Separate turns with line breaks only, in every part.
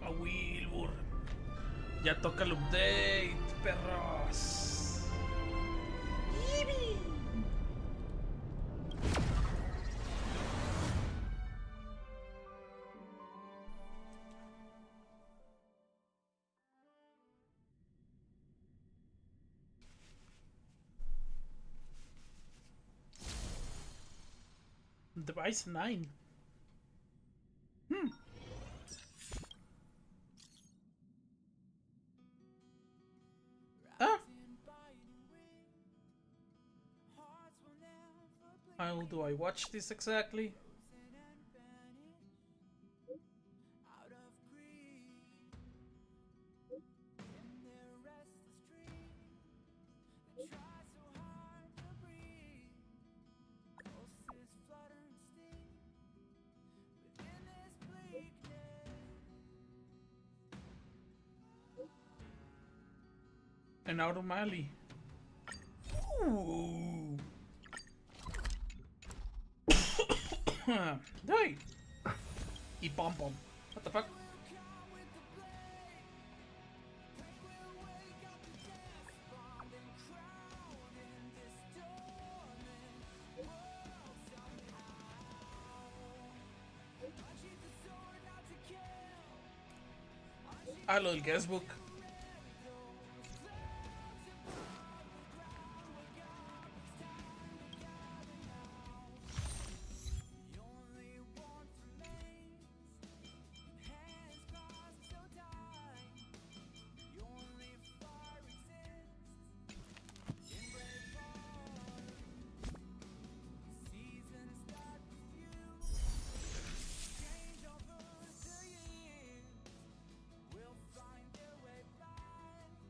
A Wilbur. Ya toca el update, perros. Device 9. Ah. How do I watch this exactly? And out of Mali. Ooh. Die! Y pom pom. What the fuck? Ah, lo del guestbook.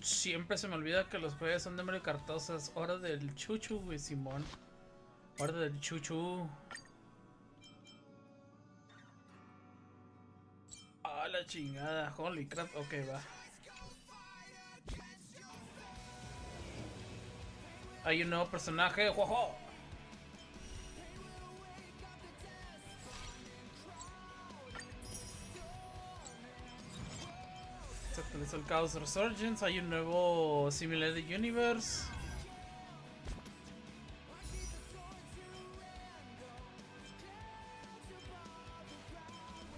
Siempre se me olvida que los jueves son de Mario Cartosas. Hora del chuchu, güey, Simón. Hora del chuchu. Ah, la chingada. Holy crap. Ok, va. Hay un nuevo personaje. ¡Jojo! Se actualizó el Chaos Resurgence. Hay un nuevo Simulated Universe.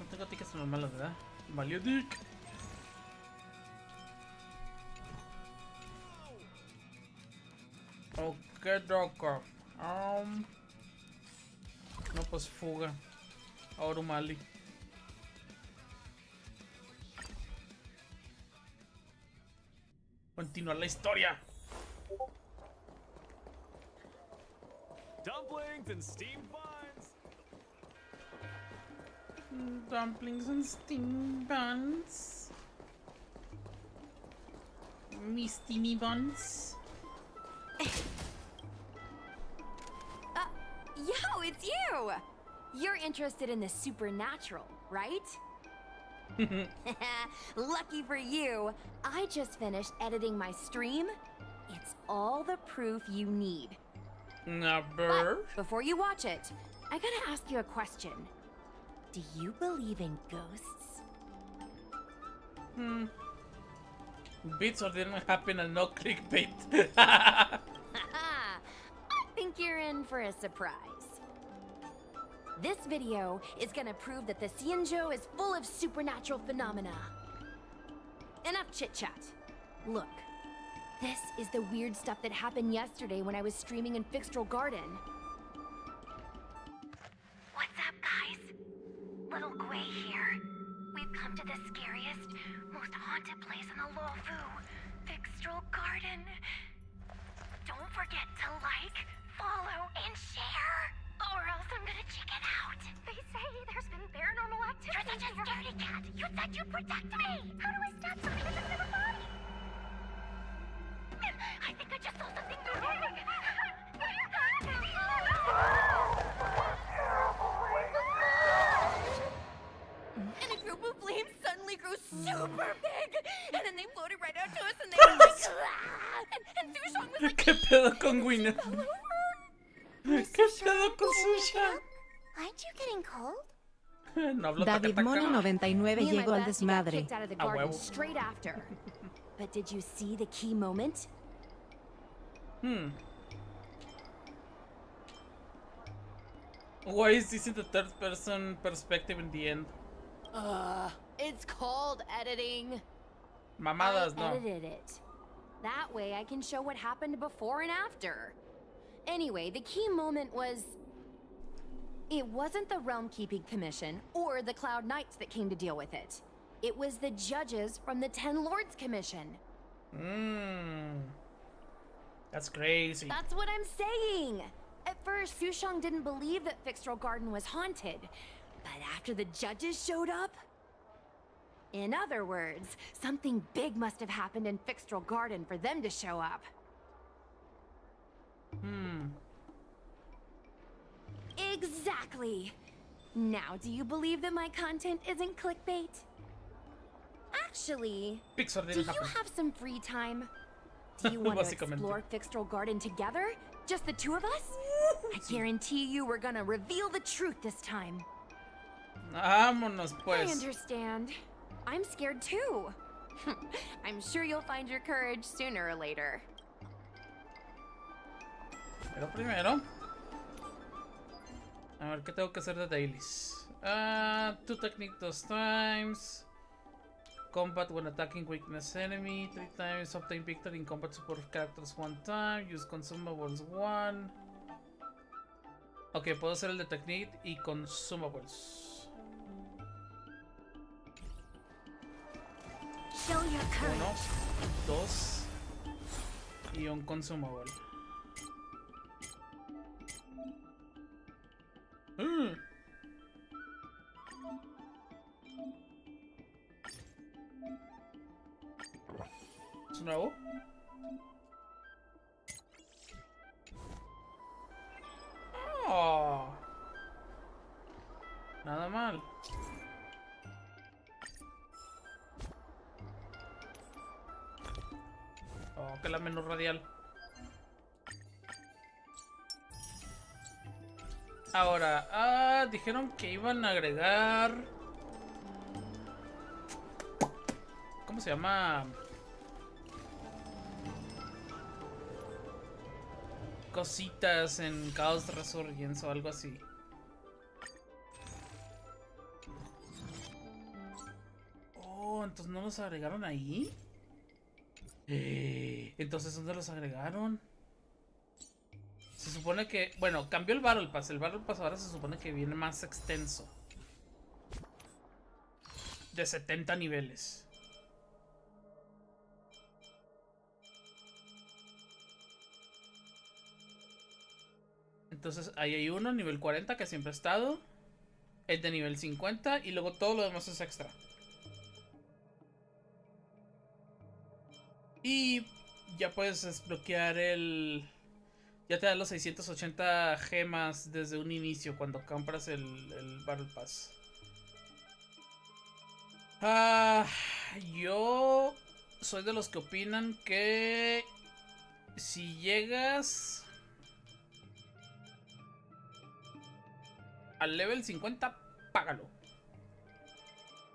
No tengo tickets normales, ¿verdad? Valió dick. Ok, Docker. No, pues fuga. Ahora Mali. Continúa la historia.
Dumplings and steamed buns.
Dumplings and steamed buns. Me steamy buns.
Yo, it's you! You're interested in the supernatural, right? Lucky for you, I just finished editing my stream. It's all the proof you need.
Never.
But before you watch it, I gotta ask you a question. Do you believe in ghosts?
Bits or didn't happen and no clickbait.
I think you're in for a surprise. This video is gonna prove that the Xianzhou is full of supernatural phenomena. Enough chit-chat. Look, this is the weird stuff that happened yesterday when I was streaming in Fixtral Garden. What's up, guys? Little Gui here. We've come to the scariest, most haunted place in the Luofu, Fixtral Garden. Don't forget to like, follow, and share, or else I'm gonna chicken out. They say there's been paranormal activity. You're such a scaredy cat. You said you'd protect me. How do I stop something that doesn't have a body? I think I just saw something moving. And a group of flames suddenly grew super big, and then they floated right out to us, and they were like, and Sushong was like,
¿Qué pedo con Winner?
all over.
¿Qué pedo con Susha?
Aren't you getting cold?
No hablo
David
taca-taca.
Mono 99
Me and my
llegó al
bestie got
desmadre.
kicked out of the
A
garden
huevo.
straight after. But did you see the key moment?
Why is this in the third person perspective in the end?
It's called editing.
Mamadas,
I
no.
edited it. That way I can show what happened before and after. Anyway, the key moment was... It wasn't the Realm Keeping Commission or the Cloud Knights that came to deal with it. It was the judges from the Ten Lords Commission.
That's crazy.
That's what I'm saying! At first, Sushong didn't believe that Fixtral Garden was haunted. But after the judges showed up... In other words, something big must have happened in Fixtral Garden for them to show up. Exactly! Now, do you believe that my content isn't clickbait? Actually,
Pixar
do
didn't
you
happen.
have some free time? Do you want to
Básicamente.
explore Fixtral Garden together? Just the two of us? I guarantee you we're gonna reveal the truth this time.
Vámonos,
I
pues.
understand. I'm scared too. I'm sure you'll find your courage sooner or later.
Pero primero... A ver, ¿qué tengo que hacer de dailies? Two technique 2 times. Combat when attacking weakness enemy 3 times. Obtain victory in combat support characters 1 time. Use consumables 1. Ok, puedo hacer el de technique y consumables.
Show your courage.
1, 2 y un consumable. ¿Es nuevo? Oh. Nada mal. Oh, que la menú radial. Ahora, dijeron que iban a agregar... ¿Cómo se llama? Cositas en Chaos Resurgence o algo así. Oh, entonces no los agregaron ahí. Entonces, ¿dónde los agregaron? Se supone que... Bueno, cambió el Battle Pass. El Battle Pass ahora se supone que viene más extenso. De 70 niveles. Entonces ahí hay uno, nivel 40, que siempre ha estado. El de nivel 50 y luego todo lo demás es extra. Y ya puedes desbloquear el... Ya te da los 680 gemas desde un inicio cuando compras el Battle Pass. Yo soy de los que opinan que si llegas al level 50, págalo.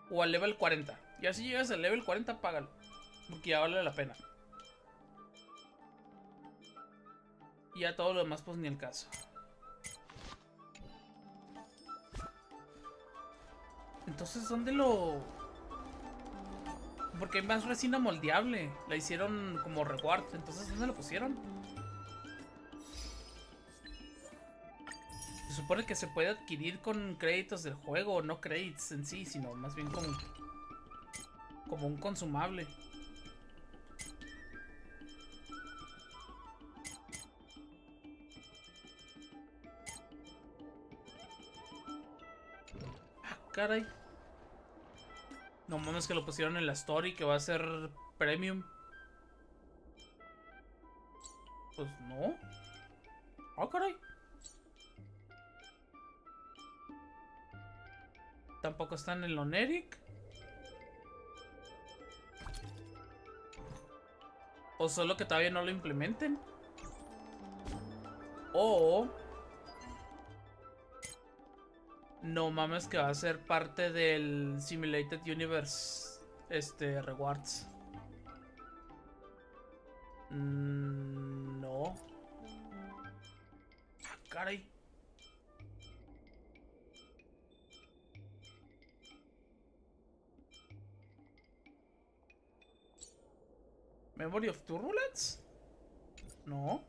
O al level 40. Y así llegas al level 40, págalo. Porque ya vale la pena. Y ya todo lo demás, pues ni el caso. Entonces, ¿dónde lo...? Porque hay más resina moldeable. La hicieron como reward. Entonces, ¿dónde lo pusieron? Se supone que se puede adquirir con créditos del juego. No créditos en sí, sino más bien como un consumable. Caray. No mames que lo pusieron en la story que va a ser premium. Pues no. Caray. Tampoco está en el Oneric. O solo que todavía no lo implementen. O... No mames que va a ser parte del Simulated Universe Rewards. No. Caray. Memory of Turbulence? No.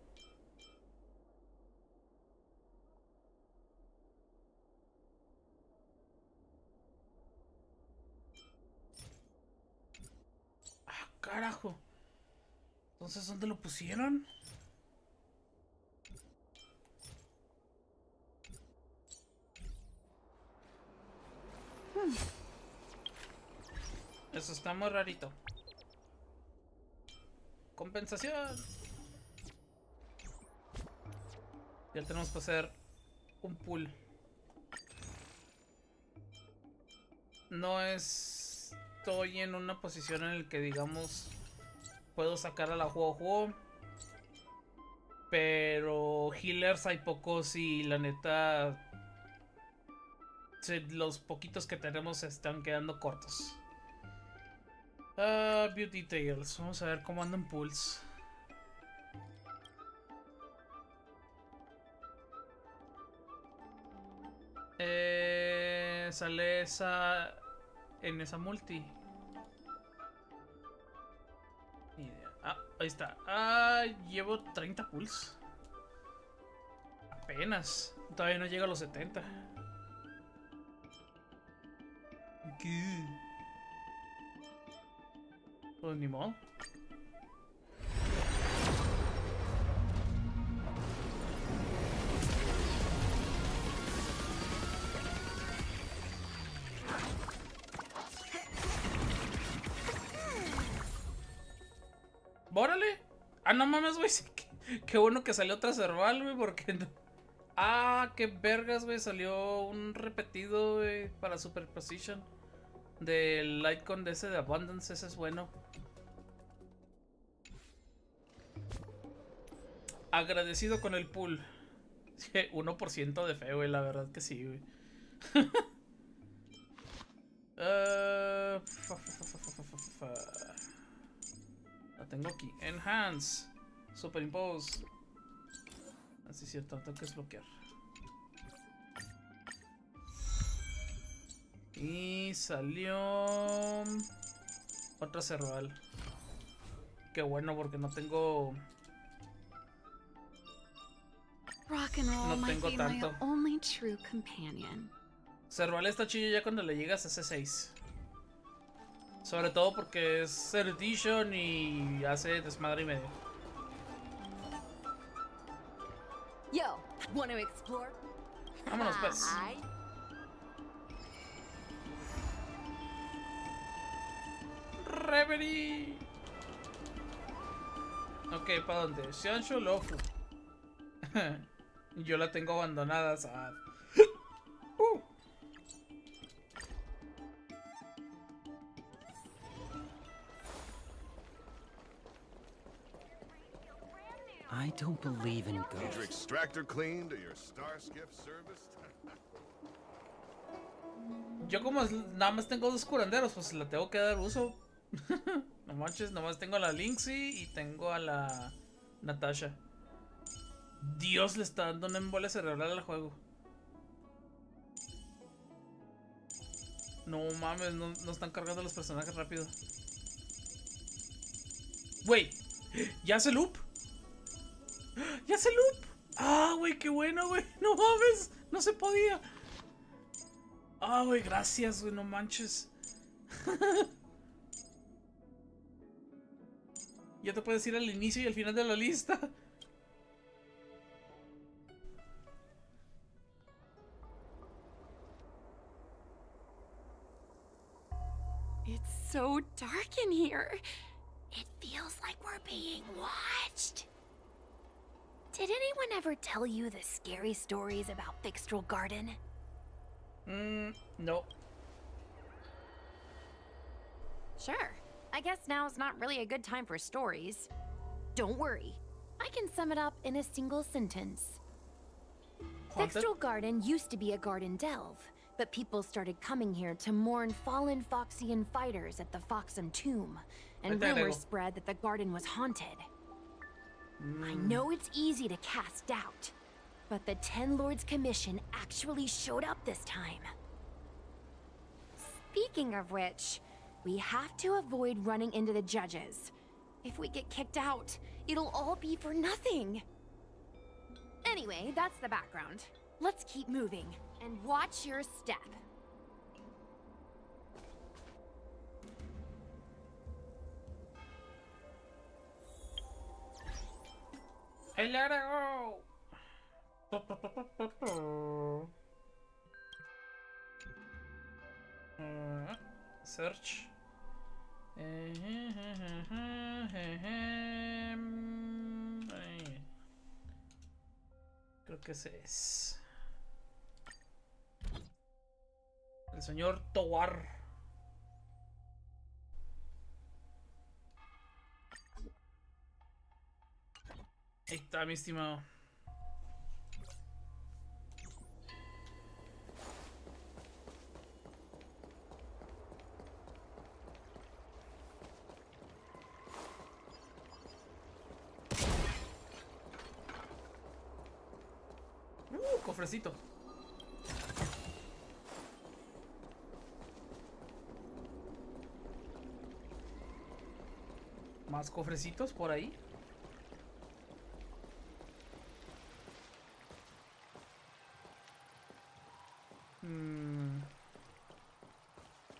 Carajo. Entonces, ¿dónde lo pusieron? Eso está muy rarito. Compensación. Ya tenemos que hacer un pool. No estoy en una posición en la que digamos puedo sacar a la juego. Pero healers hay pocos y la neta los poquitos que tenemos se están quedando cortos. View details. Vamos a ver cómo andan pools. Sale esa en esa multi. Ahí está. Llevo 30 pulls. Apenas. Todavía no llega a los 70. ¿Qué? Pues ni modo. ¡Bórale! No mames, güey. Qué bueno que salió otra cerval, güey, porque no. Qué vergas, güey. Salió un repetido, güey, para Super Precision. Del Lightcon de ese de Abundance. Ese es bueno. Agradecido con el pool. 1% de fe, güey, la verdad que sí, güey. La tengo aquí. Enhance. Superimpose. Así es cierto, tengo que desbloquear. Y salió otra cerval. Qué bueno, porque no tengo.
Rock and roll
No
might
tengo
be
tanto.
my only true companion.
Cerval está chido ya cuando le llegas a C6. Sobre todo porque es Third Edition y hace desmadre y medio.
Yo, want to explore?
Vámonos, pues.
Hi.
Reverie. Ok, ¿para dónde? Xianshu Lofu. Yo la tengo abandonada, sad.
I don't believe in
Need your
ghosts.
extractor cleaned or your star skiff serviced?
Yo como nada más tengo 2 curanderos, pues la tengo que dar uso. No manches, nomás tengo a la Linksy y tengo a la Natasha. Dios, le está dando una embolia cerebral al juego. No mames, no están cargando los personajes rápido. Wey, ¿ya hace loop? ¡Ya hace loop! ¡Ah, güey, qué bueno, güey! ¡No mames! ¡No se podía! ¡Ah, güey, gracias, güey! ¡No manches! Ya te puedes ir al inicio y al final de la lista.
It's so dark in here.
It feels like we're being watched. Did anyone ever tell you the scary stories about Fixtral Garden?
No.
Sure. I guess now's not really a good time for stories. Don't worry. I can sum it up in a single sentence.
Haunted?
Fixtral Garden used to be a garden delve, but people started coming here to mourn fallen Foxian fighters at the Foxen tomb, and
Ahí te
rumors
agrego.
spread that the garden was haunted. I know it's easy to cast doubt, but the Ten Lords Commission actually showed up this time. Speaking of which, we have to avoid running into the judges. If we get kicked out, it'll all be for nothing. Anyway, that's the background. Let's keep moving, and watch your step.
¡Ahí le agrego! Search. Creo que ese es el señor Towar. Ahí está, mi estimado. Cofrecito. Más cofrecitos por ahí.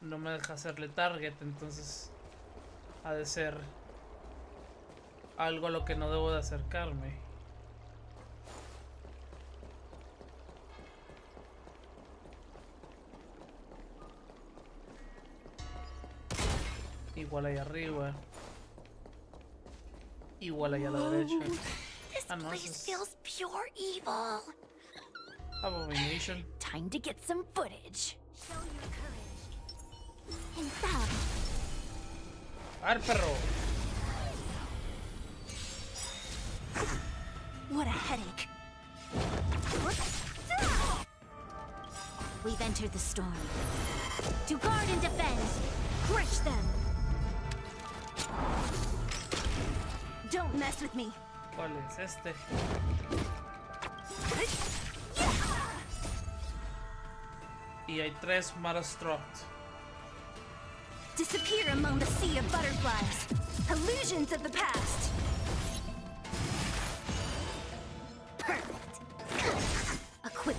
No me deja hacerle target, entonces ha de ser algo a lo que no debo de acercarme. Igual ahí arriba. Igual ahí a la derecha.
This
Ah, no,
place
eso es
feels pure evil.
Abomination.
Time to get some footage.
Show your courage. And that,
A ver, perro.
what a headache. entered the storm. To guard and defend, crush them. Don't mess with me.
¿Cuál es este? Y hay 3 Marastruct.
Disappear among the sea of butterflies. Illusions of the past. Perfect. Equip.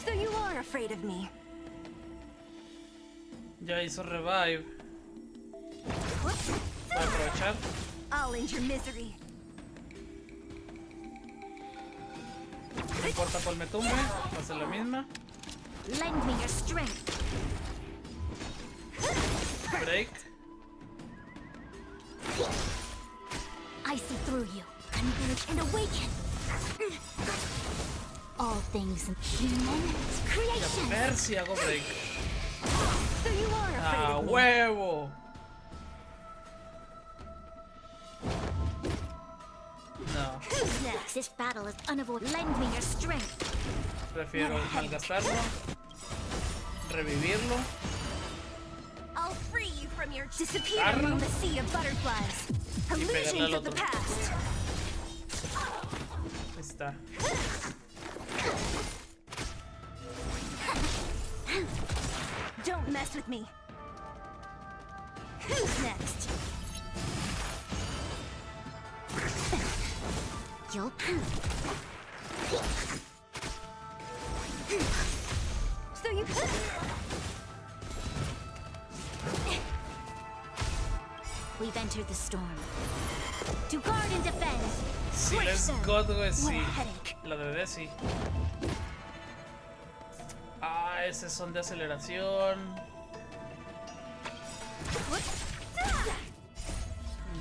So you are afraid of me.
Ya hizo revive. Voy a aprovechar.
I'll end your misery.
No importa cuál me tumbe, va a ser la misma.
Lend me your strength.
Break.
I see through you. Converge and awaken. All things human
Y a
creation.
ver si hago break.
So you are afraid
¡A
of me.
huevo! No,
Who's next? This battle is unavoidable. Lend me your strength.
prefiero malgastarlo, revivirlo.
I'll free you from your disappear
Darlo.
among the sea of butterflies.
pegarle
Illusions
al
of the
otro.
past.
Ahí está.
Don't mess with me. Who's next? You'll So you We've entered the storm. To guard and defend.
Sí,
Crush
let's
them.
go, güey,
What
sí.
a headache.
La de Desi. Ah, esos son de aceleración.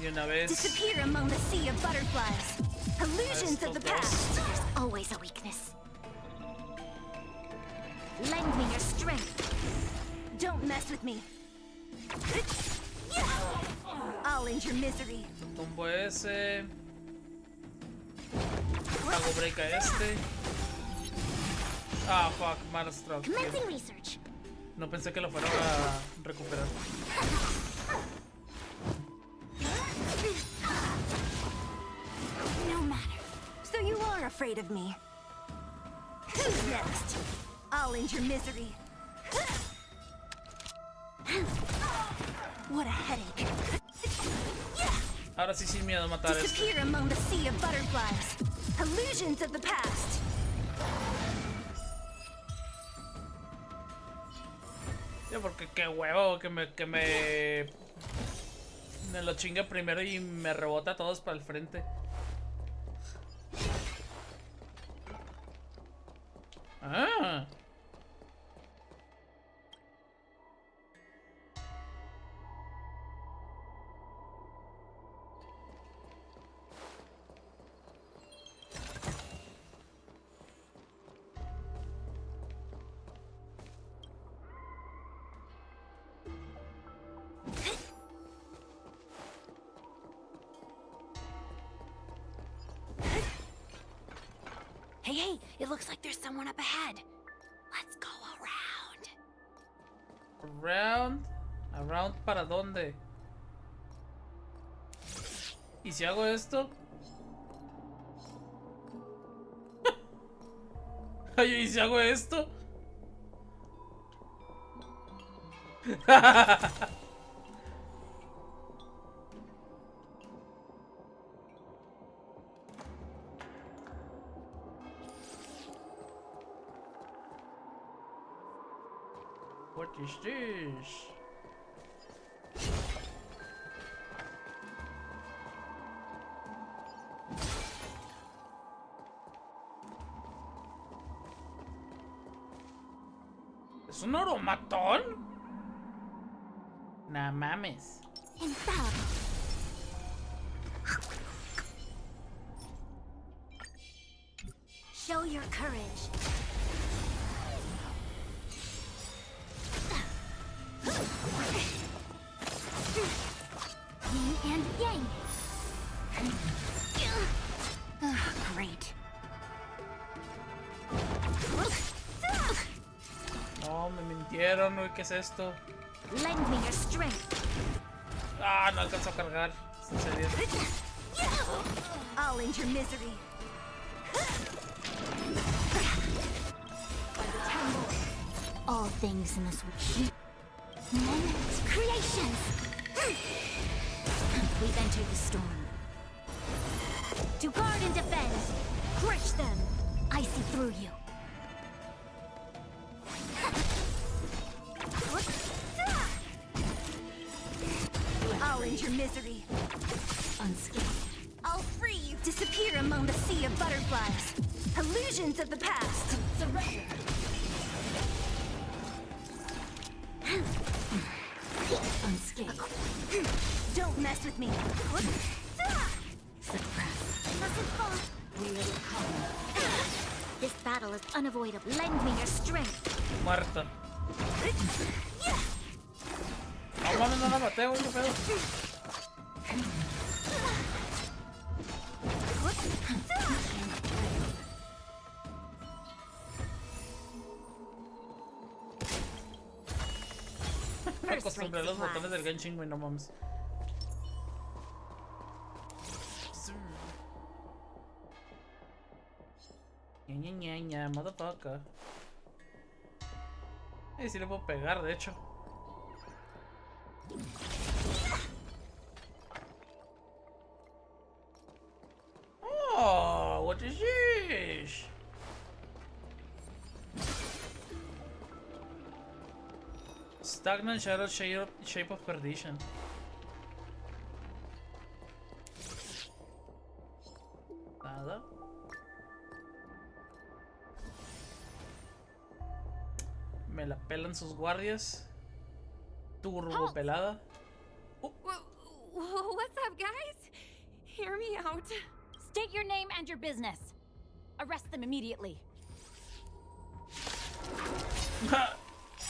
Y una vez.
Disappear among the sea of butterflies. Illusions of the
Estos
past. There's always a weakness. Lend me your strength. Don't mess with me. I'll end your misery.
Tumbo ese. Hago break a este. Ah, fuck, Marastruct.
Commencing research.
No pensé que lo fuera a recuperar.
No matter. So you are afraid of me. Who's next? I'll end your misery. What a headache.
Ahora sí sin miedo a matar a este.
Disappear among the sea of butterflies. Illusions of the past.
Ya, porque qué huevo que me lo chingue primero y me rebota a todos para el frente. Ah.
Hey, it looks like there's someone up ahead. Let's go around.
Around para dónde? ¿Y si hago esto? Ay, ¿y si hago esto? What is this? ¿Es un oromatón? Nah mames.
Infallible. Show your courage.
murieron, güey. ¿Qué es esto?
Lend me your strength.
Ah, no alcanzo a cargar. En serio.
I'll end your misery. All things in this world. Moments, creations. We've entered the storm. To guard and defend. Crush them. I see through you. I'll end your misery. Unscathed. I'll free you. Disappear among the sea of butterflies. Illusions of the past. Surrender. Unscathed. Don't mess with me. Suppress. Mustn't fall. We will come. This battle is unavoidable. Lend me your strength.
Muerta. No mames, no la maté, güey. ¿Qué pedo? Me acostumbré a los botones del Genshin, güey. No mames. Ña, motherfucker. Sí le puedo pegar, de hecho. Oh, what is this? Stagnant shadow shape of perdition. Nada. Me la pelan sus guardias. Turbo pelada.
What's up, guys? Hear me out.
State your name and your business. Arrest them immediately.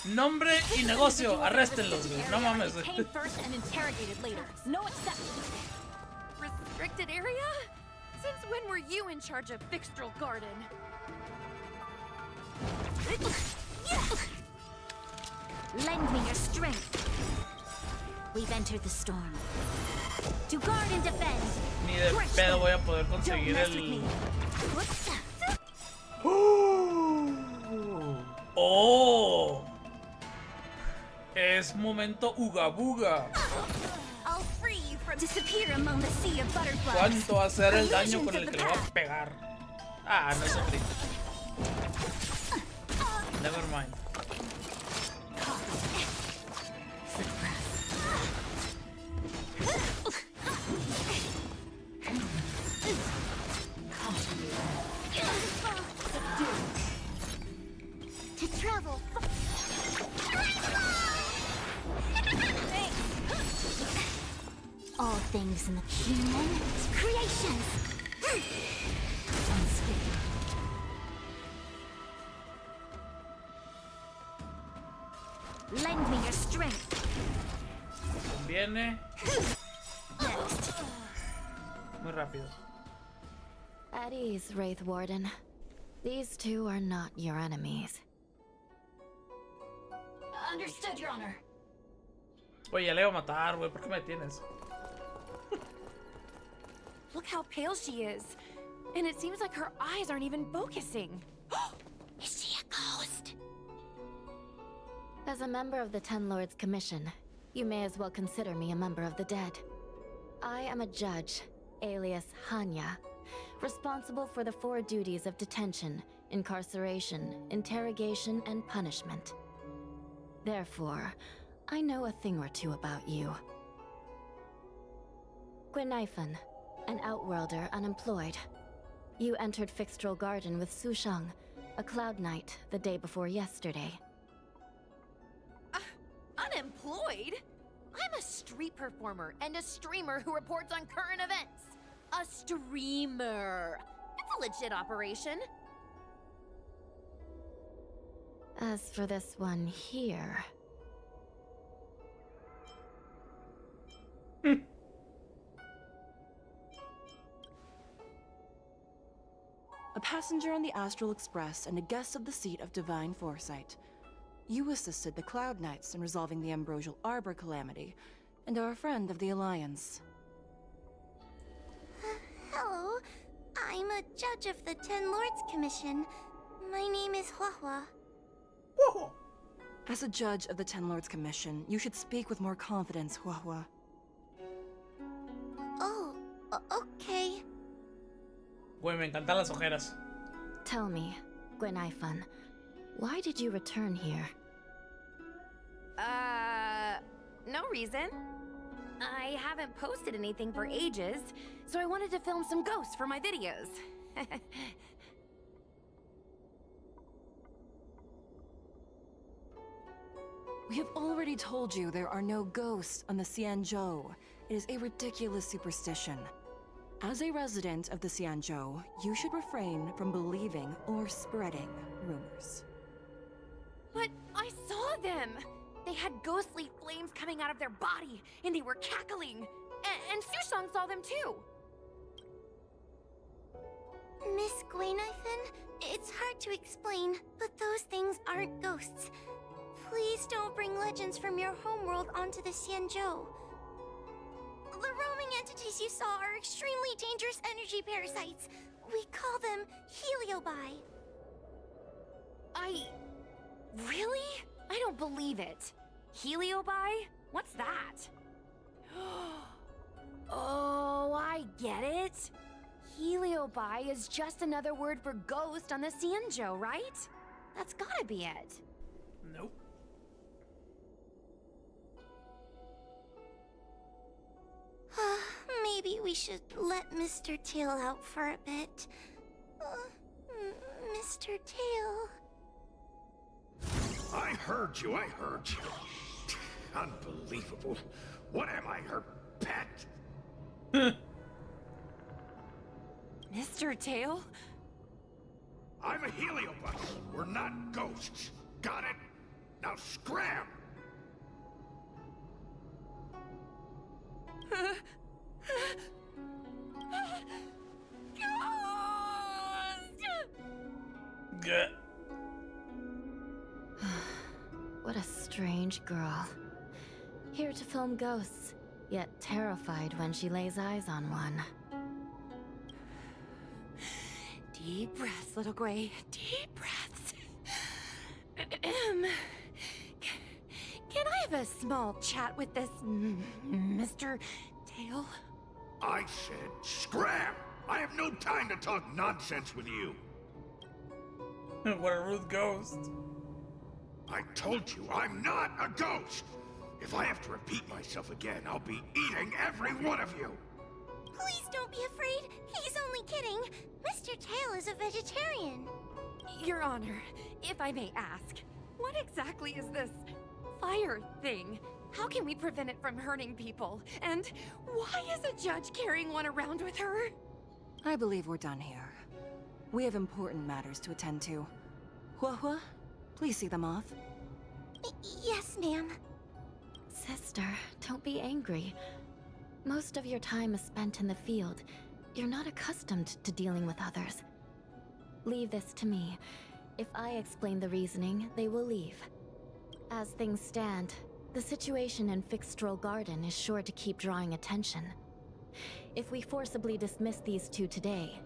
Nombre y negocio. Arréstenlos, güey. No mames.
Came first and interrogated later. No exceptions.
Restricted area? Since when were you in charge of Fixtral Garden?
Lend me your strength. We've entered the storm. To guard and defend.
Ni de pedo voy a poder conseguir el... ¡Oh! Es momento uga buga.
I'll free you from disappear among the sea of butterflies.
¿Cuánto va a ser el daño con el que le va a pegar? Ah, no es un crítico. Never mind.
To travel. All things in the human creations. Unscathed. Lend me your strength.
Conviene. Muy rápido.
At ease, Wraith Warden. These two are not your enemies.
Understood, Your Honor.
Oye, ya le iba a matar, güey. ¿Por qué me detienes?
Look how pale she is. And it seems like her eyes aren't even focusing.
Is she a ghost?
As a member of the Ten Lords Commission, you may as well consider me a member of the dead. I am a judge, alias Hanya, responsible for the 4 duties of detention, incarceration, interrogation, and punishment. Therefore, I know a thing or two about you. Gwynaifen, an outworlder unemployed. You entered Fixtral Garden with Sushang, a cloud knight, the day before yesterday.
Unemployed? I'm a street performer and a streamer who reports on current events. A streamer. It's a legit operation.
As for this one here...
A passenger on the Astral Express and a guest of the seat of divine foresight. You assisted the Cloud Knights in resolving the Ambrosial Arbor calamity, and are a friend of the Alliance.
Hello. I'm a judge of the Ten Lords Commission. My name is Huahua.
Whoa!
As a judge of the Ten Lords Commission, you should speak with more confidence, Huahua.
Oh, okay.
Güey, me encantan las ojeras.
Tell me, Gwenaifan, why did you return here?
No reason. I haven't posted anything for ages, so I wanted to film some ghosts for my videos.
We have already told you there are no ghosts on the Xianzhou. It is a ridiculous superstition. As a resident of the Xianzhou, you should refrain from believing or spreading rumors.
But I saw them! They had ghostly flames coming out of their body, and they were cackling. And Sushang saw them too!
Miss Gwenaifan, it's hard to explain, but those things aren't ghosts. Please don't bring legends from your homeworld onto the Xianzhou. The roaming entities you saw are extremely dangerous energy parasites. We call them heliobi.
Really? I don't believe it. Heliobi? What's that? Oh, I get it. Heliobi is just another word for ghost on the Xianzhou, right? That's gotta be it.
Nope.
Maybe we should let Mr. Tail out for a bit. Mr. Tail.
I heard you. Unbelievable. What am I, her pet?
Mr. Tail?
I'm a heliobus. We're not ghosts. Got it? Now scram!
Good.
What a strange girl. Here to film ghosts, yet terrified when she lays eyes on one.
Deep breaths, little Gray. Deep breaths. Can I have a small chat with this Mr. Tail?
I said scram! I have no time to talk nonsense with you.
What a rude ghost.
I told you I'm not a ghost. If I have to repeat myself again, I'll be eating every one of you.
Please don't be afraid. He's only kidding. Mr. Tail is a vegetarian.
Your Honor, if I may ask, what exactly is this fire thing? How can we prevent it from hurting people? And why is a judge carrying one around with her?
I believe we're done here. We have important matters to attend to. Huahua, please see them off.
Yes, ma'am.
Sister, don't be angry. Most of your time is spent in the field. You're not accustomed to dealing with others. Leave this to me. If I explain the reasoning, they will leave. As things stand, the situation in Fixstrol Garden is sure to keep drawing attention. If we forcibly dismiss these two today,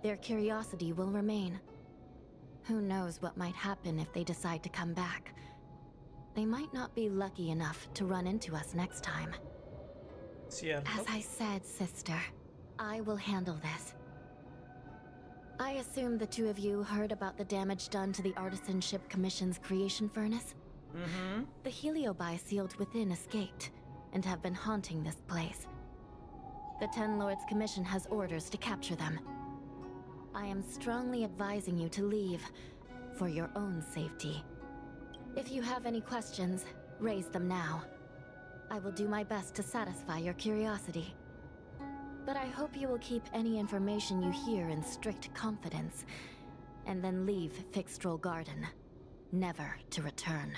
their curiosity will remain. Who knows what might happen if they decide to come back. They might not be lucky enough to run into us next time.
Cierto.
As I said, sister, I will handle this. I assume the two of you heard about the damage done to the Artisanship Commission's creation furnace?
Mm-hmm.
The heliobi sealed within escaped, and have been haunting this place. The Ten Lords Commission has orders to capture them. I am strongly advising you to leave, for your own safety. If you have any questions, raise them now. I will do my best to satisfy your curiosity. But I hope you will keep any information you hear in strict confidence, and then leave Fixstrol Garden, never to return.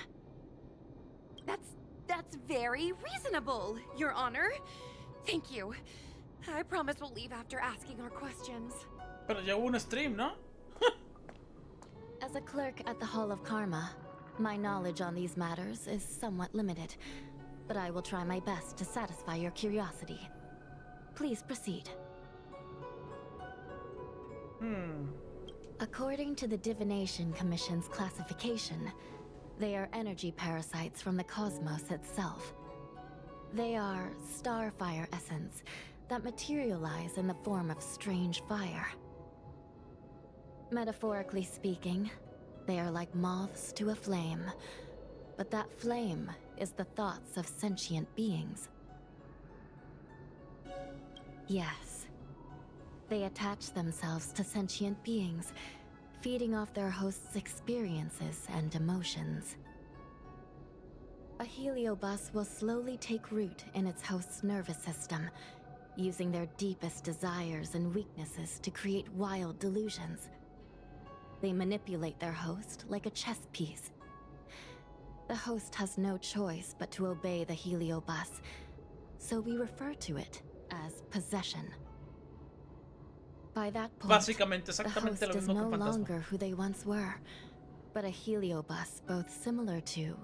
That's very reasonable, Your Honor. Thank you. I promise we'll leave after asking our questions.
Pero ya hubo un stream, ¿no?
As a clerk at the Hall of Karma, My knowledge on these matters is somewhat limited, but I will try my best to satisfy your curiosity. Please proceed. According to the Divination Commission's classification, they are energy parasites from the cosmos itself. They are starfire essence that materialize in the form of strange fire. Metaphorically speaking, they are like moths to a flame, but that flame is the thoughts of sentient beings. Yes. They attach themselves to sentient beings, feeding off their host's experiences and emotions. A heliobus will slowly take root in its host's nervous system, using their deepest desires and weaknesses to create wild delusions. They manipulate their host like a chess piece. The host has no choice but to obey the heliobus, so we refer to it as possession. By that point,
Básicamente,
the
exactamente
host
lo
is
mismo
no
que Fantasma.
longer who they once were, but a heliobus both similar to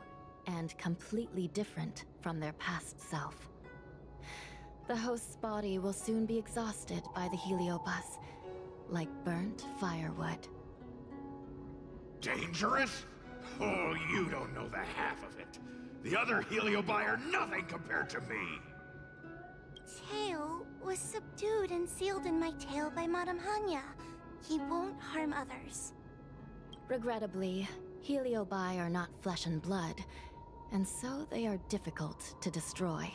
and completely different from their past self. The host's body will soon be exhausted by the heliobus, like burnt firewood.
Dangerous? Oh, you don't know the half of it. The other heliobi are nothing compared to me.
Tail was subdued and sealed in my tail by Madame Hanya. He won't harm others.
Regrettably, heliobi are not flesh and blood, and so they are difficult to destroy.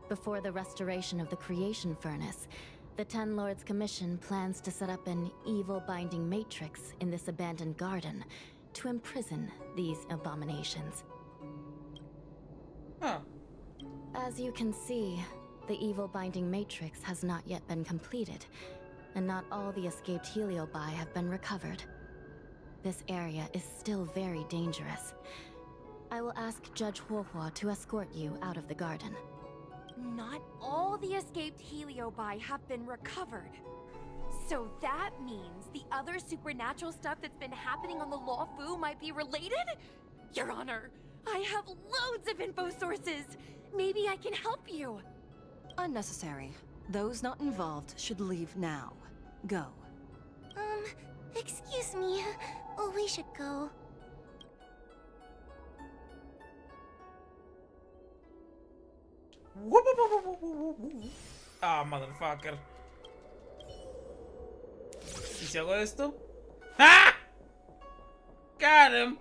Before the restoration of the creation furnace, the Ten Lords Commission plans to set up an evil binding matrix in this abandoned garden to imprison these abominations.
Huh.
As you can see, the evil binding matrix has not yet been completed, and not all the escaped heliobi have been recovered. This area is still very dangerous. I will ask Judge Huohua to escort you out of the garden.
Not all the escaped heliobi have been recovered. So that means the other supernatural stuff that's been happening on the Lawfu might be related? Your Honor, I have loads of info sources. Maybe I can help you.
Unnecessary. Those not involved should leave now. Go.
Excuse me. Oh, we should go.
Ah, motherfucker. ¿Y si hago esto? ¡Ah! Got him.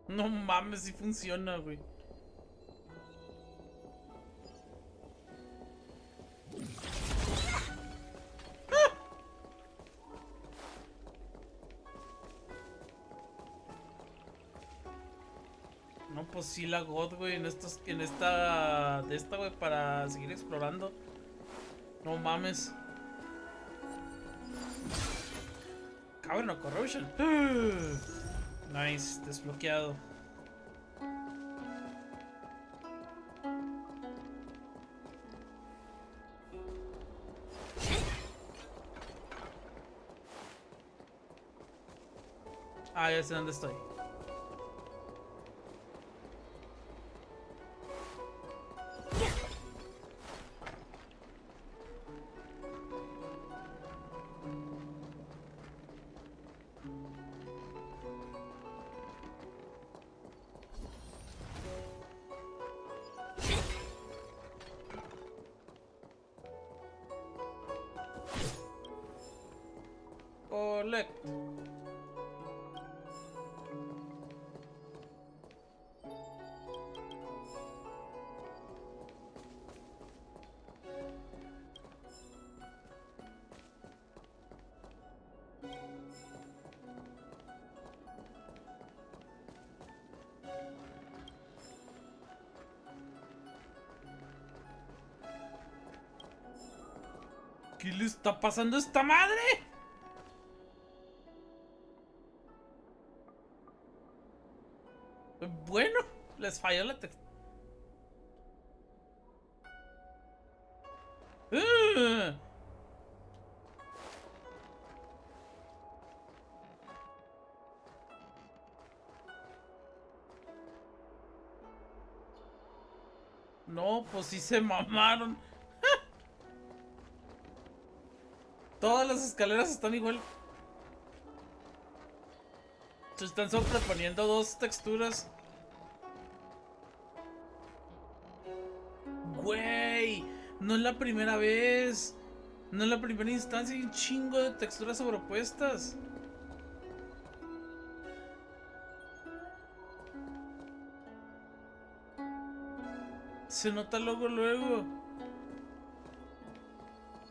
No mames, si funciona, güey. No, pues sí la God, güey, en esta güey, para seguir explorando. No mames. Cavern of Corrosion. Nice, desbloqueado. Ah, ya sé dónde estoy. Collect. ¿Qué le está pasando a esta madre? Bueno, les falló la textura. No, pues sí se mamaron. Todas las escaleras están igual. Se están sobreponiendo dos texturas. Güey, no es la primera vez. No es la primera instancia. Hay un chingo de texturas sobrepuestas. Se nota luego, luego.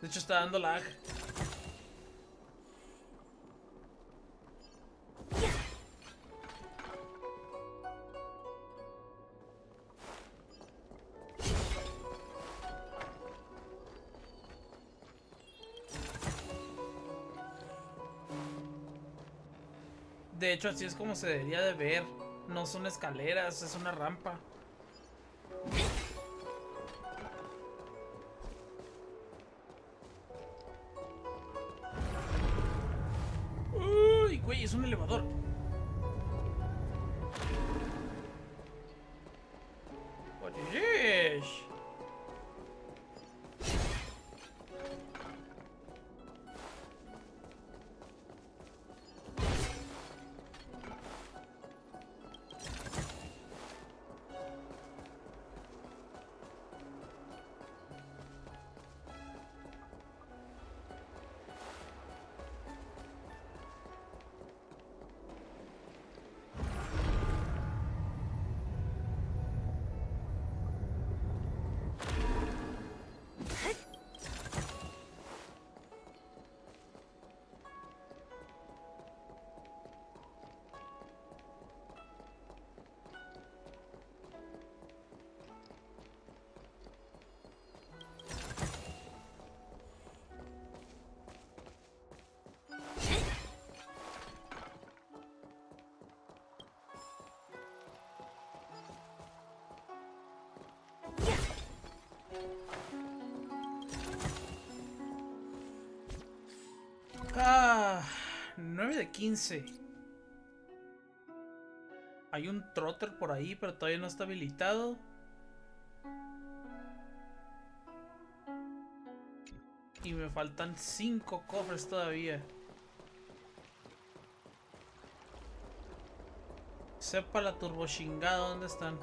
De hecho, está dando lag. De hecho, así es como se debería de ver. No son escaleras, es una rampa. Uy, güey, es un elevador. What is this? Ah, 9 de 15. Hay un trotter por ahí, pero todavía no está habilitado. Y me faltan 5 cofres todavía. Sepa la turbo chingada dónde están.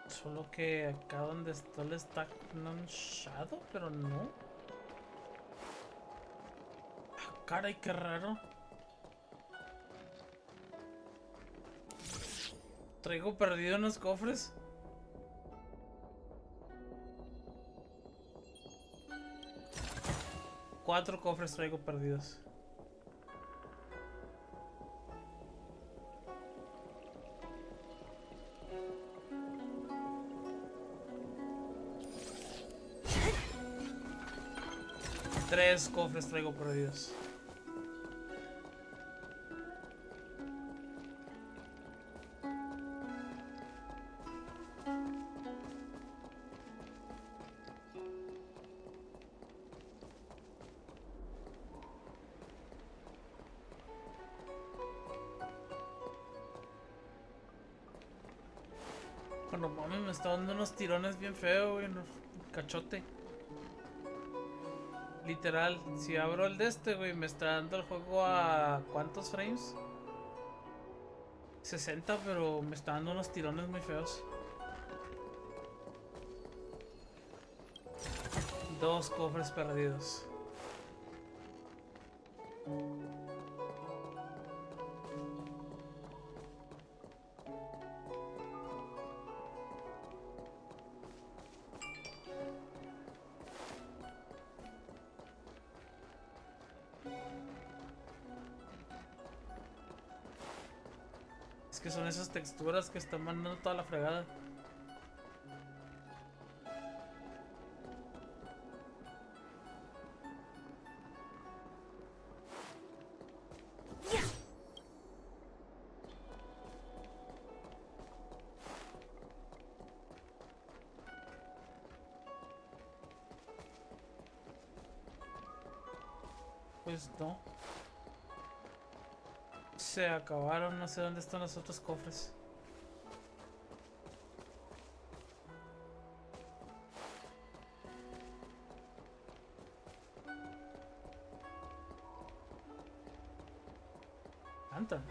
Solo que acá donde está el stack no un shadow, pero no. Ah, caray, qué raro. Traigo perdido unos cofres. Cuatro cofres traigo perdidos. Tres cofres traigo perdidos. Cuando mami me está dando unos tirones bien feo, güey, en el cachote. Literal, si abro el de este, güey, me está dando el juego a ¿cuántos frames? 60, pero me está dando unos tirones muy feos. 2 cofres perdidos. Es que son esas texturas que están mandando toda la fregada. Pues no. Se acabaron, no sé dónde están los otros cofres. Cantan.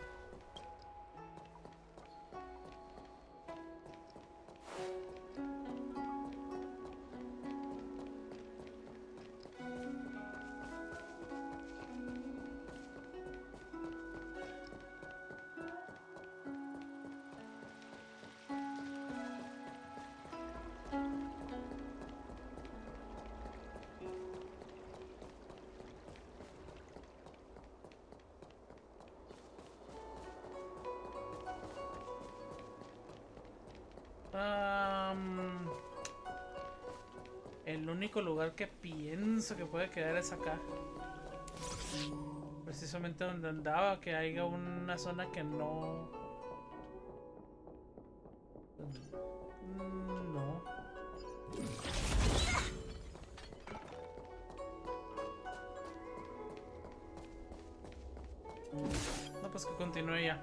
El único lugar que pienso que puede quedar es acá. Precisamente donde andaba, que haya una zona que no... No. No, pues que continúe ya.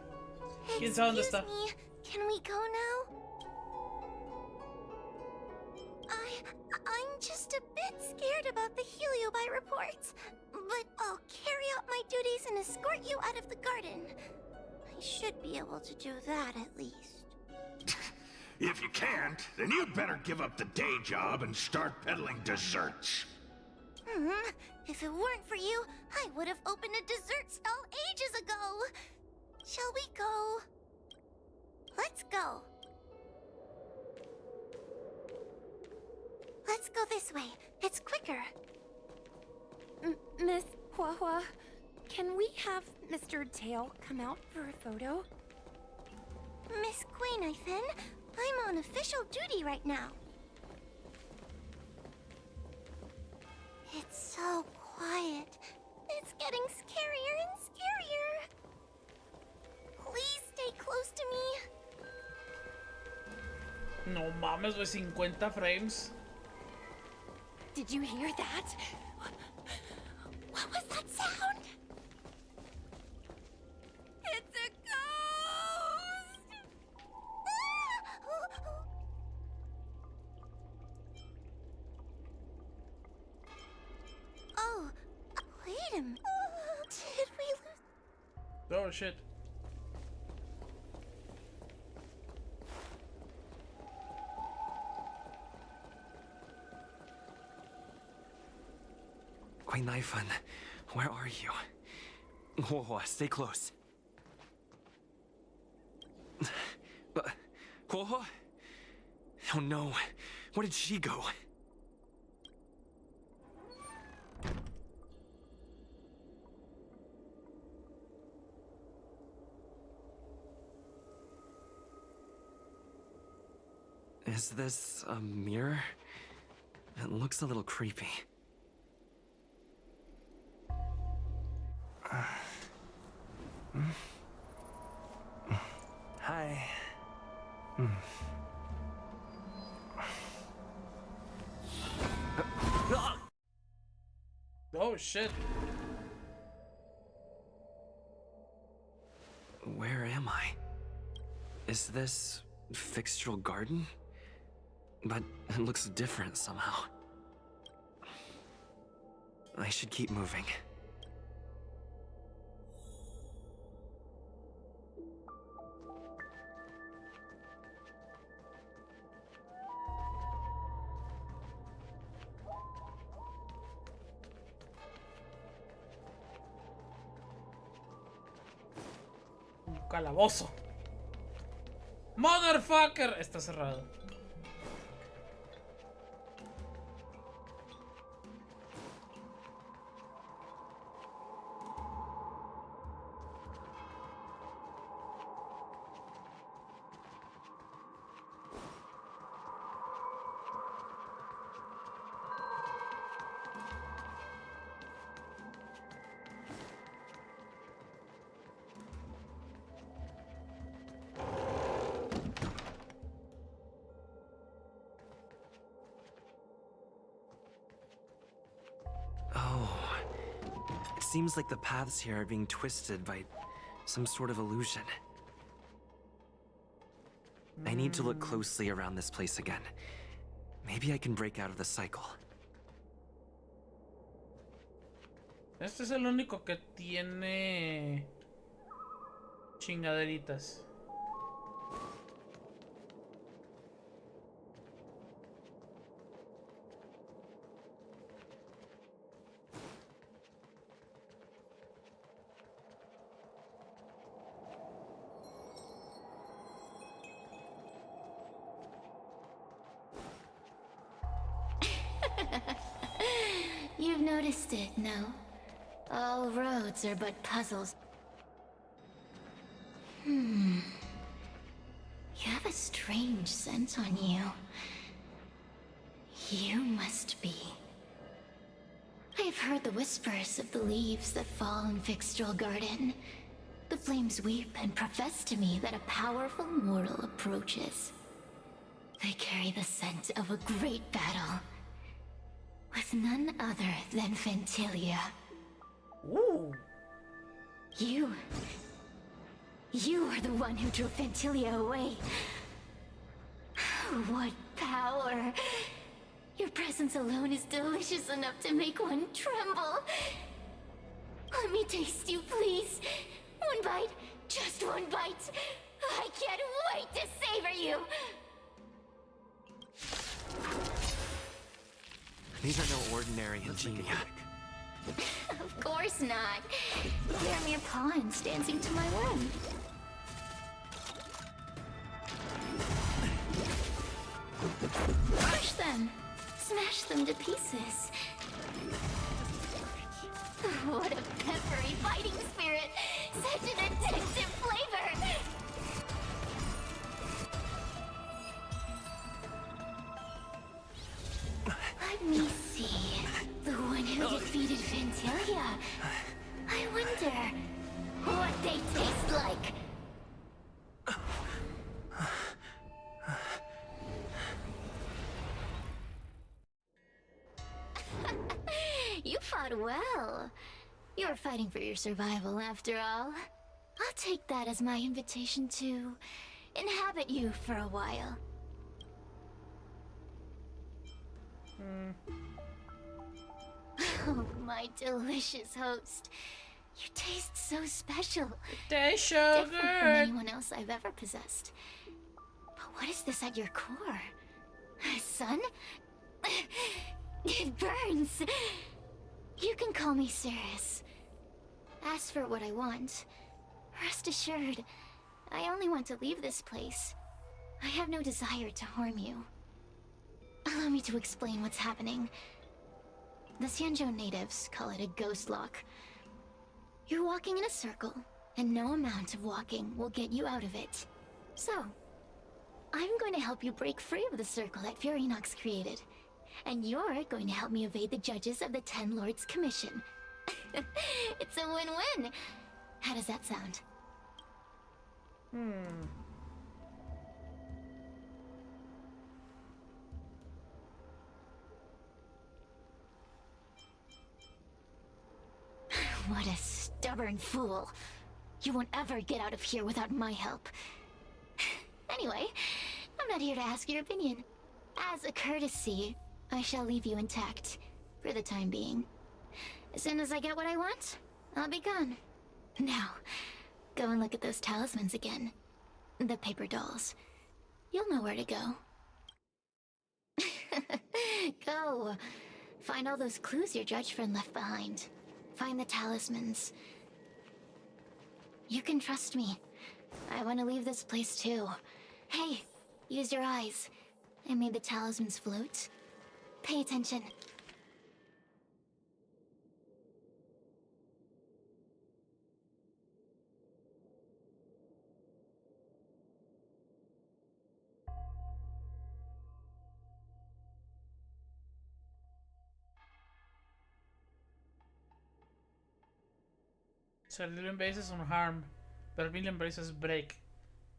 ¿Quién sabe dónde está?
Excuse me, can we go now? I'm just a bit scared about the Heliobite reports, but I'll carry out my duties and escort you out of the garden. I should be able to do that at least.
If you can't, then you'd better give up the day job and start peddling desserts.
If it weren't for you, I would have opened a dessert stall ages ago. Shall we go? Let's go. Let's go this way. It's quicker.
Miss Huahua, can we have Mr. Tail come out for a photo?
Miss Guinevere, I'm on official duty right now. It's so quiet. It's getting scarier and scarier. Please stay close to me.
No mames, güey, 50 frames.
Did you hear that?
What was that sound?
It's a ghost!
Oh, wait a minute. Did we lose?
Oh shit.
Guinevere, where are you? Whoa, stay close. Whoa? Oh no, where did she go? Is this a mirror? It looks a little creepy. Hi.
Oh shit.
Where am I? Is this Fixtural garden? But it looks different somehow. I should keep moving.
Un calabozo. Motherfucker. Está cerrado.
Seems like the paths here are being twisted by some sort of illusion. I need to look closely around this place again. Maybe I can break out of the cycle.
Este es el único que tiene chingaderitas.
You've noticed it, no? All roads are but puzzles. You have a strange scent on you. You must be. I've heard the whispers of the leaves that fall in Fixtural Garden. The flames weep and profess to me that a powerful mortal approaches. They carry the scent of a great battle. With none other than Ventilia.
Ooh.
You are the one who drove Ventilia away. What power! Your presence alone is delicious enough to make one tremble. Let me taste you, please. One bite, just one bite. I can't wait to savor you.
These are no ordinary ingenia.
Of course not. They're mere pawns dancing to my whim. Crush them. Smash them to pieces. What a peppery fighting spirit. Such an addictive flavor. Let me see. The one who defeated Ventilia. I wonder what they taste like. You fought well. You're fighting for your survival after all. I'll take that as my invitation to inhabit you for a while. Oh, my delicious host. You taste so special.
Tastes so
Different from
good.
anyone else I've ever possessed. But what is this at your core? Sun? It burns. You can call me Cirrus. Ask for what I want. Rest assured, I only want to leave this place. I have no desire to harm you. Allow me to explain what's happening. The Xianzhou natives call it a ghost lock. You're walking in a circle, and no amount of walking will get you out of it. So, I'm going to help you break free of the circle that Furinox created. And you're going to help me evade the judges of the Ten Lords Commission. It's a win-win. How does that sound? What a stubborn fool. You won't ever get out of here without my help. Anyway, I'm not here to ask your opinion. As a courtesy, I shall leave you intact, for the time being. As soon as I get what I want, I'll be gone. Now, go and look at those talismans again. The paper dolls. You'll know where to go. Go. Find all those clues your judge friend left behind. Find the talismans. You can trust me. I want to leave this place too. Hey, use your eyes. I made the talismans float. Pay attention.
Salir en veces un harm, pero mil en veces break.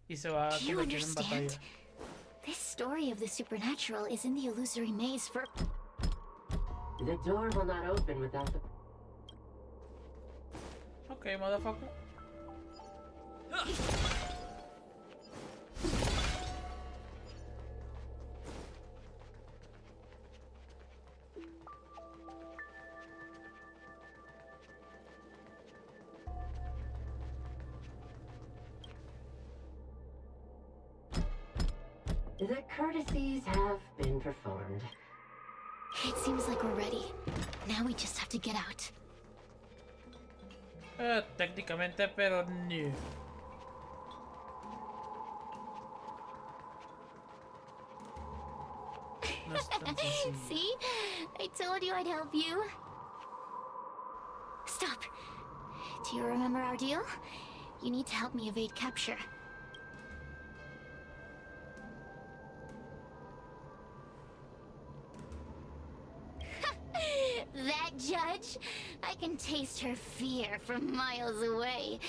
Y se va a
Do you
convertir en batalla.
understand? This story of the supernatural is in the illusory maze for...
The door will not open without the...
Okay, motherfucker.
The courtesies have been performed.
It seems like we're ready. Now we just have to get out.
Técnicamente, pero no. No es tan sencillo.
See? I told you I'd help you. Stop. Do you remember our deal? You need to help me evade capture. That judge? I can taste her fear from miles away.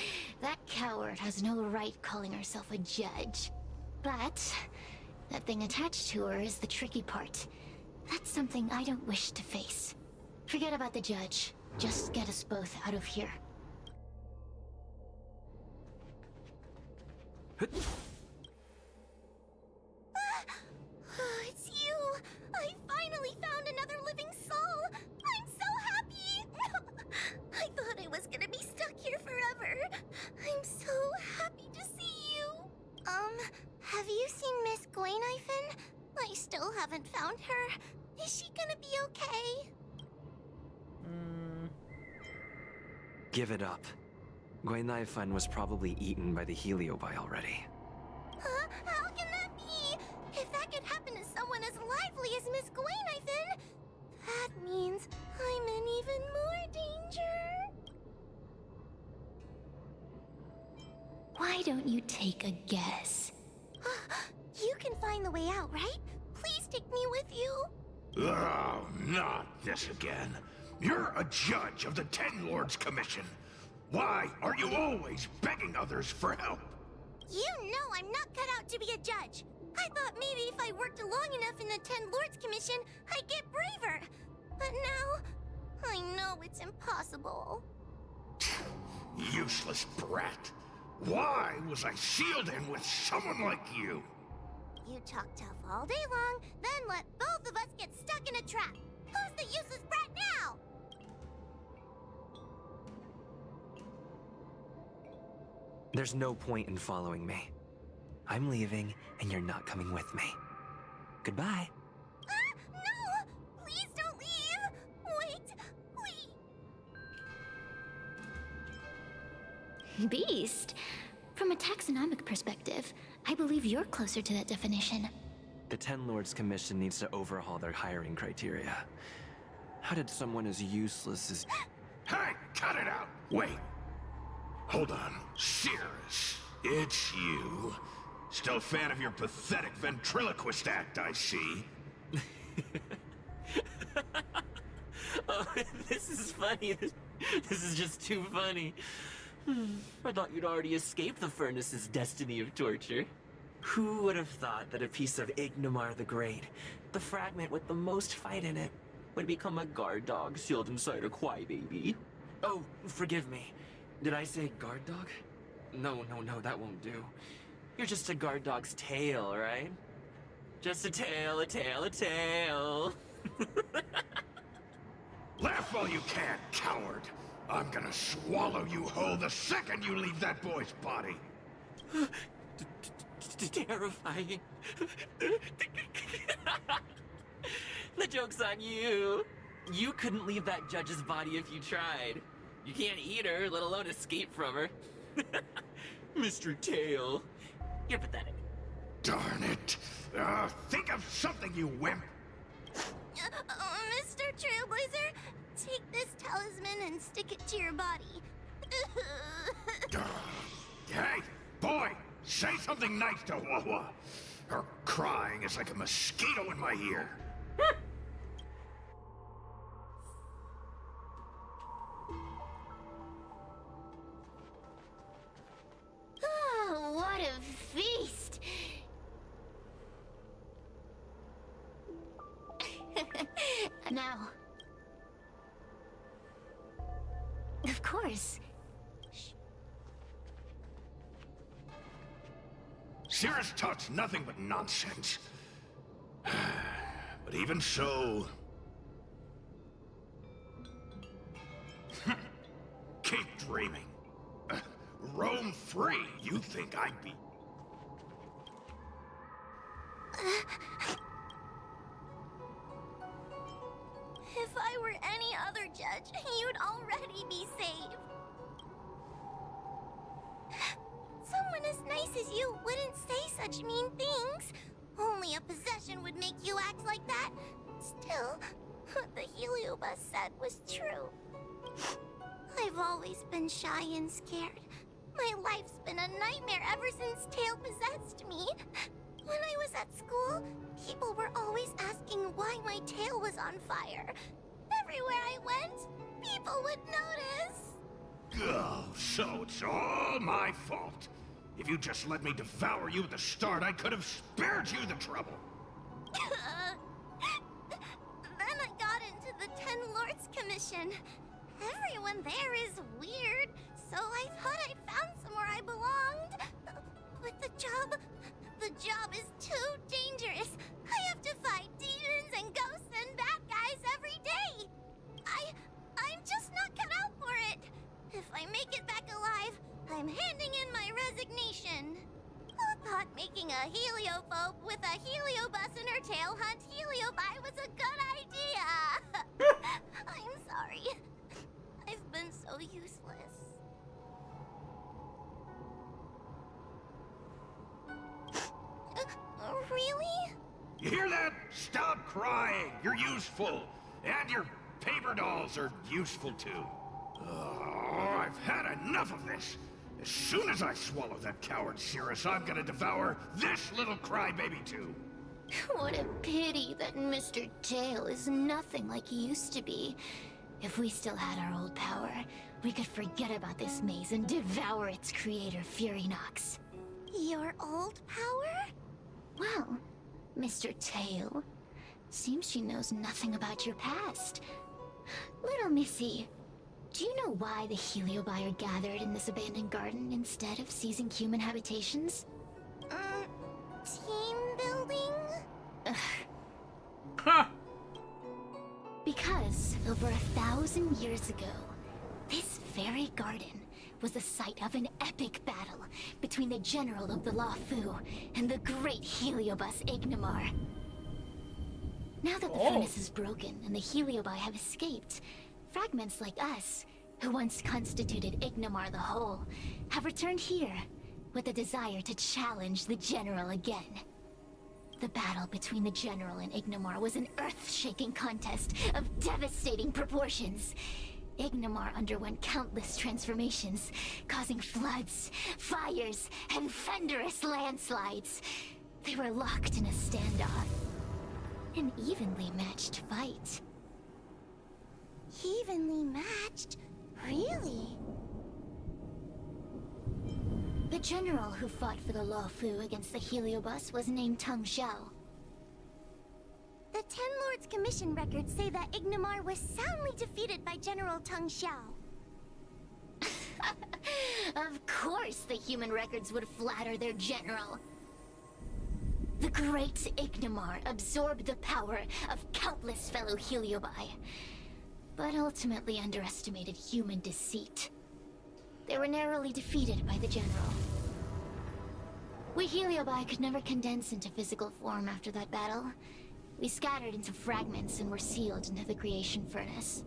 That coward has no right calling herself a judge. But that thing attached to her is the tricky part. That's something I don't wish to face. Forget about the judge. Just get us both out of here. It's you! I finally found another living soul! I'm so happy! I thought I was gonna be stuck here forever. I'm so happy to see you. Have you seen Miss Gwaynifin? I still haven't found her. Is she gonna be okay?
Give it up. Gwaynifin was probably eaten by the heliobi already.
Huh? How can that be? If that could happen to someone as lively as Miss Gwaynifin, that means I'm in even more danger. Why don't you take a guess? You can find the way out, right? Please take me with you.
Oh, not this again. You're a judge of the Ten Lords Commission. Why are you always begging others for help?
You know I'm not cut out to be a judge. I thought maybe if I worked long enough in the Ten Lords Commission, I'd get braver. But now, I know it's impossible.
Useless brat. Why was I sealed in with someone like you?
You talk tough all day long, then let both of us get stuck in a trap. Who's the useless brat now?
There's no point in following me. I'm leaving, and you're not coming with me. Goodbye.
No! Please don't leave! Wait, wait! Beast? From a taxonomic perspective, I believe you're closer to that definition.
The Ten Lords Commission needs to overhaul their hiring criteria. How did someone as useless as...
Hey, cut it out! Wait. Hold on. Cirrus, it's you. Still a fan of your pathetic ventriloquist act, I see.
Oh, this is funny. This is just too funny. I thought you'd already escaped the furnace's destiny of torture. Who would have thought that a piece of Ignomar the Great, the fragment with the most fight in it, would become a guard dog sealed inside a crybaby? Oh, forgive me. Did I say guard dog? No, that won't do. You're just a guard dog's tail, right? Just a tail, a tail, a tail.
Laugh all you can, coward. I'm gonna swallow you whole the second you leave that boy's body.
Terrifying. The joke's on you. You couldn't leave that judge's body if you tried. You can't eat her, let alone escape from her. Mr. Tail, you're pathetic.
Darn it. Think of something, you wimp.
Mr. Trailblazer, take this talisman and stick it to your body.
Hey, boy, say something nice to Wawa. Her crying is like a mosquito in my ear.
Oh, what a feast! Now. Of course.
Cirrus talks nothing but nonsense. But even so... Keep dreaming. Roam free. You think I'd be...
If I were any other judge, you'd already be saved. Someone as nice as you wouldn't say such mean things. Only a possession would make you act like that. Still, what the Heliobus said was true. I've always been shy and scared. My life's been a nightmare ever since Tail possessed me. When I was at school, people were always asking why my tail was on fire. Everywhere I went, people would notice.
Oh, so it's all my fault. If you just let me devour you at the start, I could have spared you the trouble.
Then I got into the Ten Lords Commission. Everyone there is weird, so I thought I found somewhere I belonged. But the job is too dangerous. I have to fight demons and ghosts and bad guys every day. I'm just not cut out for it. If I make it back alive, I'm handing in my resignation. Who thought making a heliophobe with a heliobus in her tail hunt heliobi was a good idea? I'm sorry. I've been so useless. Really?
You hear that? Stop crying. You're useful. And your paper dolls are useful too. Oh, I've had enough of this. As soon as I swallow that coward Cirrus, I'm gonna devour this little crybaby too.
What a pity that Mr. Tail is nothing like he used to be. If we still had our old power, we could forget about this maze and devour its creator, Furynox. Your old power? Well, Mr. Tail, seems she knows nothing about your past. Little Missy, do you know why the Heliobi are gathered in this abandoned garden instead of seizing human habitations? Team building?
Ha!
Because over 1,000 years ago, this very garden was the site of an epic battle between the general of the Lawfu and the great Heliobus Ignamar. Now that the furnace is broken and the Heliobi have escaped, fragments like us, who once constituted Ignamar the Whole, have returned here with a desire to challenge the general again. The battle between the general and Ignamar was an earth-shaking contest of devastating proportions. Ignamar underwent countless transformations, causing floods, fires, and thunderous landslides. They were locked in a standoff. An evenly matched fight. Evenly matched? Really? The general who fought for the Lawfu against the Heliobus was named Tung Xiao. The Ten Lords Commission records say that Ignamar was soundly defeated by General Tung Xiao. Of
course the human records would flatter their general. The great Ignomar absorbed the power of countless fellow Heliobi, but ultimately underestimated human deceit. They were narrowly defeated by the general. We Heliobi could never condense into physical form after that battle. We scattered into fragments and were sealed into the creation furnace.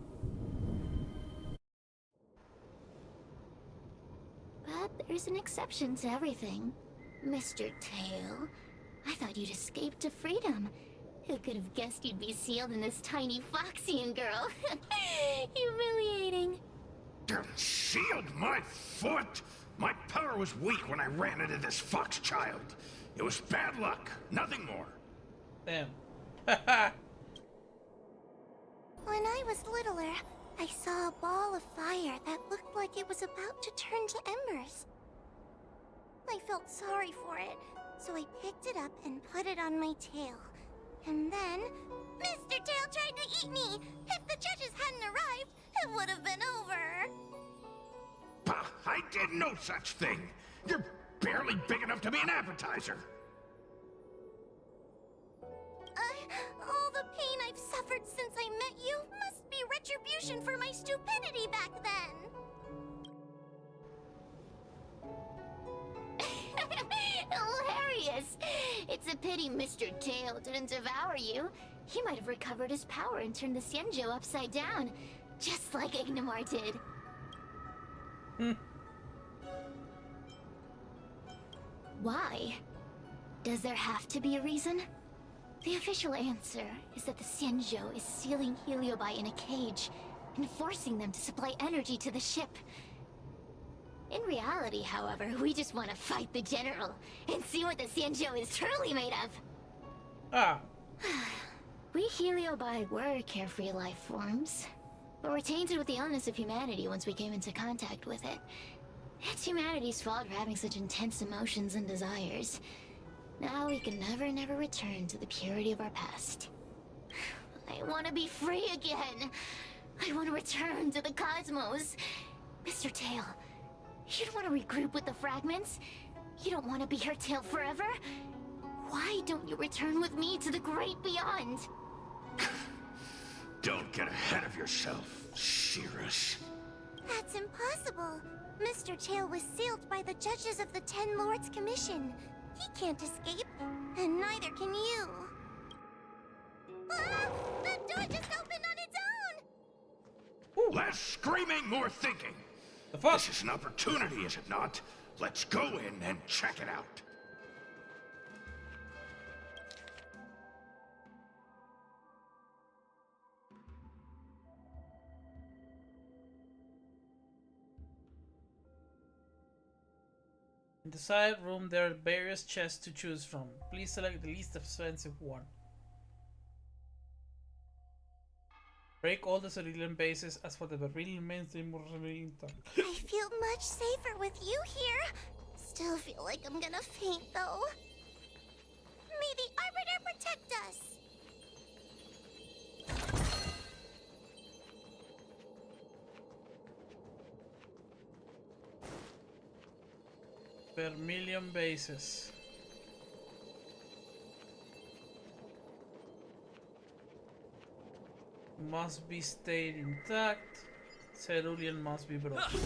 But there's an exception to everything. Mr. Tail, I thought you'd escaped to freedom. Who could have guessed you'd be sealed in this tiny Foxian girl? Humiliating.
Sealed my foot? My power was weak when I ran into this fox child. It was bad luck, nothing more.
Damn.
When I was littler, I saw a ball of fire that looked like it was about to turn to embers. I felt sorry for it, so I picked it up and put it on my tail. And then, Mr. Tail tried to eat me! If the judges hadn't arrived, it would have been over!
Bah, I did no such thing! You're barely big enough to be an appetizer!
All the pain I've suffered since I met you must be retribution for my stupidity back then!
Hilarious! It's a pity Mr. Tail didn't devour you. He might have recovered his power and turned the Xianzhou upside down, just like Ignomar did. Why? Does there have to be a reason? The official answer is that the Xianzhou is sealing Heliobi in a cage and forcing them to supply energy to the ship. In reality, however, we just want to fight the general and see what the Xianzhou is truly made of.
Ah.
We Heliobi were carefree life forms, but were tainted with the illness of humanity once we came into contact with it. It's humanity's fault for having such intense emotions and desires. Now we can never return to the purity of our past. I want to be free again. I want to return to the cosmos. Mr. Tail, you don't want to regroup with the fragments? You don't want to be her tail forever? Why don't you return with me to the great beyond?
Don't get ahead of yourself, Cirrus.
That's impossible. Mr. Tail was sealed by the judges of the Ten Lords Commission. He can't escape, and neither can you. Ah! The door just opened on its own!
Less screaming, more thinking.
The fuck?
This is an opportunity, is it not? Let's go in and check it out.
In the side room, there are various chests to choose from. Please select the least expensive one. Break all the civilian bases as for the Beryllian mainstream will remain intact.
I feel much safer with you here. Still feel like I'm gonna faint, though. May the Arbiter protect us!
Vermilion bases. Must be stayed intact. Cerulean must be broken.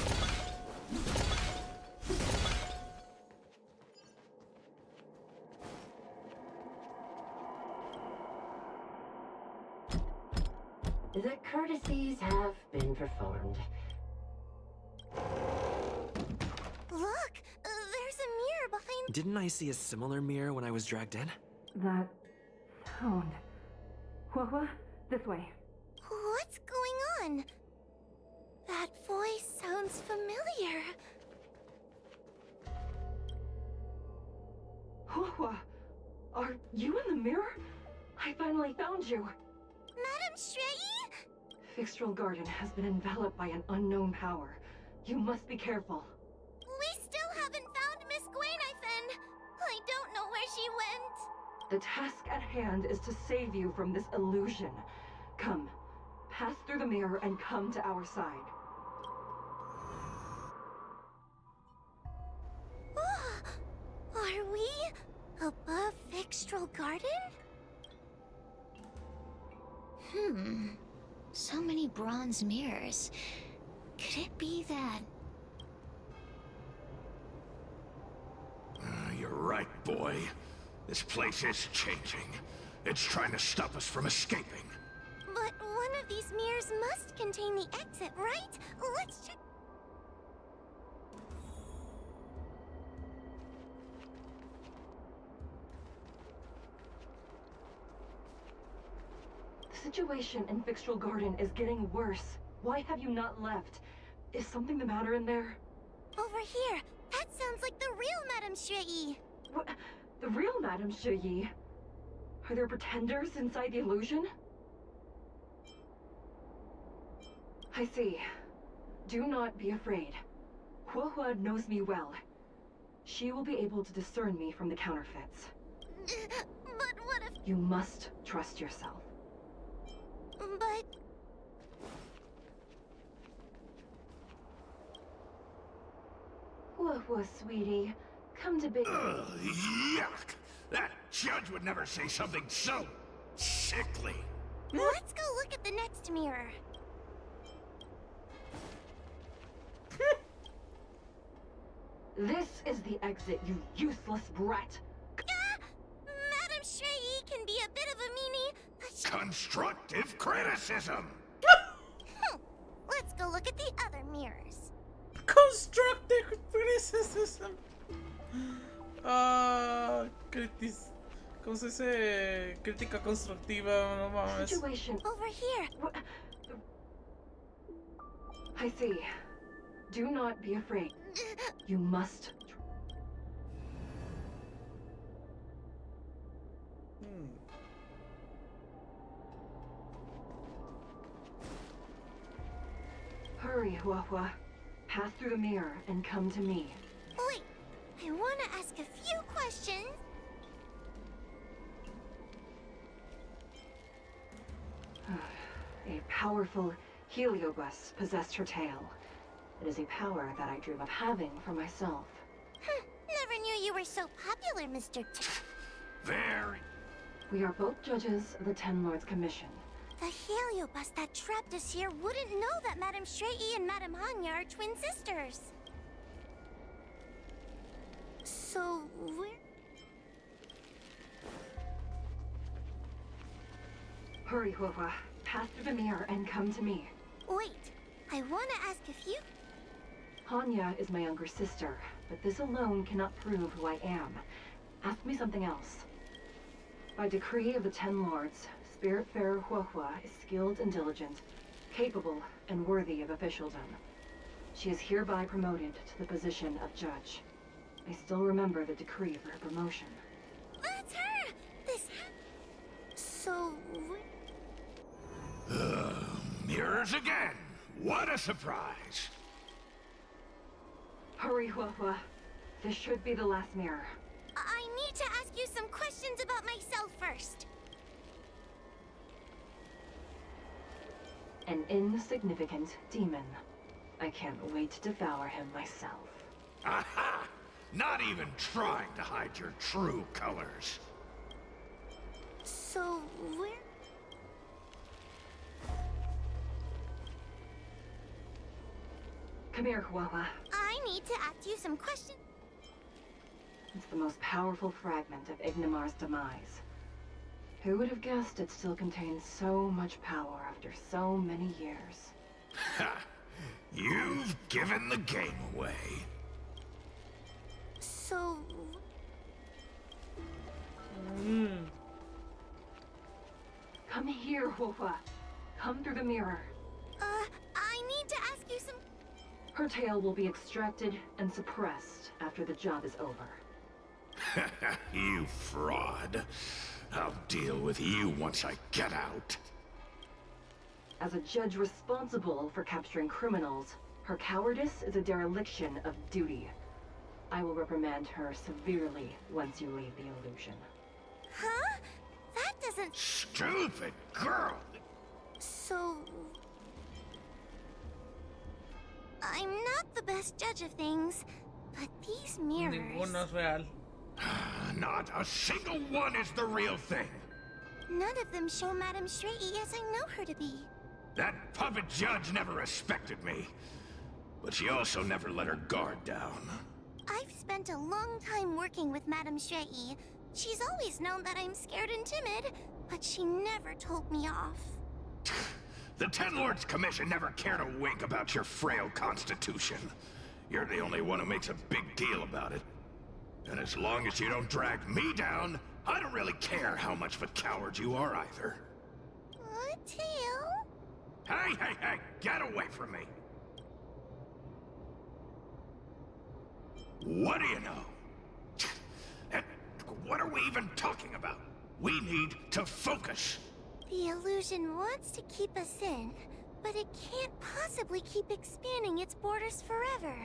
The courtesies have been performed.
Look! There's a mirror behind...
Didn't I see a similar mirror when I was dragged in?
That sound. What? This way.
What's going on? That voice sounds familiar.
Hua, are you in the mirror? I finally found you.
Madam Shrei?
Fixtral Garden has been enveloped by an unknown power. You must be careful.
We still haven't found Miss Gwainifin. I don't know where she went.
The task at hand is to save you from this illusion. Come, pass through the mirror and come to our side.
Victral Garden? So many bronze mirrors. Could it be that...
You're right, boy. This place is changing. It's trying to stop us from escaping.
But one of these mirrors must contain the exit, right? Let's check...
The situation in Victral Garden is getting worse. Why have you not left? Is something the matter in there?
Over here! That sounds like the real Madame Shui!
What? The real Madame Shui? Are there pretenders inside the illusion? I see. Do not be afraid. Huohua knows me well. She will be able to discern me from the counterfeits.
But what if...
You must trust yourself.
But...
Huohua, sweetie. Come to big...
Ugh, yuck! That judge would never say something so sickly.
Let's go look at the next mirror.
This is the exit, you useless brat!
Madame Shui can be a bit of a meanie, but she...
Constructive criticism!
Let's go look at the other mirrors.
Constructive criticism. ¿Cómo se dice? Crítica constructiva, no mames.
Situation...
Over here.
What? I see. Do not be afraid. You must... Hurry, Huohua. Pass through the mirror and come to me.
Wait, I want to ask a few questions.
A powerful heliobus possessed her tail. It is a power that I dream of having for myself.
Never knew you were so popular, Mr.
Very.
We are both judges of the Ten Lords Commission.
The heliobus that trapped us here wouldn't know that Madame Shui and Madame Hanya are twin sisters. So, we're...
Hurry, Huohua. Pass through the mirror and come to me.
Wait, I want to ask a few...
Hanya is my younger sister, but this alone cannot prove who I am. Ask me something else. By decree of the Ten Lords, Spiritfarer Huohua is skilled and diligent, capable and worthy of officialdom. She is hereby promoted to the position of judge. I still remember the decree for her promotion.
That's her! This... So...
Mirrors again! What a surprise!
Hurry, Huohua. This should be the last mirror.
I need to ask you some questions about myself first.
An insignificant demon. I can't wait to devour him myself.
Aha! Not even trying to hide your true colors.
So, where...
Come here, Huohua.
I need to ask you some questions.
It's the most powerful fragment of Ignimar's demise. Who would have guessed it still contains so much power after so many years?
Ha! You've given the game away.
So...
Come here, Huohua. Come through the mirror.
I need to ask you some...
Her tail will be extracted and suppressed after the job is over.
You fraud. I'll deal with you once I get out.
As a judge responsible for capturing criminals, her cowardice is a dereliction of duty. I will reprimand her severely once you leave the illusion.
Huh? That doesn't...
Stupid girl!
So... I'm not the best judge of things, but these mirrors...
Ninguno es real.
Not a single one is the real thing.
None of them show Madame Straighty as I know her to be.
That puppet judge never respected me. But she also never let her guard down.
I've spent a long time working with Madame Straighty. She's always known that I'm scared and timid, but she never told me off.
The Ten Lords Commission never cared a wink about your frail constitution. You're the only one who makes a big deal about it. And as long as you don't drag me down, I don't really care how much of a coward you are either.
Tail?
Hey, get away from me! What do you know? And what are we even talking about? We need to focus.
The illusion wants to keep us in, but it can't possibly keep expanding its borders forever.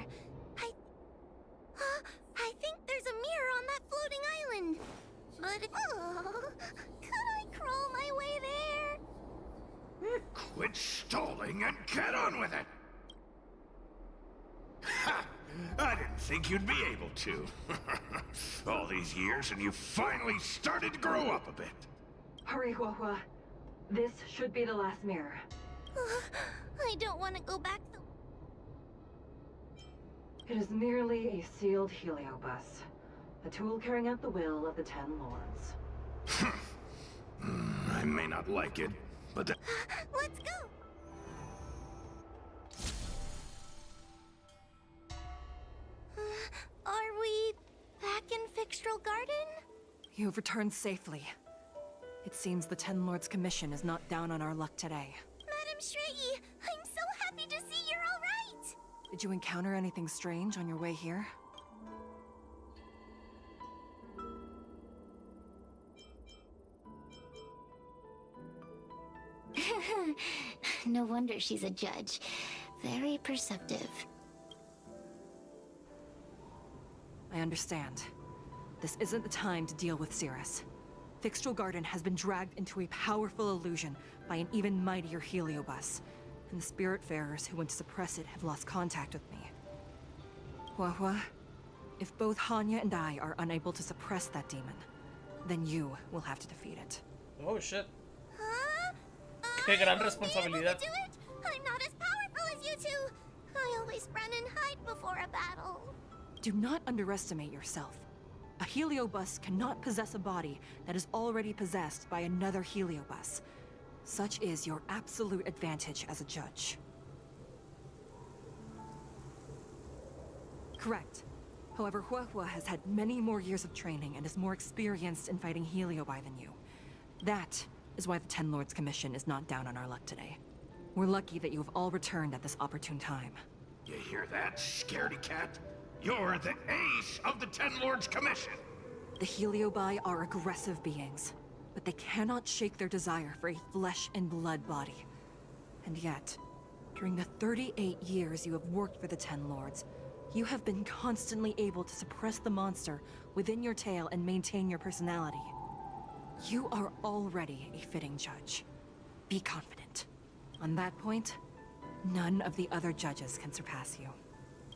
I think there's a mirror on that floating island. But could I crawl my way there?
Quit stalling and get on with it! Ha! I didn't think you'd be able to. All these years and you finally started to grow up a bit.
Hurry, Huahua. This should be the last mirror.
I don't want to go back the...
It is merely a sealed heliobus. A tool carrying out the will of the Ten Lords.
I may not like it, but
Let's go! Are we back in Fixtral Garden?
You have returned safely. It seems the Ten Lords Commission is not down on our luck today.
Madame Straighty, I'm so happy to see you're all right!
Did you encounter anything strange on your way here?
No wonder she's a judge. Very perceptive.
I understand. This isn't the time to deal with Cirrus. Fixtral Garden has been dragged into a powerful illusion by an even mightier heliobus, and the Spiritfarers who went to suppress it have lost contact with me. Huahua, if both Hanya and I are unable to suppress that demon, then you will have to defeat it.
Oh shit.
Huh?
Qué gran
I won't be able
responsabilidad.
to do it. I'm not as powerful as you two. I always run and hide before a battle.
Do not underestimate yourself. A heliobus cannot possess a body that is already possessed by another heliobus. Such is your absolute advantage as a judge. Correct. However, Huahua has had many more years of training and is more experienced in fighting heliobi than you. That is why the Ten Lords Commission is not down on our luck today. We're lucky that you have all returned at this opportune time.
you hear that, scaredy cat? You're the ace of the Ten Lords Commission.
The heliobi are aggressive beings, but they cannot shake their desire for a flesh and blood body. And yet, during the 38 years you have worked for the Ten Lords, you have been constantly able to suppress the monster within your tail and maintain your personality. You are already a fitting judge. Be confident. On that point, none of the other judges can surpass you.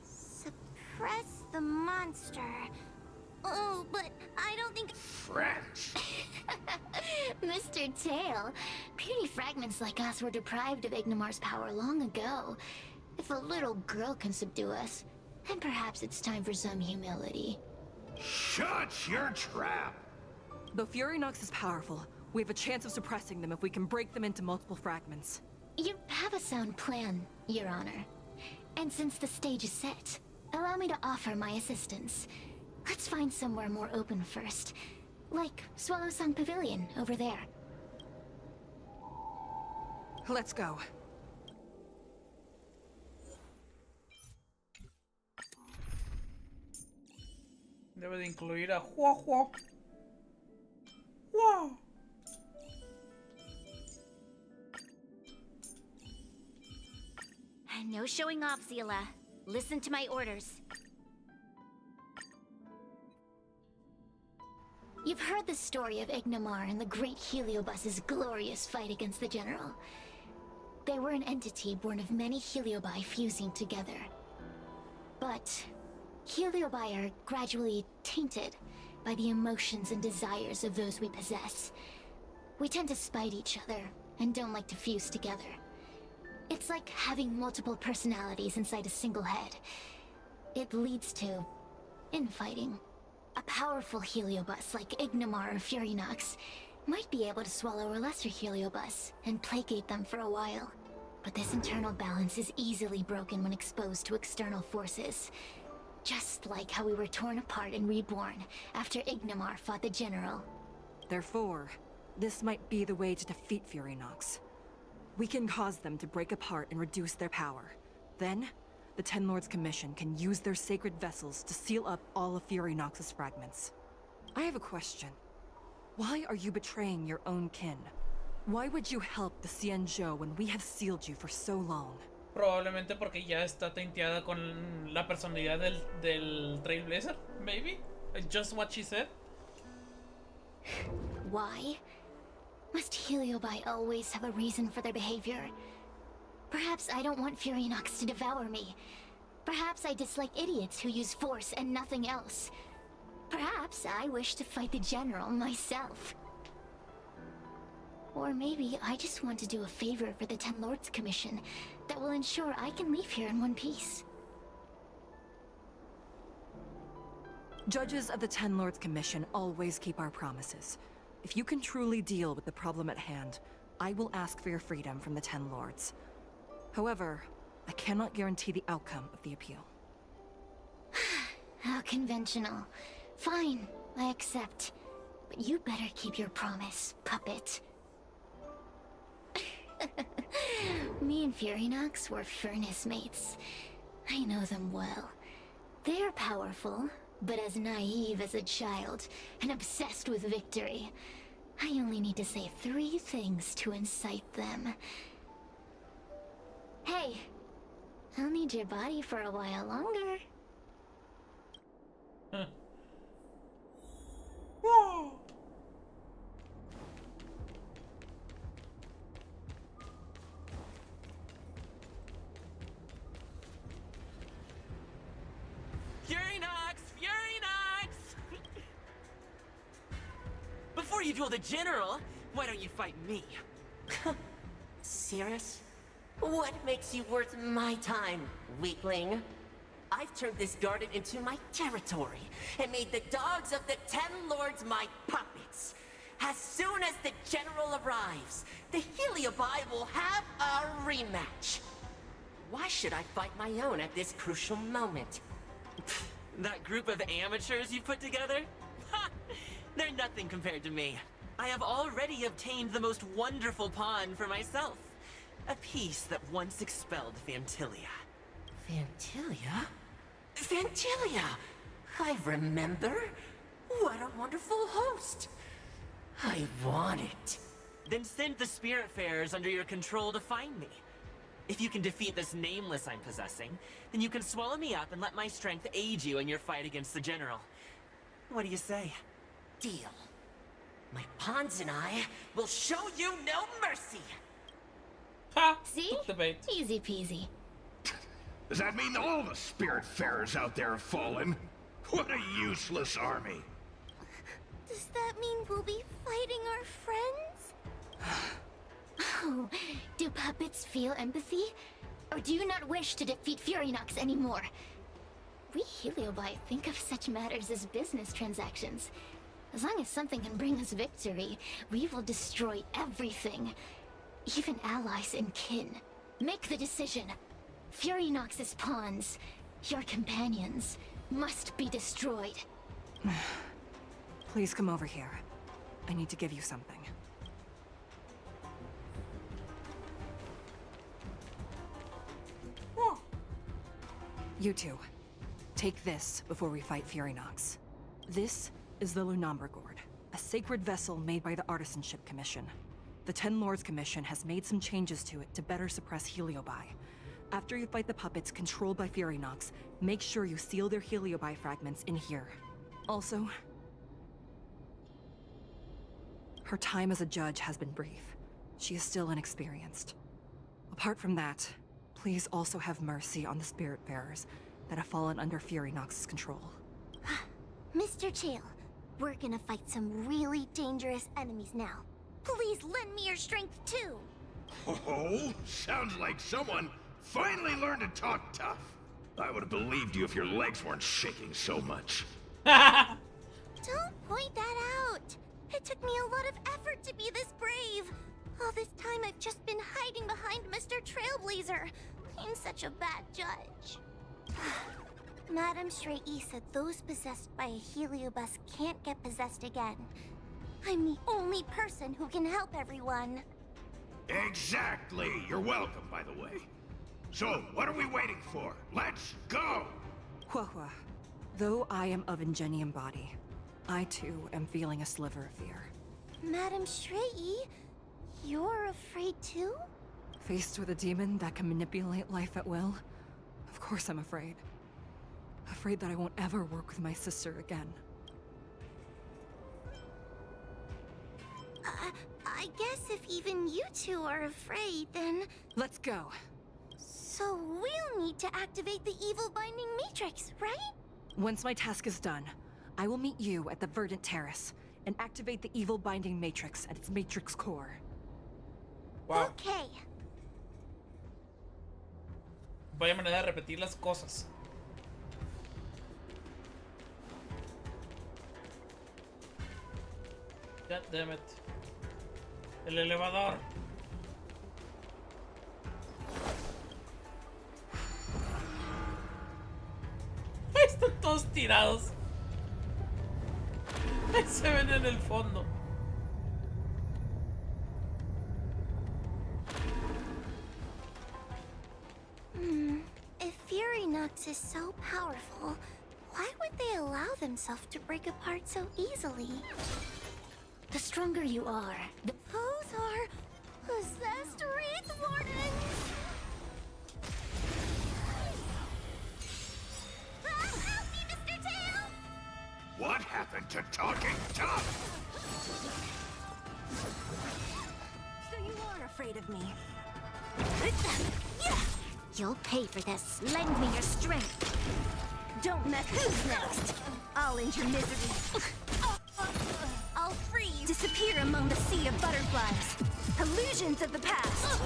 Suppress the monster. Oh, but I don't think...
Friends!
Mr. Tail, puny fragments like us were deprived of Ignimar's power long ago. If a little girl can subdue us, then perhaps it's time for some humility.
Shut your trap!
Though Fury Nox is powerful, we have a chance of suppressing them if we can break them into multiple fragments.
You have a sound plan, Your Honor. And since the stage is set, allow me to offer my assistance. Let's find somewhere more open first. Like Swallow Song Pavilion, over there.
Let's go.
Debe de incluir a Huahua. Wow.
No showing off, Zila. Listen to my orders.
You've heard the story of Ignimar and the great Heliobus's glorious fight against the General. They were an entity born of many Heliobi fusing together. But Heliobi are gradually tainted,
by the emotions and desires of those we possess. We tend to spite each other and don't like to fuse together. It's like having multiple personalities inside a single head. It leads to infighting. A powerful Heliobus like Ignomar or Furinox might be able to swallow a lesser Heliobus and placate them for a while. But this internal balance is easily broken when exposed to external forces. Just like how we were torn apart and reborn after Ignomar fought the General.
Therefore, this might be the way to defeat Furinox. We can cause them to break apart and reduce their power. Then, the Ten Lords Commission can use their sacred vessels to seal up all of Furinox's fragments. I have a question. Why are you betraying your own kin? Why would you help the Xianzhou when we have sealed you for so long?
Probablemente porque ya está tainteada con la personalidad del Trailblazer, maybe? Just what she said?
Why? Must Heliobi always have a reason for their behavior? Perhaps I don't want Furinox to devour me. Perhaps I dislike idiots who use force and nothing else. Perhaps I wish to fight the General myself. Or maybe I just want to do a favor for the Ten Lords Commission that will ensure I can leave here in one piece.
Judges of the Ten Lords Commission always keep our promises. If you can truly deal with the problem at hand, I will ask for your freedom from the Ten Lords. However, I cannot guarantee the outcome of the appeal.
How conventional. Fine, I accept. But you better keep your promise, puppet. Me and Furinox were furnace mates. I know them well. They're powerful, but as naive as a child, and obsessed with victory. I only need to say 3 things to incite them. Hey, I'll need your body for a while longer.
Whoa!
Furinox! Furinox! Before you duel the General, why don't you fight me?
Serious? What makes you worth my time, weakling? I've turned this garden into my territory and made the dogs of the Ten Lords my puppets. As soon as the General arrives, the Heliobi will have a rematch. Why should I fight my own at this crucial moment?
That group of amateurs you put together? Ha! They're nothing compared to me. I have already obtained the most wonderful pawn for myself. A piece that once expelled Fantilia.
Fantilia? Fantilia! I remember. What a wonderful host. I want it.
Then send the Spiritfarers under your control to find me. If you can defeat this nameless I'm possessing, then you can swallow me up and let my strength aid you in your fight against the General. What do you say?
Deal. My pawns and I will show you no mercy.
Ha!
See?
Took the bait.
Easy peasy.
Does that mean all the Spiritfarers out there have fallen? What a useless army.
Does that mean we'll be fighting our friends? Oh, do puppets feel empathy? Or do you not wish to defeat Furinox anymore? We Heliobi think of such matters as business transactions. As long as something can bring us victory, we will destroy everything. Even allies and kin. Make the decision. Furinox's pawns, your companions, must be destroyed.
Please come over here. I need to give you something. You two, take this before we fight Furinox. This is the Lunambra Gourd, a sacred vessel made by the Artisanship Commission. The Ten Lords Commission has made some changes to it to better suppress Heliobi. After you fight the puppets controlled by Furinox, make sure you seal their Heliobi fragments in here. Also, her time as a judge has been brief. She is still inexperienced. Apart from that, please also have mercy on the Spiritfarers that have fallen under Furinox's control.
Mr. Chael, We're gonna fight some really dangerous enemies now. Please lend me your strength too.
Oh, sounds like someone finally learned to talk tough. I would have believed you if your legs weren't shaking so much.
Don't point that out. It took me a lot of effort to be this brave. All this time I've just been hiding behind Mr. Trailblazer. I'm such a bad judge. Madame Straight-E said those possessed by a heliobus can't get possessed again. I'm the only person who can help everyone.
Exactly. You're welcome, by the way. So, what are we waiting for? Let's go!
Huahua, though I am of Ingenium body, I too am feeling a sliver of fear.
Madame Straight-E, you're afraid too?
Faced with a demon that can manipulate life at will, of course I'm afraid. Afraid that I won't ever work with my sister again.
I guess if even you two are afraid, then...
Let's go!
So we'll need to activate the evil binding matrix, right?
Once my task is done, I will meet you at the Verdant Terrace and activate the evil binding matrix at its matrix core.
Wow.
Okay.
Vaya manera de repetir las cosas. God damn it. El elevador. Están todos tirados. Ahí se ven en el fondo.
If Fury Nox is so powerful, why would they allow themselves to break apart so easily?
The stronger you are, the
Those are possessed Wraith Wardens! Help me, Mr. Tail!
What happened to talking tough?
So you are afraid of me? You'll pay for this. Lend me your strength. Don't mess. Who's next? I'll end your misery. I'll free you. Disappear among the sea of butterflies. Illusions of the past.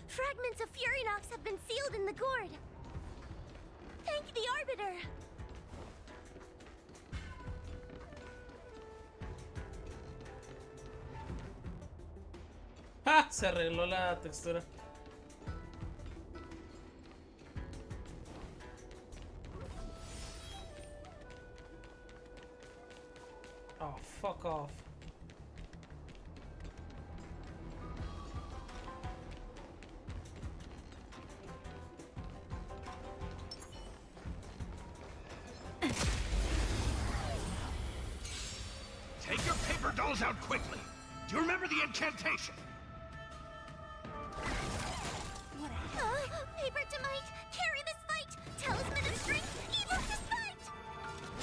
Fragments of Fury Nox have been sealed in the gourd. Thank the Arbiter.
¡Ah! Se arregló la textura. Oh, fuck off.
Take your paper dolls out quickly. Do you remember the incantation?
Paper to might, carry this fight. Talisman of strength, evil despite.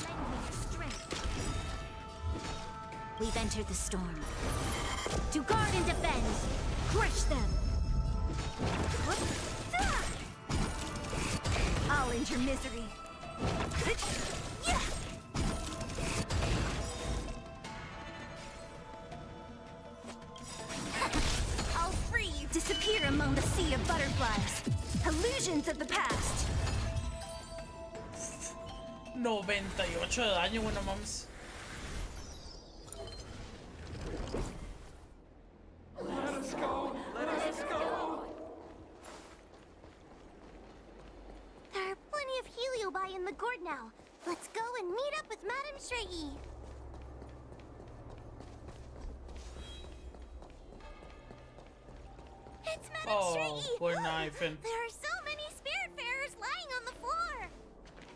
Lend me your strength. We've entered the storm. To guard and defend. Crush them. I'll end your misery. I'll free you. Disappear among the sea of butterflies. Illusions of the past.
98 de daño, bueno, mames.
Let us go! Let us go!
There are plenty of heliobi in the gourd now. Let's go and meet up with Madame Straight-E. It's Madame
Oh,
Straight-E!
poor Knifen.
There are so many Spiritfarers lying on the floor!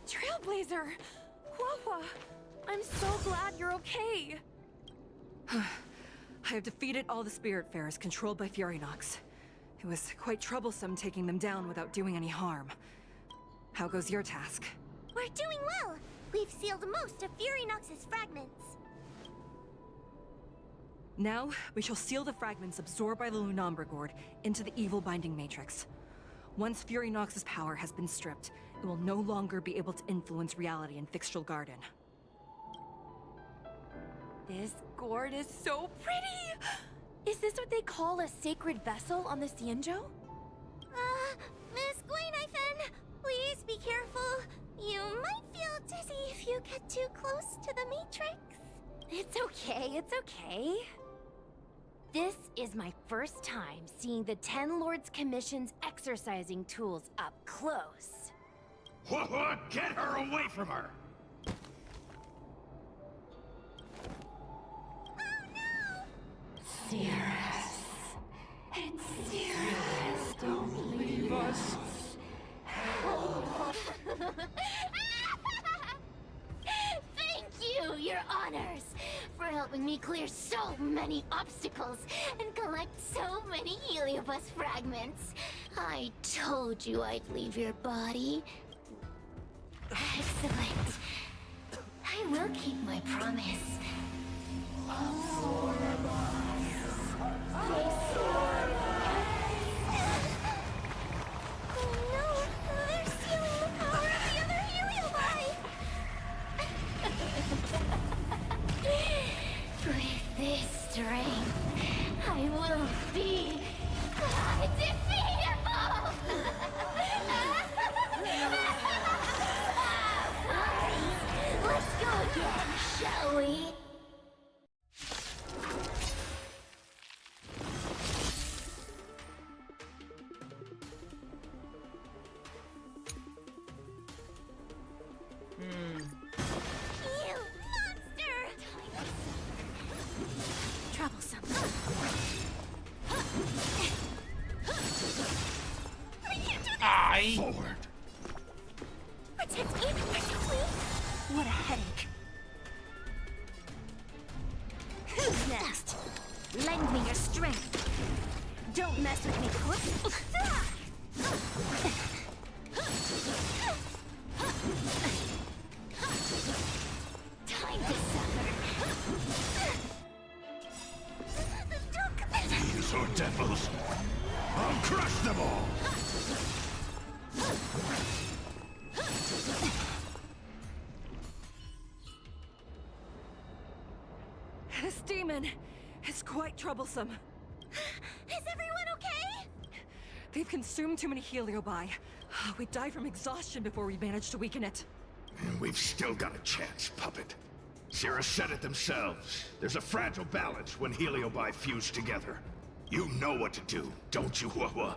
Trailblazer! Huahua! I'm so glad you're okay!
I have defeated all the Spiritfarers controlled by Fury Nox. It was quite troublesome taking them down without doing any harm. How goes your task?
We're doing well! We've sealed most of Fury Nox's fragments.
Now, we shall seal the fragments absorbed by the Lunombre Gourd into the evil binding matrix. Once Fury Nox's power has been stripped, it will no longer be able to influence reality in Fixtral Garden.
This gourd is so pretty! Is this what they call a sacred vessel on the Xianzhou?
Miss Gwainifin, please be careful. You might feel dizzy if you get too close to the Matrix.
It's okay. This is my first time seeing the Ten Lords Commission's exercising tools up close.
What? Get her away from her!
Cirrus. It's Cirrus. Don't leave us. Thank you, your honors, for helping me clear so many obstacles and collect so many heliobus fragments. I told you I'd leave your body. Excellent. I will keep my promise. Oh no, they're stealing the power of the other heliobi! With this strength, I will be undefeatable! Let's go again, shall we? You monster! Troublesome. You do this!
Forward!
Protect me, quickly! What a headache. Who's next? Lend me your strength. Don't mess with me, Time to suffer.
These are devils! I'll crush them all!
This demon is quite troublesome.
Is everyone okay?
They've consumed too many heliobi. We'd die from exhaustion before we managed to weaken it.
And we've still got a chance, puppet. Cirrus said it themselves. There's a fragile balance when heliobi fuse together. You know what to do, don't you, Huahua?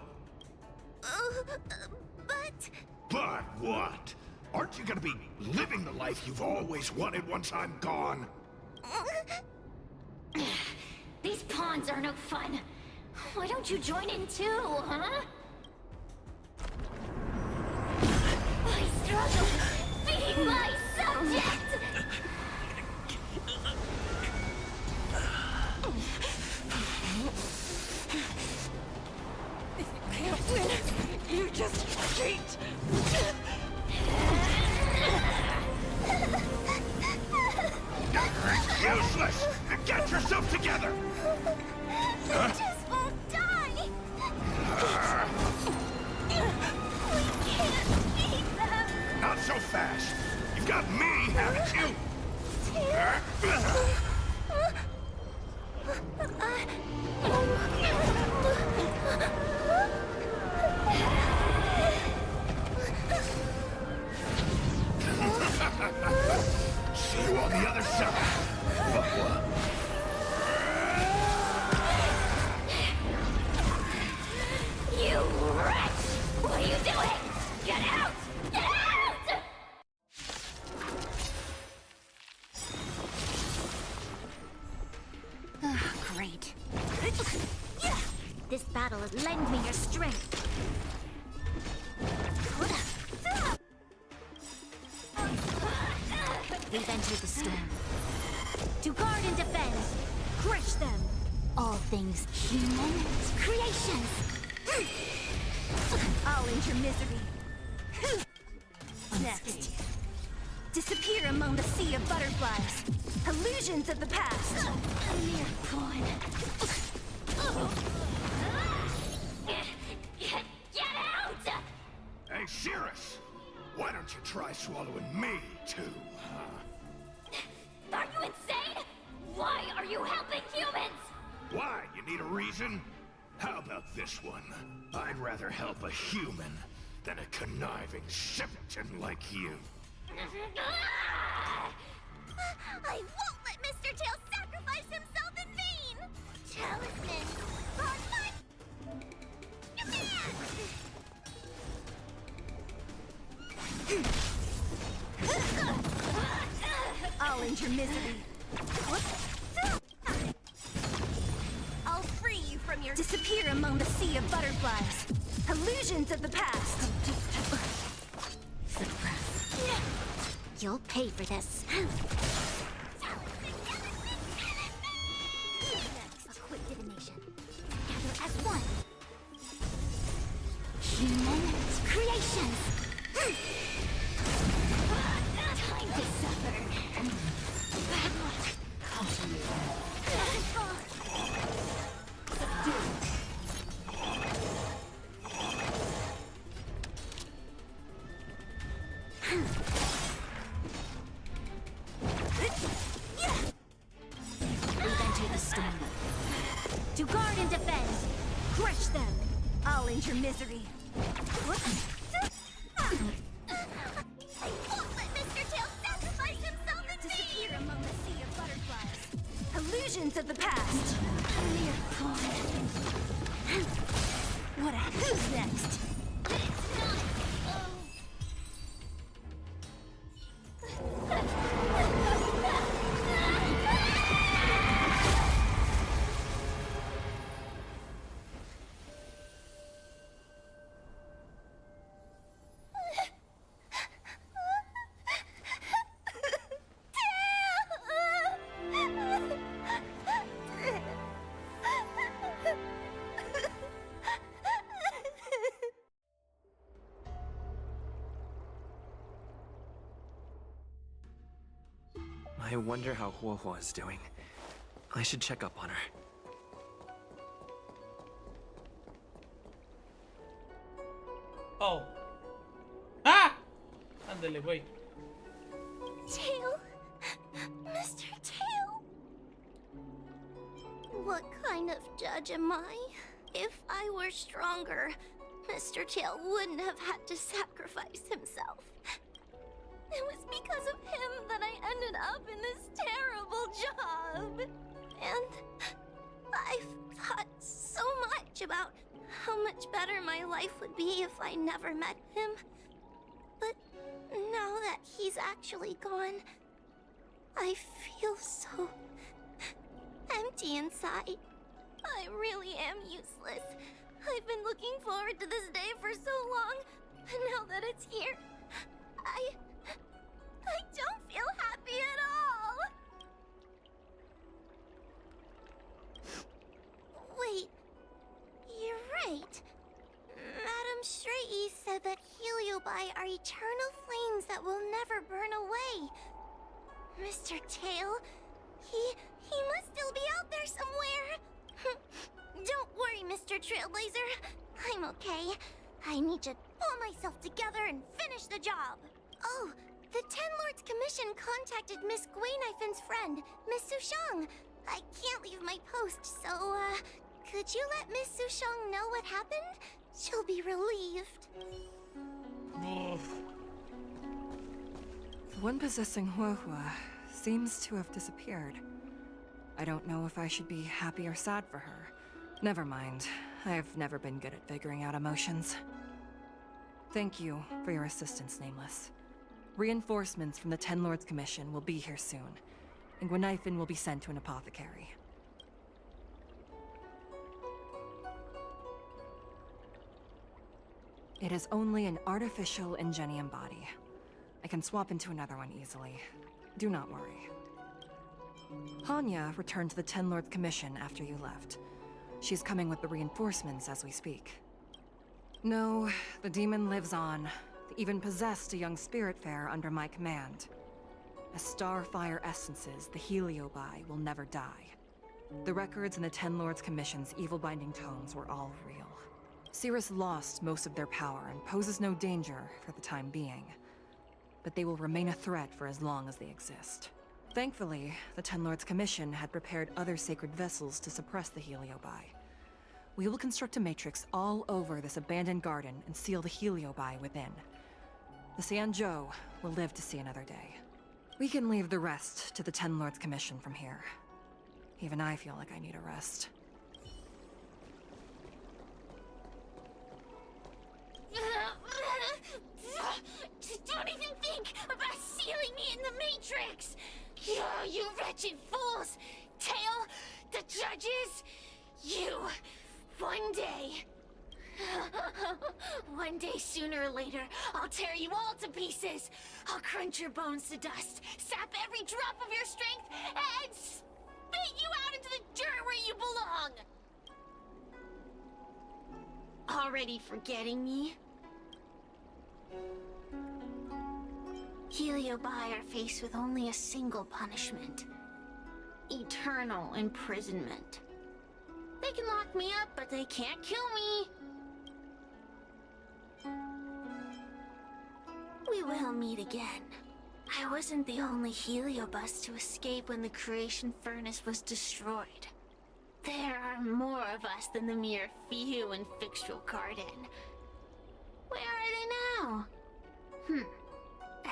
But...
But what? Aren't you gonna be living the life you've always wanted once I'm gone?
These pawns are no fun. Why don't you join in too, huh? I struggle being my subject!
If you can't win, you just cheat!
Useless! Get yourself together!
They just won't die! We can't beat them!
Not so fast! You've got me, haven't you? See you on the other side!
You wretch! What are you doing? Get out! Get out! Great. This battle has lent me your strength. We've entered the storm. To guard and defend, crush them. All things human creations. I'll end your misery. Next. Disappear among the sea of butterflies. Illusions of the past. A mere pawn.
Get out!
Hey, Cirrus! Why don't you try swallowing me, too, huh?
Are you insane? Why are you helping humans?
Why? You need a reason? How about this one? I'd rather help a human than a conniving simpleton like you.
I won't let Mr. Tail sacrifice himself in vain! Talisman! On my... I'll end your misery. I'll free you from your... Disappear among the sea of butterflies. Illusions of the past. You'll pay for this. A quick divination. Together as one. Human creations. Time to suffer. Bad luck. We've entered the storm. To guard and defend. Crush them. I'll end your misery. I won't let Mr. Tail sacrifice himself in Disappear among the sea of butterflies. Illusions of the past. A mere pawn. What a... Who's next? It's not...
I wonder how Huohuo is doing. I should check up on her.
Oh. Ah! Ándale, güey.
Tail? Mr. Tail? What kind of judge am I? If I were stronger, Mr. Tail wouldn't have had to sacrifice himself. It was because of him that I ended up in this terrible job. And I've thought so much about how much better my life would be if I never met him. But now that he's actually gone, I feel so empty inside. I really am useless. I've been looking forward to this day for so long, and now that it's here, I don't feel happy at all. Wait, you're right. Madame Shrei said that Heliobi are eternal flames that will never burn away. Mr. Tail, he must still be out there somewhere. Don't worry, Mr. Trailblazer. I'm okay. I need to pull myself together and finish the job. Oh, the Ten Lords Commission contacted Miss Guinaifin's friend, Miss Sushang. I can't leave my post, so, could you let Miss Sushang know what happened? She'll be relieved.
The one possessing Huohua seems to have disappeared. I don't know if I should be happy or sad for her. Never mind. I've never been good at figuring out emotions. Thank you for your assistance, Nameless. Reinforcements from the Ten Lords Commission will be here soon, and Guinaifin will be sent to an apothecary. It is only an artificial Ingenium body. I can swap into another one easily. Do not worry. Hanya returned to the Ten Lords Commission after you left. She's coming with the reinforcements as we speak. No, the demon lives on. They even possessed a young Spiritfarer under my command. As starfire essences, the Heliobi will never die. The records in the Ten Lords Commission's evil-binding tomes were all real. Cirrus lost most of their power and poses no danger for the time being. But they will remain a threat for as long as they exist. Thankfully, the Ten Lords Commission had prepared other sacred vessels to suppress the Heliobi. We will construct a matrix all over this abandoned garden and seal the Heliobi within. The Xianzhou will live to see another day. We can leave the rest to the Ten Lords Commission from here. Even I feel like I need a rest.
Don't even think about sealing me in the Matrix! You wretched fools! Tail, the judges, you, one day... One day, sooner or later, I'll tear you all to pieces. I'll crunch your bones to dust, sap every drop of your strength, and spit you out into the dirt where you belong. Already forgetting me? Heliobi are faced with only a single punishment. Eternal imprisonment. They can lock me up, but they can't kill me. We will meet again. I wasn't the only Heliobus to escape when the creation furnace was destroyed. There are more of us than the mere few in Fixtral Garden. Where are they now?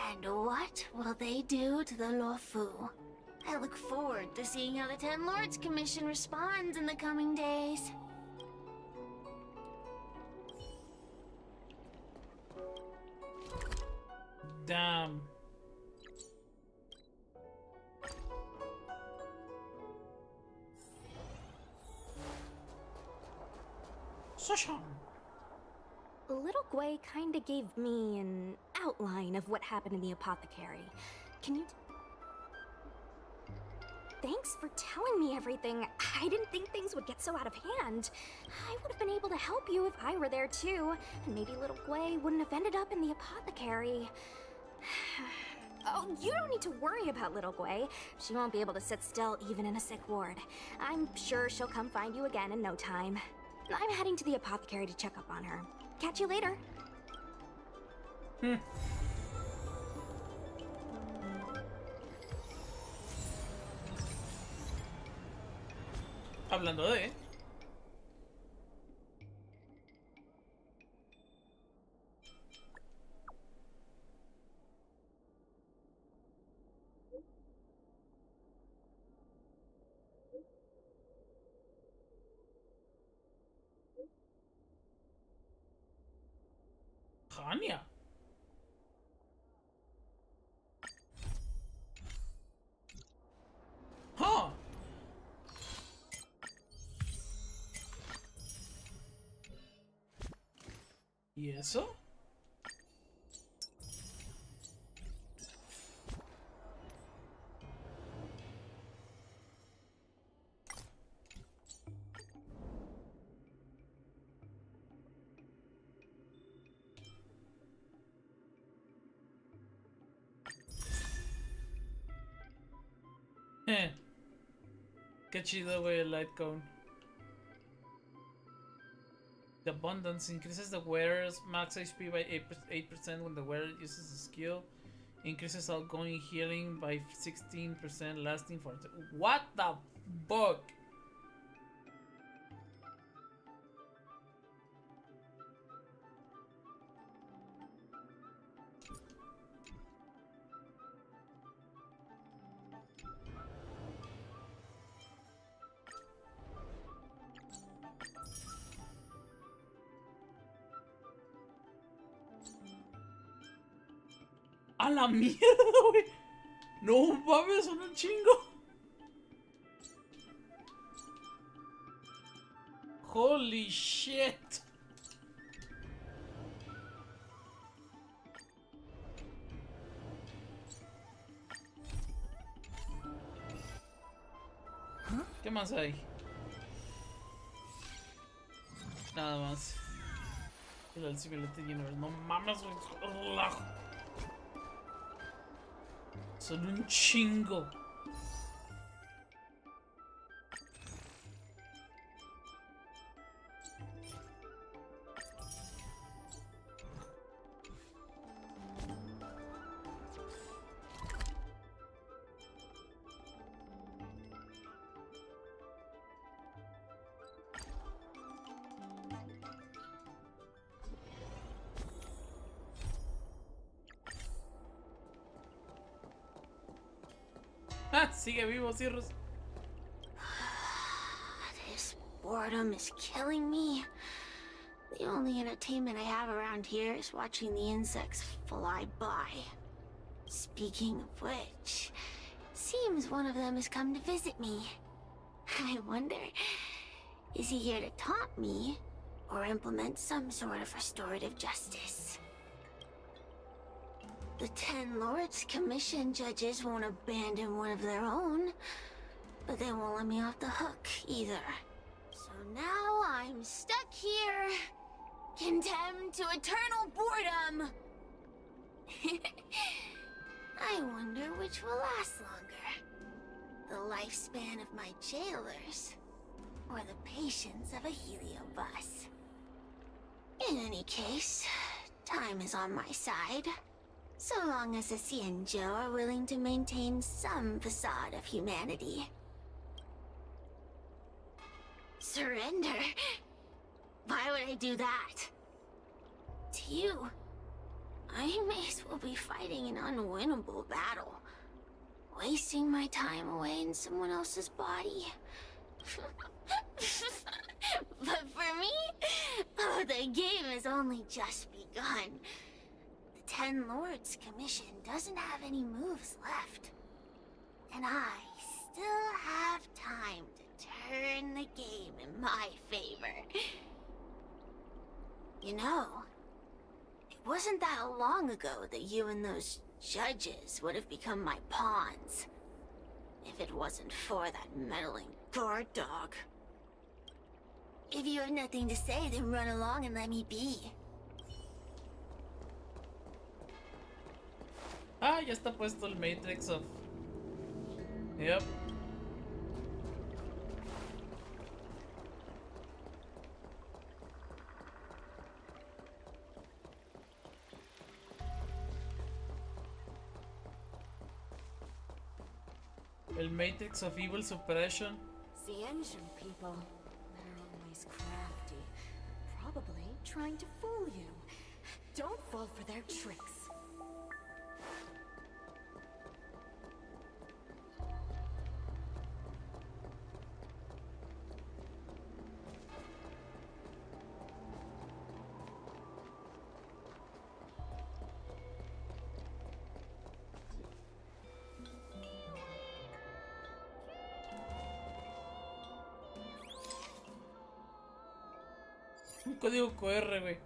And what will they do to the Luofu? I look forward to seeing how the Ten Lords Commission responds in the coming days.
Damn. Sasha.
Little Gwei kinda gave me an outline of what happened in the apothecary. Can you... Thanks for telling me everything. I didn't think things would get so out of hand. I would have been able to help you if I were there too. And maybe little Gwei wouldn't have ended up in the apothecary. Oh, you don't need to worry about little Gwei. She won't be able to sit still even in a sick ward. I'm sure she'll come find you again in no time. I'm heading to the apothecary to check up on her. Catch you later.
Hablando de... Hania. Huh. ¿Y eso? Qué chido, güey, el light cone. The abundance increases the wearer's max HP by 8% when the wearer uses a skill. Increases outgoing healing by 16%, lasting for... What the fuck? ¡A la mierda, güey! No mames, son un chingo. Holy shit. ¿Qué más hay? Nada más. El Simulated Universe. No mames, güey. Son un chingo. Ah, sigue vivo, Cirrus.
This boredom is killing me. The only entertainment I have around here is watching the insects fly by. Speaking of which, seems one of them has come to visit me. I wonder, is he here to taunt me or implement some sort of restorative justice? The Ten Lords Commission judges won't abandon one of their own, but they won't let me off the hook either. So now I'm stuck here, condemned to eternal boredom. I wonder which will last longer. The lifespan of my jailers, or the patience of a heliobus. In any case, time is on my side. So long as the Xianzhou are willing to maintain some facade of humanity. Surrender? Why would I do that? To you, I may as well be fighting an unwinnable battle. Wasting my time away in someone else's body. But for me, oh, the game has only just begun. The Ten Lords Commission doesn't have any moves left. And I still have time to turn the game in my favor. You know, it wasn't that long ago that you and those judges would have become my pawns. If it wasn't for that meddling guard dog. If you have nothing to say, then run along and let me be.
Ah, ya está puesto el Matrix of... Yep. El Matrix of Evil Suppression.
Xianzhou people. They're always crafty. Probably trying to fool you. Don't fall for their tricks.
Un código QR, güey.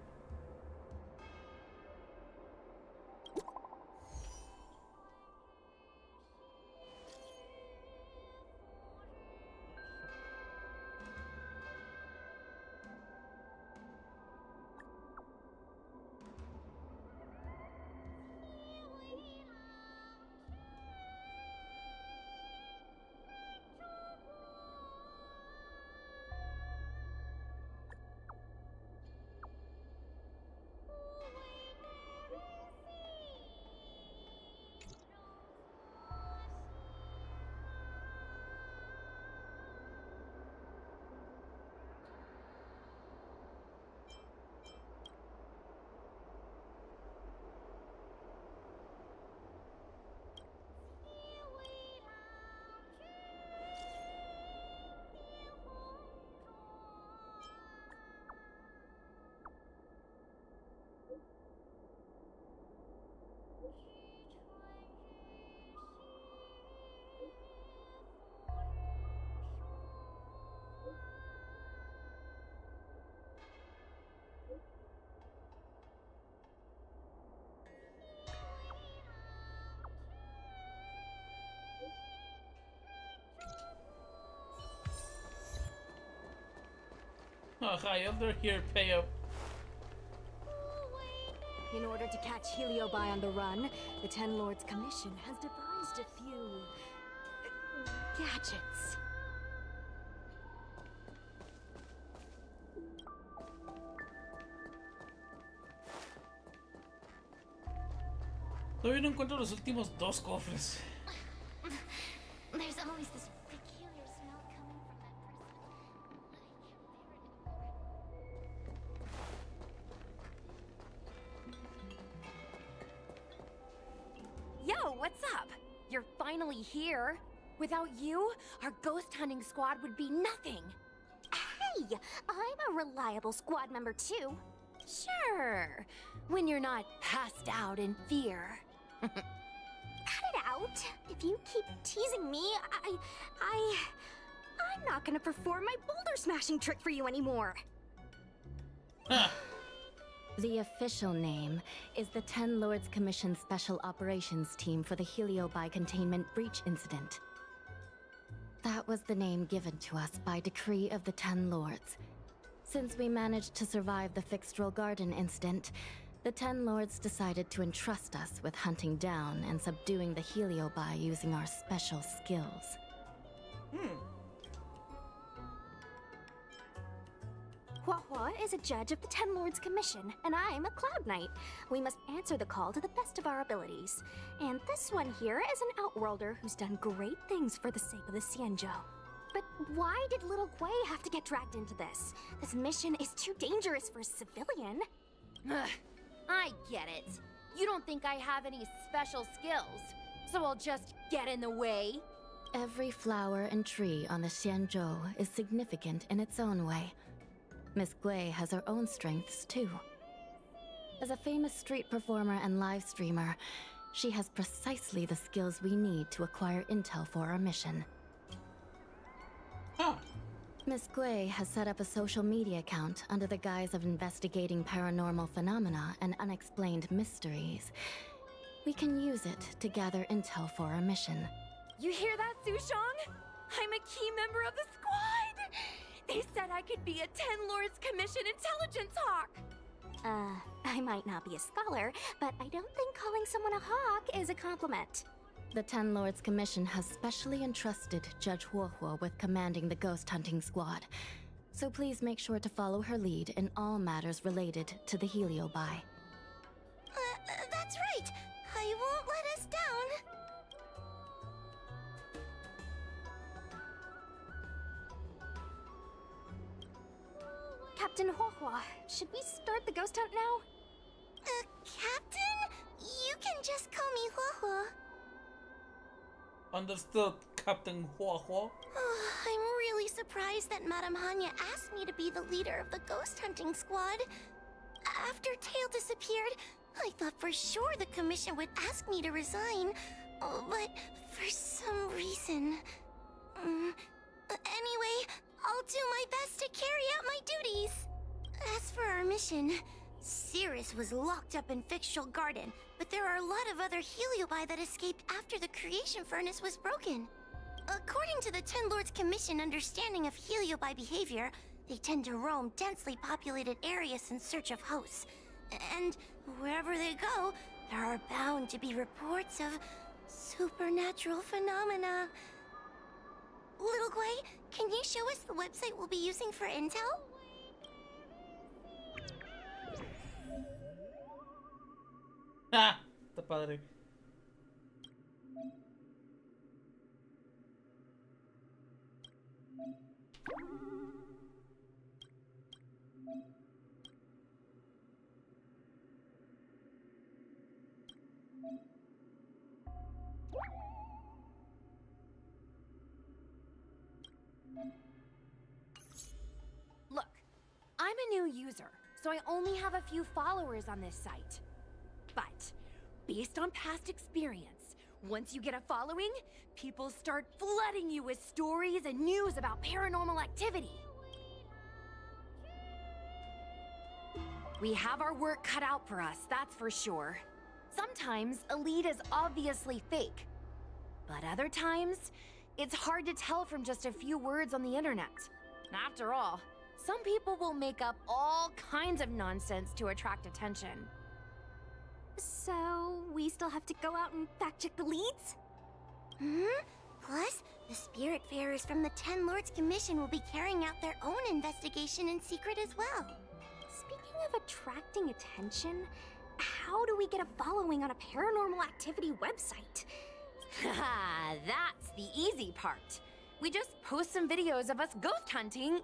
Oh, hi, under here, pay up.
In order to catch Heliobi on the run, the Ten Lords Commission has devised devised a few gadgets.
Todavía no encuentro los últimos dos cofres.
There's always this peculiar smell coming from that person.
Yo, what's up? You're finally here. Without you, our ghost hunting squad would be nothing.
Hey, I'm a reliable squad member too.
Sure, when you're not passed out in fear.
Cut it out. If you keep teasing me, I'm not gonna perform my boulder smashing trick for you anymore.
The official name is the Ten Lords Commission Special Operations Team for the Heliobi Containment Breach Incident. That was the name given to us by decree of the Ten Lords. Since we managed to survive the Fixtral Garden incident, the Ten Lords decided to entrust us with hunting down and subduing the Heliobi using our special skills.
Huahua is a judge of the Ten Lords Commission, and I'm a Cloud Knight. We must answer the call to the best of our abilities. And this one here is an Outworlder who's done great things for the sake of the Xianzhou. But why did little Gui have to get dragged into this? This mission is too dangerous for a civilian.
Ugh, I get it. You don't think I have any special skills, so I'll just get in the way?
Every flower and tree on the Xianzhou is significant in its own way. Miss Gui has her own strengths, too. As a famous street performer and live streamer, she has precisely the skills we need to acquire intel for our mission. Miss Gui has set up a social media account under the guise of investigating paranormal phenomena and unexplained mysteries. We can use it to gather intel for our mission.
You hear that, Sushong? I'm a key member of the squad! They said I could be a Ten Lords Commission intelligence hawk!
I might not be a scholar, but I don't think calling someone a hawk is a compliment.
The Ten Lords Commission has specially entrusted Judge Huohuo with commanding the ghost hunting squad. So please make sure to follow her lead in all matters related to the Heliobi.
That's right! I won't let us down! Captain Huohua, should we start the ghost hunt now? Captain? You can just call me Huohua.
Understood, Captain Huahua.
I'm really surprised that Madame Hanya asked me to be the leader of the ghost hunting squad. After Tail disappeared, I thought for sure the commission would ask me to resign. But for some reason... Anyway, I'll do my best to carry out my duties. As for our mission, Cirrus was locked up in Fixtral Garden, but there are a lot of other Heliobi that escaped after the creation furnace was broken. According to the Ten Lords Commission understanding of Heliobi behavior, they tend to roam densely populated areas in search of hosts. And wherever they go, there are bound to be reports of supernatural phenomena. Little Gui, can you show us the website we'll be using for intel?
Ah, está padre.
Look, I'm a new user, so I only have a few followers on this site. But, based on past experience, once you get a following, people start flooding you with stories and news about paranormal activity. We have our work cut out for us, that's for sure. Sometimes a lead is obviously fake. But other times, it's hard to tell from just a few words on the internet. After all, some people will make up all kinds of nonsense to attract attention.
So, we still have to go out and fact-check the leads? Plus, the Spiritfarers from the Ten Lords Commission will be carrying out their own investigation in secret as well.
Speaking of attracting attention, how do we get a following on a paranormal activity website?
Haha, that's the easy part. We just post some videos of us ghost hunting,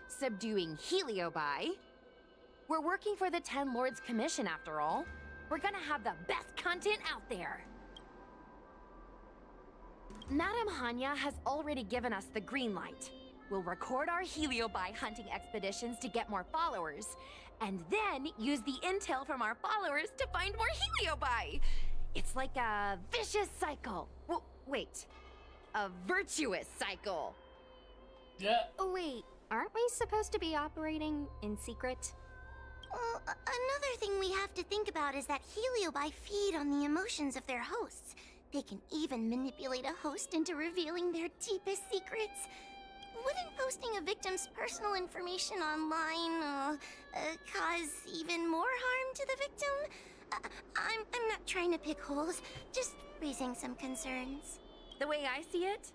subduing Heliobi. We're working for the Ten Lords Commission after all. We're gonna have the best content out there. Madame Hanya has already given us the green light. We'll record our Heliobi hunting expeditions to get more followers, and then use the intel from our followers to find more Heliobi. It's like a vicious cycle. Wait, a virtuous cycle.
Yeah.
Oh, wait, aren't we supposed to be operating in secret?
Well, another thing we have to think about is that Heliobi feed on the emotions of their hosts. They can even manipulate a host into revealing their deepest secrets. Wouldn't posting a victim's personal information online cause even more harm to the victim? I'm not trying to pick holes, just raising some concerns.
The way I see it,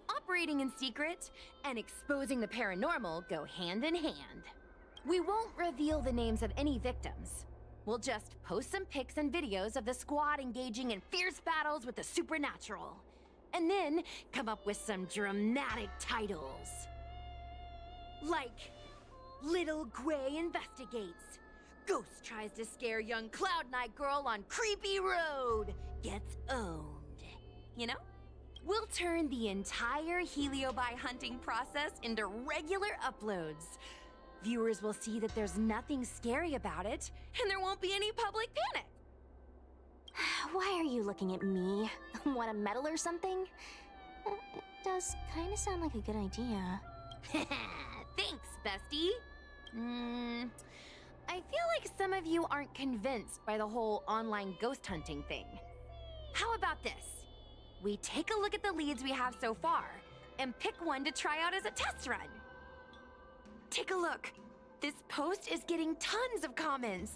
operating in secret and exposing the paranormal go hand in hand. We won't reveal the names of any victims. We'll just post some pics and videos of the squad engaging in fierce battles with the supernatural. And then come up with some dramatic titles. Like, Little Gray Investigates. Ghost tries to scare young Cloud Knight girl on creepy road. Gets owned. You know? We'll turn the entire Heliobi hunting process into regular uploads. Viewers will see that there's nothing scary about it, and there won't be any public panic.
Why are you looking at me? Want a medal or something? It does kind of sound like a good idea.
Thanks, bestie. I feel like some of you aren't convinced by the whole online ghost hunting thing. How about this? We take a look at the leads we have so far, and pick one to try out as a test run. Take a look. This post is getting tons of comments.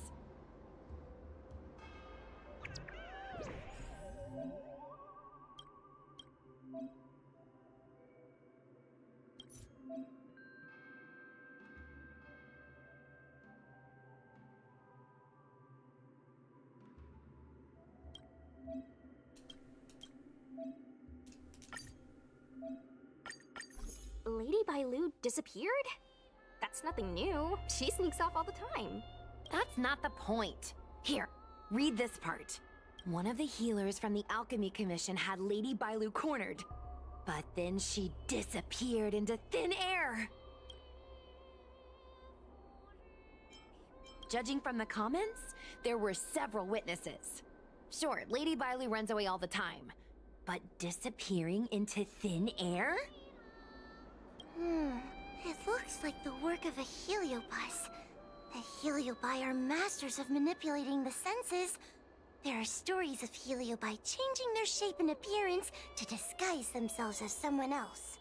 Lady Bailu disappeared? That's nothing new. She sneaks off all the time.
That's not the point. Here, read this part. One of the healers from the Alchemy Commission had Lady Bailu cornered, but then she disappeared into thin air. Judging from the comments, there were several witnesses. Sure, Lady Bailu runs away all the time, but disappearing into thin air?
It looks like the work of a heliobus. The heliobi are masters of manipulating the senses. There are stories of heliobi changing their shape and appearance to disguise themselves as someone else.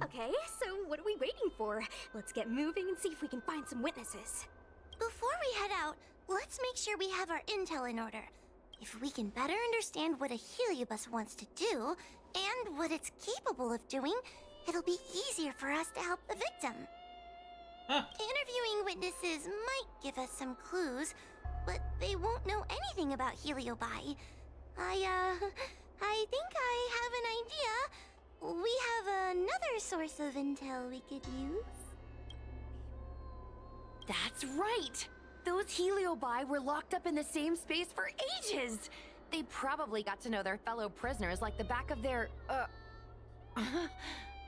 Okay, so what are we waiting for? Let's get moving and see if we can find some witnesses.
Before we head out, let's make sure we have our intel in order. If we can better understand what a heliobus wants to do, and what it's capable of doing, it'll be easier for us to help the victim. Interviewing witnesses might give us some clues, but they won't know anything about heliobi. I think I have an idea. We have another source of intel we could use.
That's right! Those heliobi were locked up in the same space for ages! They probably got to know their fellow prisoners like the back of their,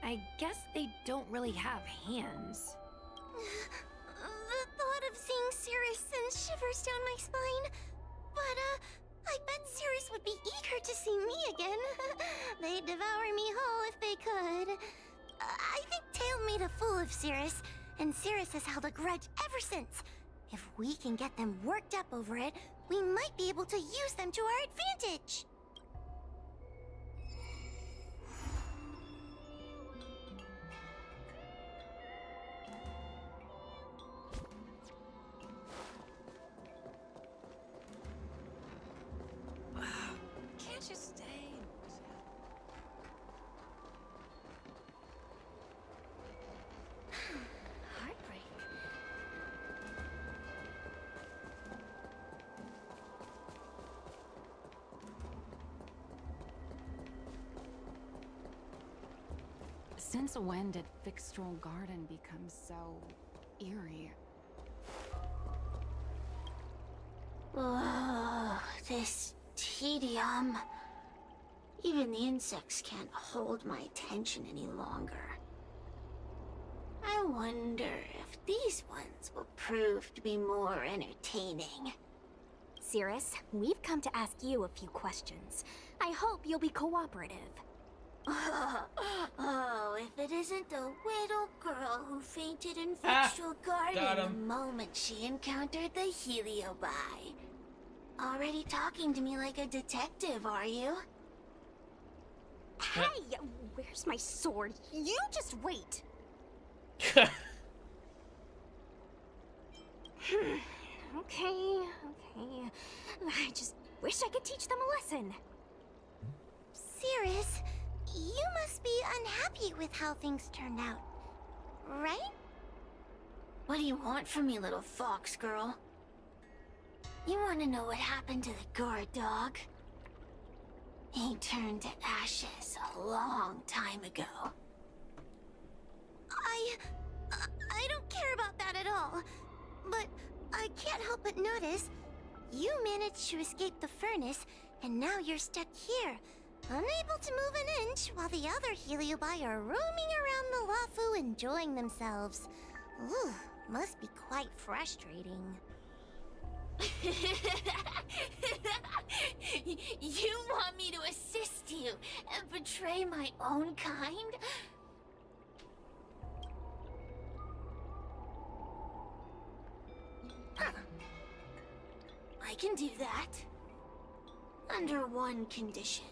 I guess they don't really have hands.
The thought of seeing Cirrus sends shivers down my spine. But, I bet Cirrus would be eager to see me again. They'd devour me whole if they could. I think Tail made a fool of Cirrus, and Cirrus has held a grudge ever since. If we can get them worked up over it, we might be able to use them to our advantage.
Can't Since when did Fixstral Garden become so eerie?
Oh, this tedium. Even the insects can't hold my attention any longer. I wonder if these ones will prove to be more entertaining.
Cirrus, we've come to ask you a few questions. I hope you'll be cooperative.
Oh, if it isn't the little girl who fainted in Fixstral Garden the moment she encountered the Heliobi. Already talking to me like a detective, are you?
Hey, where's my sword? You just wait. Okay. I just wish I could teach them a lesson.
Cirrus, you must be unhappy with how things turned out, right? What do you want from me, little fox girl? You want to know what happened to the guard dog? He turned to ashes a long time ago. I don't care about that at all. But I can't help but notice you managed to escape the furnace, and now you're stuck here, unable to move an inch, while the other Heliobi are roaming around the Lafu enjoying themselves. Ooh, must be quite frustrating. You want me to assist you and betray my own kind? Huh. I can do that. Under one condition.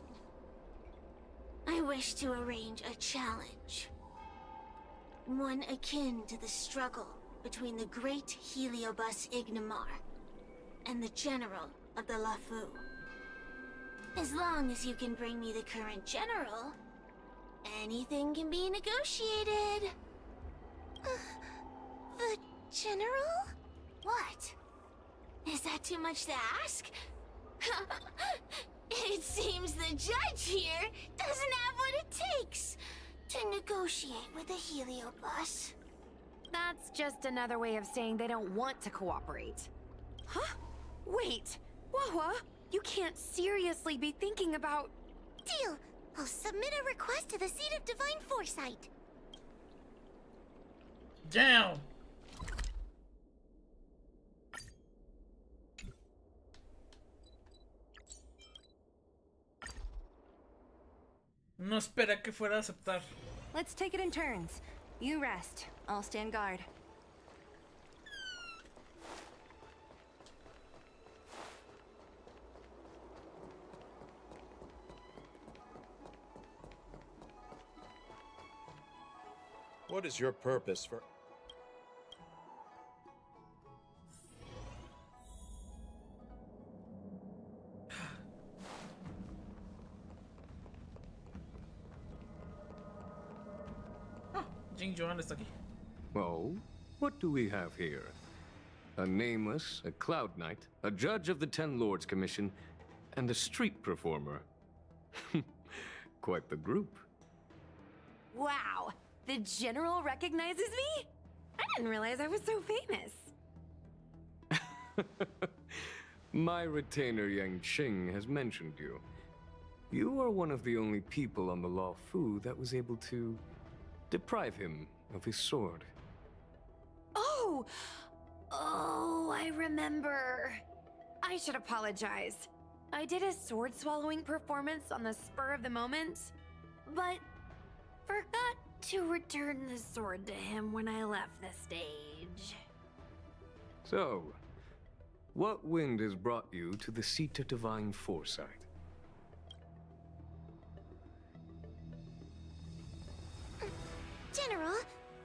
I wish to arrange a challenge. One akin to the struggle between the great Heliobus Ignamar and the general of the Lafu. As long as you can bring me the current general, anything can be negotiated. The general? What? Is that too much to ask? It seems the judge here doesn't have what it takes to negotiate with the Heliobus.
That's just another way of saying they don't want to cooperate. Huh? Wait! Wawa, you can't seriously be thinking about...
Deal! I'll submit a request to the Seat of Divine Foresight.
Down! No espera que fuera a aceptar.
Let's take it in turns. You rest. I'll stand guard.
What is your purpose for...
Jing Johan está aquí.
Oh, what do we have here? A nameless, a cloud knight, a judge of the Ten Lords Commission, and a street performer. Quite the group.
Wow! The General recognizes me? I didn't realize I was so famous.
My retainer Yang Qing has mentioned you. You are one of the only people on the Law Fu that was able to deprive him of his sword.
Oh! Oh, I remember. I should apologize. I did a sword-swallowing performance on the spur of the moment, but forgot to return the sword to him when I left the stage.
So, what wind has brought you to the Seat of Divine Foresight?
General,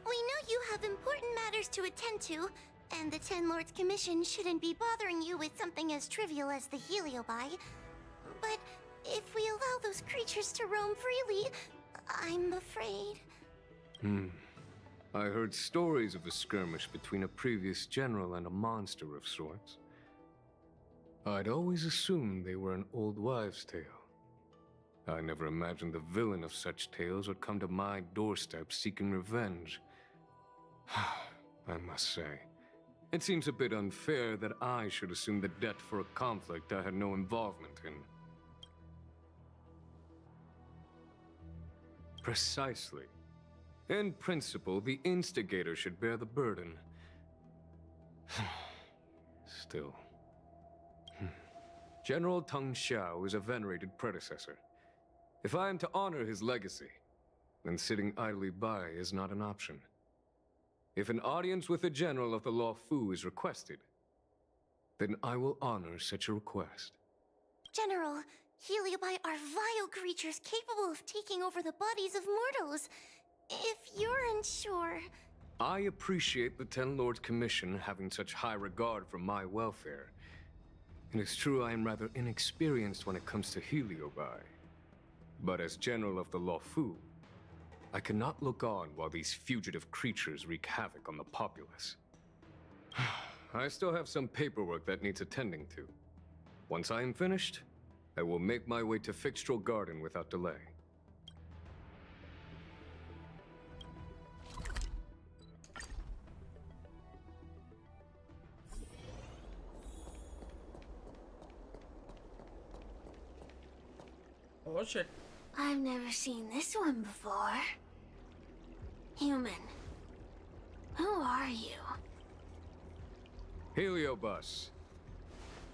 we know you have important matters to attend to, and the Ten Lords Commission shouldn't be bothering you with something as trivial as the Heliobi. But if we allow those creatures to roam freely, I'm afraid...
I heard stories of a skirmish between a previous general and a monster of sorts. I'd always assumed they were an old wives' tale. I never imagined the villain of such tales would come to my doorstep seeking revenge. I must say, it seems a bit unfair that I should assume the debt for a conflict I had no involvement in. Precisely. In principle, the instigator should bear the burden. Still. General Teng Xiao is a venerated predecessor. If I am to honor his legacy, then sitting idly by is not an option. If an audience with the General of the Law Fu is requested, then I will honor such a request.
General, Heliobi are vile creatures capable of taking over the bodies of mortals. If you're unsure...
I appreciate the Ten Lords Commission having such high regard for my welfare. It is true I am rather inexperienced when it comes to Heliobi. But as General of the Law Fu, I cannot look on while these fugitive creatures wreak havoc on the populace. I still have some paperwork that needs attending to. Once I am finished, I will make my way to Fixtral Garden without delay.
Oh shit.
I've never seen this one before. Human. Who are you?
Heliobus,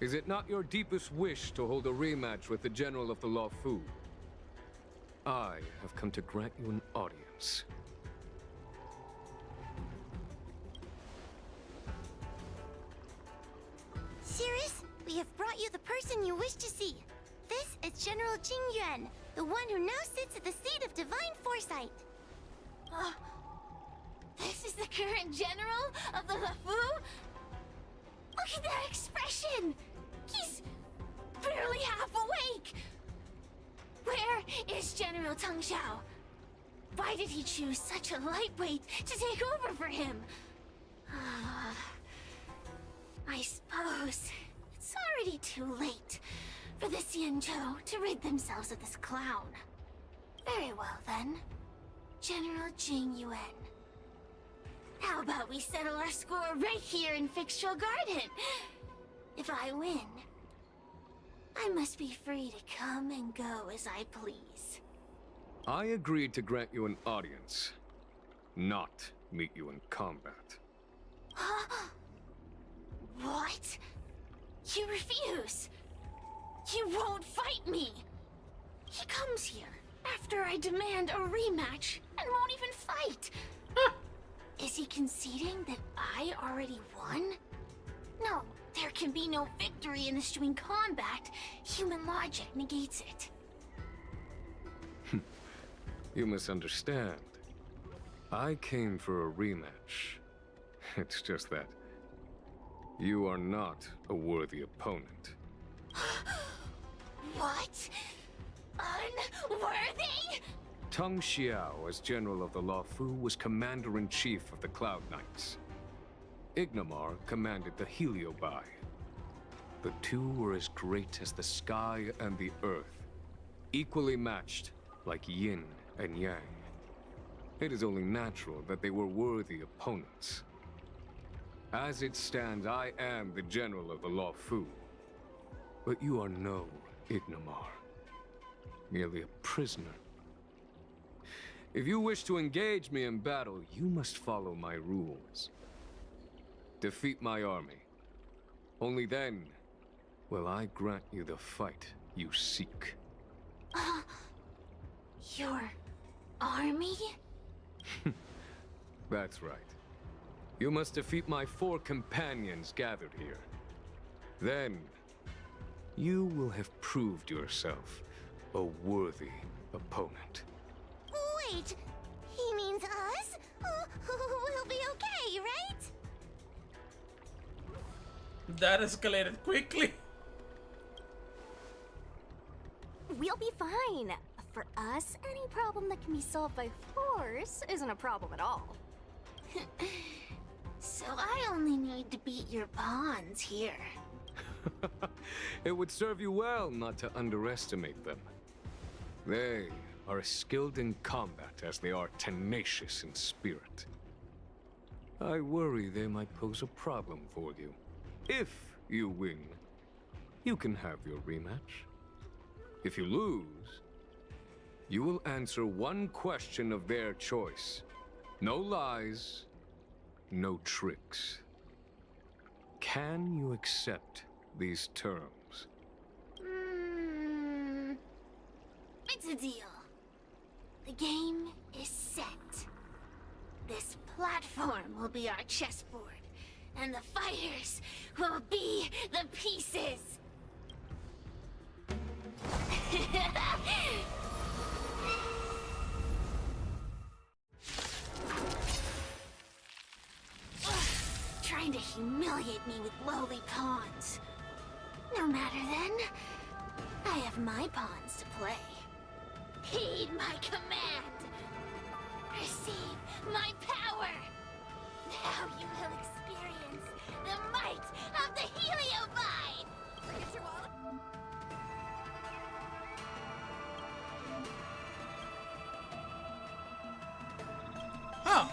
is it not your deepest wish to hold a rematch with the General of the Law Fu? I have come to grant you an audience.
Cirrus, we have brought you the person you wish to see. This is General Jing Yuan, the one who now sits at the seat of divine foresight.
This is the current general of the LeFou? Look at that expression! He's barely half awake! Where is General Teng Xiao? Why did he choose such a lightweight to take over for him? I suppose it's already too late for the Xianzhou to rid themselves of this clown. Very well then, General Jing Yuan. How about we settle our score right here in Fixtral Garden? If I win, I must be free to come and go as I please.
I agreed to grant you an audience, not meet you in combat.
What? You refuse? You won't fight me! He comes here after I demand a rematch and won't even fight! Is he conceding that I already won? No, there can be no victory in eschewing combat. Human logic negates it.
You misunderstand. I came for a rematch. It's just that you are not a worthy opponent.
What? Unworthy?
Teng Xiao, as General of the Law Fu, was Commander-in-Chief of the Cloud Knights. Ignomar commanded the Heliobi. The two were as great as the sky and the earth, equally matched like yin and yang. It is only natural that they were worthy opponents. As it stands, I am the General of the Law Fu. But you are no Ignomar, merely a prisoner. If you wish to engage me in battle, you must follow my rules. Defeat my army. Only then will I grant you the fight you seek.
Your army?
That's right. You must defeat my 4 companions gathered here. Then, you will have proved yourself a worthy opponent.
Wait, he means us? We'll be okay, right?
That escalated quickly.
We'll be fine. For us, any problem that can be solved by force isn't a problem at all. So I only need to beat your pawns here.
It would serve you well not to underestimate them. They are as skilled in combat as they are tenacious in spirit. I worry they might pose a problem for you. If you win, you can have your rematch. If you lose, you will answer one question of their choice. No lies, no tricks. Can you accept these terms?
It's a deal. The game is set. This platform will be our chessboard, and the fighters will be the pieces. Trying to humiliate me with lowly pawns. No matter then. I have my pawns to play. Heed my command. Receive my power. Now you will experience the might of the Heliobide. Forget your wallet.
Huh.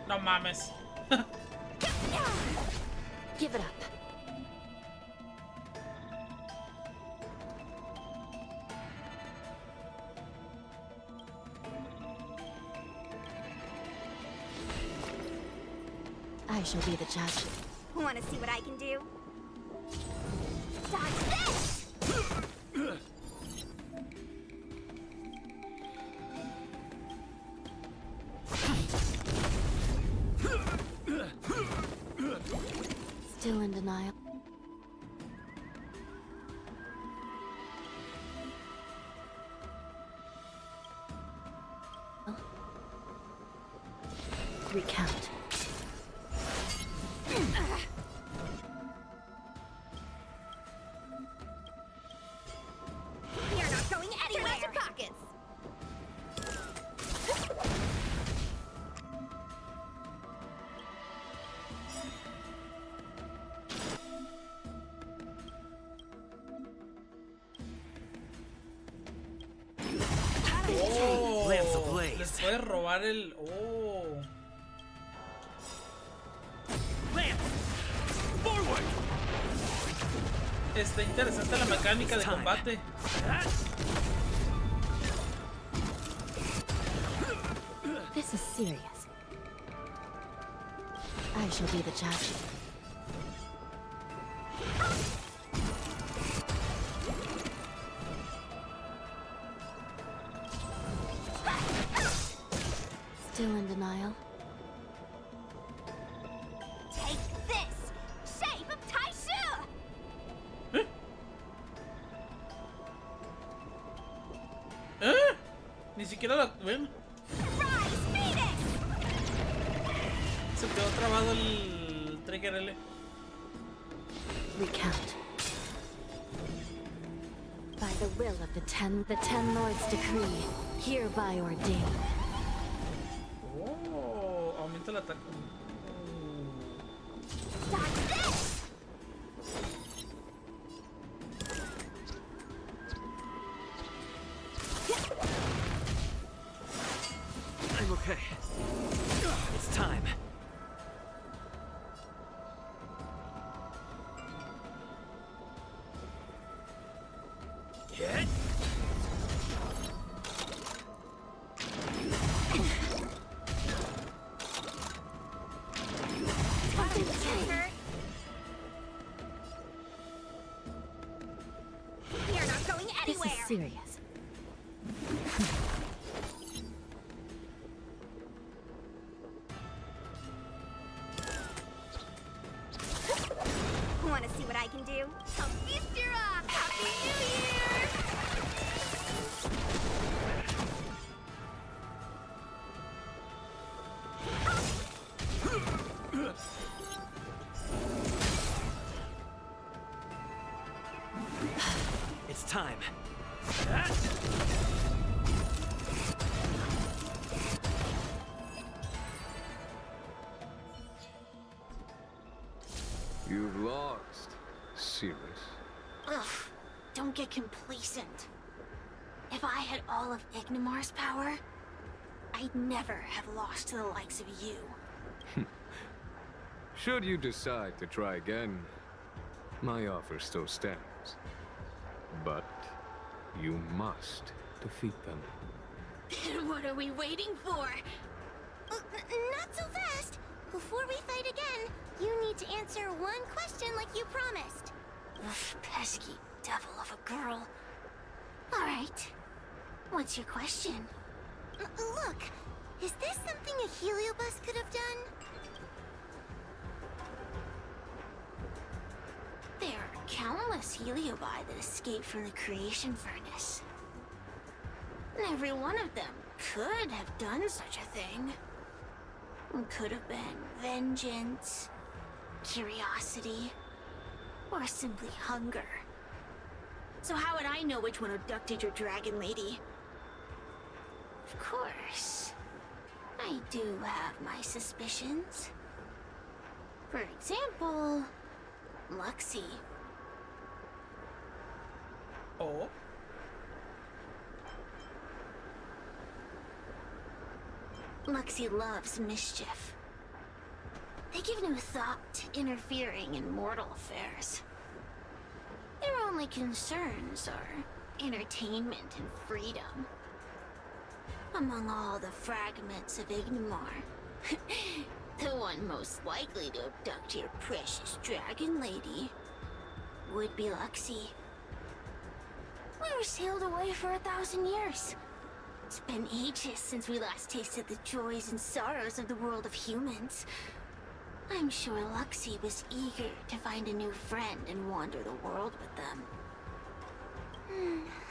No mames.
Give it up. I shall be the judge.
Want to see what I can do? Dodge this!
Still in denial. Recount.
You're not going anywhere! Turn out your pockets!
Oh,
Lance ablaze.
les puede robar el. Oh. Está interesante la mecánica de combate.
This is serious. I shall be the judge. Still in denial.
Take this! Shape of Taishu!
Ni siquiera la ven.
Rise, Phoenix!
Se quedó trabado el trigger L.
Recount. By the will of the Ten Lords' decree, hereby ordained.
Oh, aumenta el ataque.
Dodge this!
I'm okay. It's time. Get.
You're not going
This
anywhere!
is serious.
Want to see what I can do? Come feast your up! Happy New Year!
It's time.
You've lost, Cirrus.
Ugh, don't get complacent. If I had all of Ignimar's power, I'd never have lost to the likes of you.
Should you decide to try again, my offer still stands. But you must defeat them.
What are we waiting for?
Not so fast! Before we fight again, you need to answer one question like you promised.
Ugh, pesky devil of a girl. Alright. What's your question?
Look, is this something a heliobus could have done?
There are countless heliobi that escape from the creation furnace. And every one of them could have done such a thing. It could have been vengeance, curiosity, or simply hunger. So how would I know which one abducted your dragon lady? Of course, I do have my suspicions. For example, Luxie.
Oh?
Luxie loves mischief. They give no thought to interfering in mortal affairs. Their only concerns are entertainment and freedom. Among all the fragments of Ignimar, the one most likely to abduct your precious dragon lady would be Luxie. We were sailed away for 1,000 years. It's been ages since we last tasted the joys and sorrows of the world of humans. I'm sure Luxie was eager to find a new friend and wander the world with them.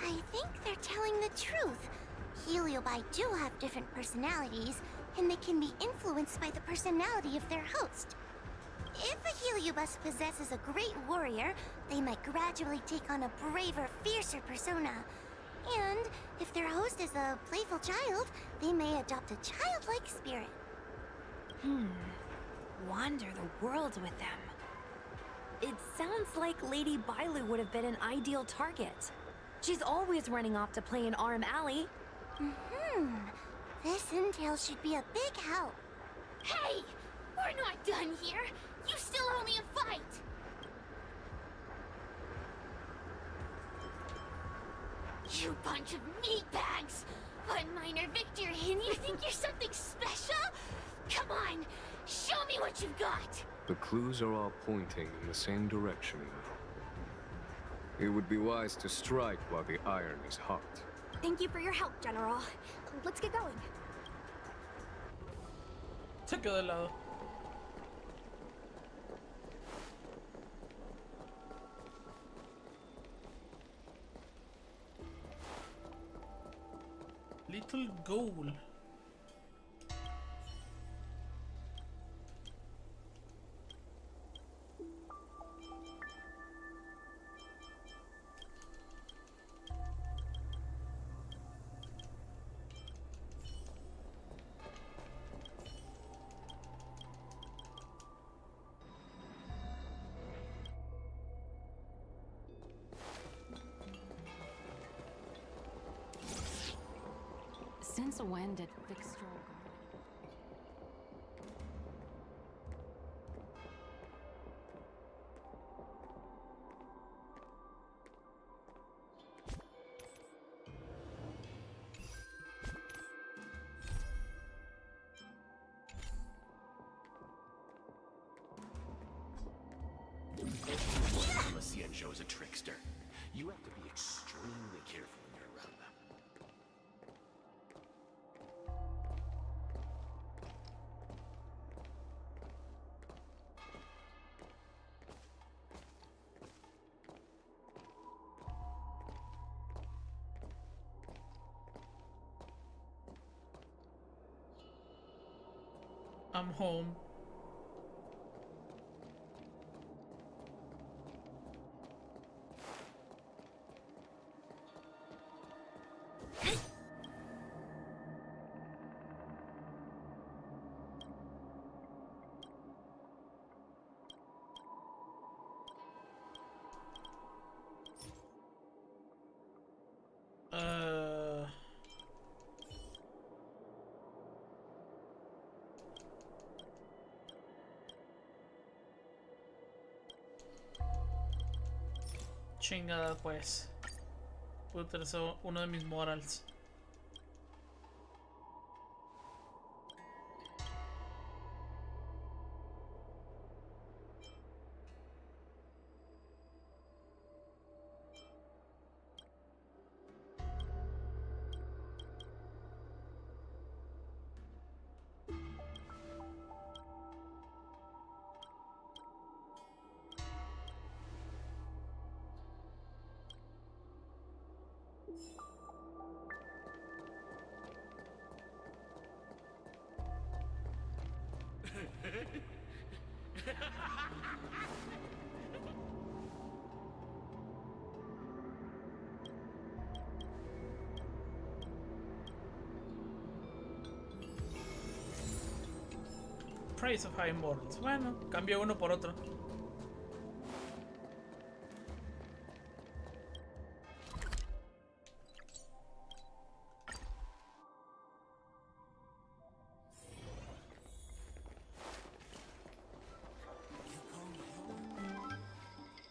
I think they're telling the truth. Heliobi do have different personalities, and they can be influenced by the personality of their host. If a heliobus possesses a great warrior, they might gradually take on a braver, fiercer persona. And if their host is a playful child, they may adopt a childlike spirit.
Wander the world with them. It sounds like Lady Bailu would have been an ideal target. She's always running off to play in Arm Alley.
This intel should be a big help.
Hey! We're not done here! You still owe me a fight! You bunch of meatbags! One minor victory and you think you're something special? Come on! Show me what you've got!
The clues are all pointing in the same direction now. It would be wise to strike while the iron is hot.
Thank you for your help, General. Let's get going.
Se quedó de lado. Little goal.
Since when did Fixstral Garden?
The Xianzhou is a trickster. You have to be extremely careful when you're around them.
I'm home. Chingada pues. Voy a utilizar uno de mis morals. Price of High Morals. Bueno, cambio uno por otro.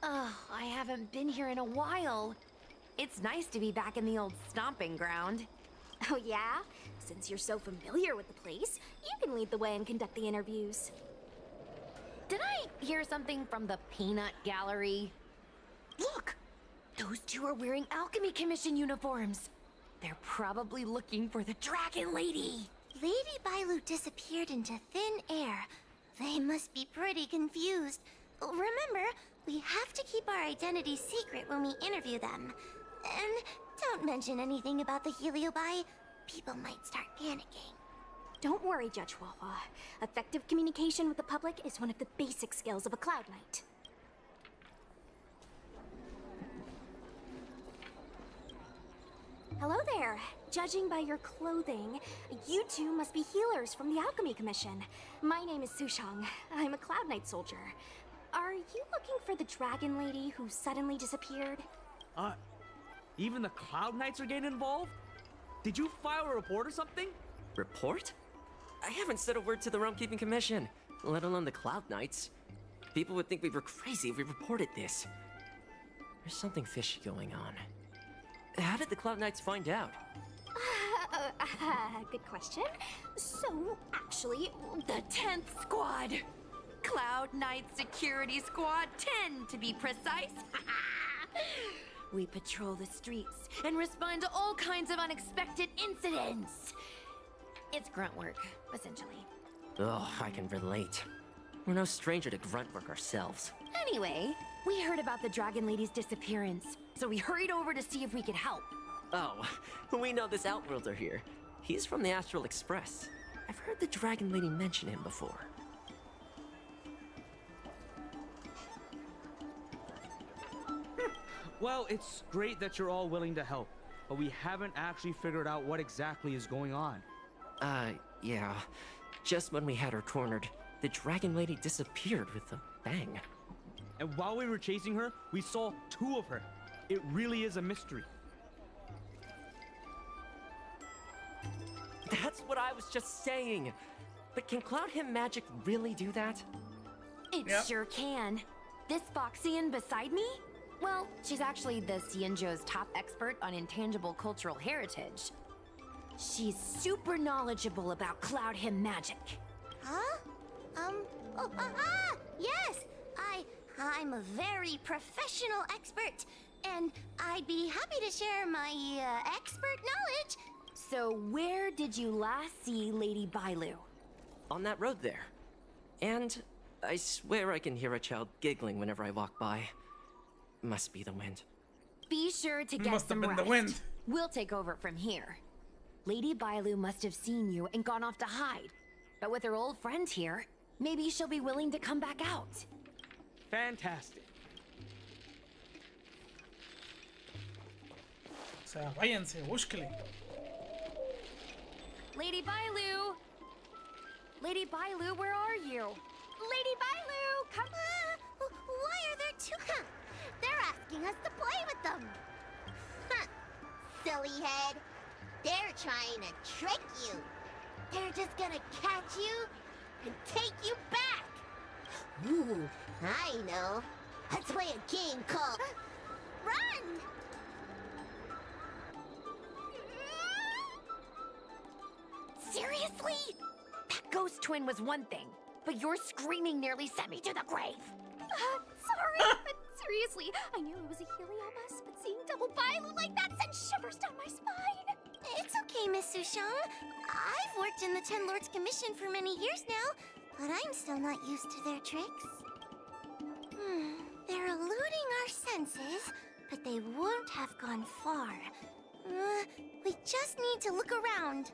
Oh, I haven't been here in a while. It's nice to be back in the old stomping ground.
Oh yeah? Since you're so familiar with the place, you can lead the way and conduct the interviews.
Did I hear something from the peanut gallery? Look! Those two are wearing Alchemy Commission uniforms. They're probably looking for the Dragon Lady.
Lady Bailu disappeared into thin air. They must be pretty confused. Remember, we have to keep our identities secret when we interview them. And don't mention anything about the Heliobi. People might start panicking.
Don't worry, Judge Wawa. Effective communication with the public is one of the basic skills of a Cloud Knight. Hello there. Judging by your clothing, you two must be healers from the Alchemy Commission. My name is Sushang. I'm a Cloud Knight soldier. Are you looking for the Dragon Lady who suddenly disappeared?
Even the Cloud Knights are getting involved? Did you file a report or something?
Report? I haven't said a word to the Realm Keeping Commission, let alone the Cloud Knights. People would think we were crazy if we reported this. There's something fishy going on. How did the Cloud Knights find out?
Good question. So, actually,
The 10th Squad! Cloud Knight Security Squad 10, to be precise. We patrol the streets and respond to all kinds of unexpected incidents. It's grunt work, essentially.
Oh, I can relate. We're no stranger to grunt work ourselves.
Anyway, we heard about the Dragon Lady's disappearance, so we hurried over to see if we could help.
Oh, we know this Outworlder here. He's from the Astral Express. I've heard the Dragon Lady mention him before.
Well, it's great that you're all willing to help, but we haven't actually figured out what exactly is going on.
Yeah. Just when we had her cornered, the Dragon Lady disappeared with a bang.
And while we were chasing her, we saw two of her. It really is a mystery.
That's what I was just saying. But can Cloud Him Magic really do that?
It sure can. This Foxian beside me? Well, she's actually the Xianzhou's top expert on intangible cultural heritage. She's super knowledgeable about Cloud Him magic.
Huh? Yes! I'm a very professional expert, and I'd be happy to share my, expert knowledge.
So where did you last see Lady Bailu?
On that road there. And I swear I can hear a child giggling whenever I walk by. Must be the wind.
Be sure to get some rest. We'll take over from here. Lady Bailu must have seen you and gone off to hide. But with her old friend here, maybe she'll be willing to come back out.
Fantastic.
O sea, váyanse, búsquele.
Lady Bailu! Lady Bailu, where are you? Lady Bailu, come on!
Why are there two? They're asking us to play with them. Silly head. They're trying to trick you. They're just gonna catch you and take you back. Ooh, I know. Let's play a game called Run!
Seriously? That ghost twin was one thing, but your screaming nearly sent me to the grave.
Sorry, but seriously, I knew it was a heliobus, but seeing double Bailu like that sent shivers down my spine.
It's okay, Miss Sushang. I've worked in the Ten Lords Commission for many years now, but I'm still not used to their tricks. They're eluding our senses, but they won't have gone far. We just need to look around.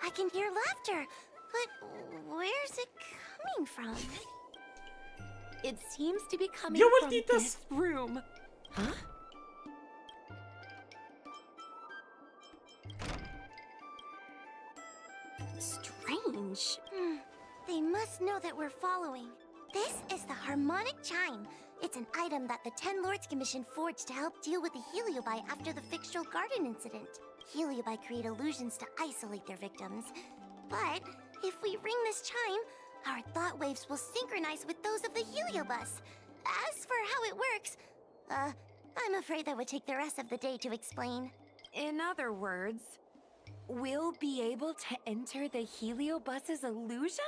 I can hear laughter, but where's it coming from?
It seems to be coming
Yo,
from
malditas.
this room. Huh?
Strange. They must know that we're following. This is the harmonic chime. It's an item that the Ten Lords Commission forged to help deal with the Heliobi after the Fictional Garden incident. Heliobi create illusions to isolate their victims. But if we ring this chime, our thought waves will synchronize with those of the Heliobus. As for how it works, I'm afraid that would take the rest of the day to explain.
In other words, we'll be able to enter the Heliobus's illusion?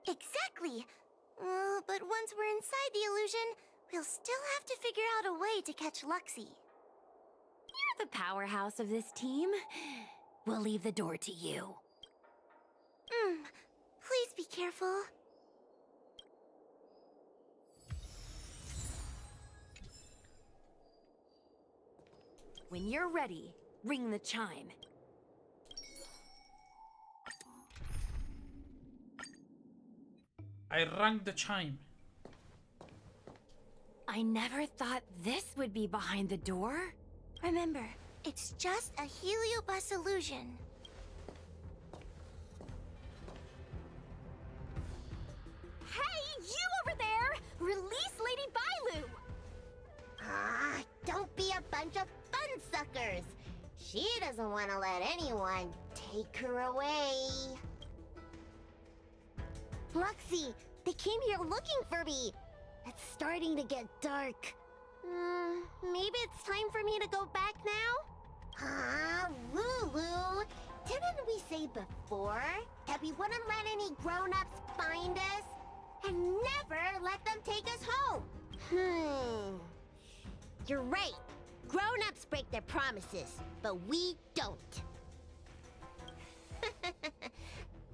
Exactly. But once we're inside the illusion, we'll still have to figure out a way to catch Luxie.
You're the powerhouse of this team. We'll leave the door to you.
Please be careful.
When you're ready, ring the chime.
I rang the chime.
I never thought this would be behind the door.
Remember, it's just a Heliobus illusion.
Hey, you over there! Release Lady Bailu!
Don't be a bunch of fun suckers. She doesn't want to let anyone take her away. Luxie, they came here looking for me. It's starting to get dark. Maybe it's time for me to go back now? Lulu, didn't we say before that we wouldn't let any grown-ups find us? And never let them take us home? You're right. Grown-ups break their promises, but we don't.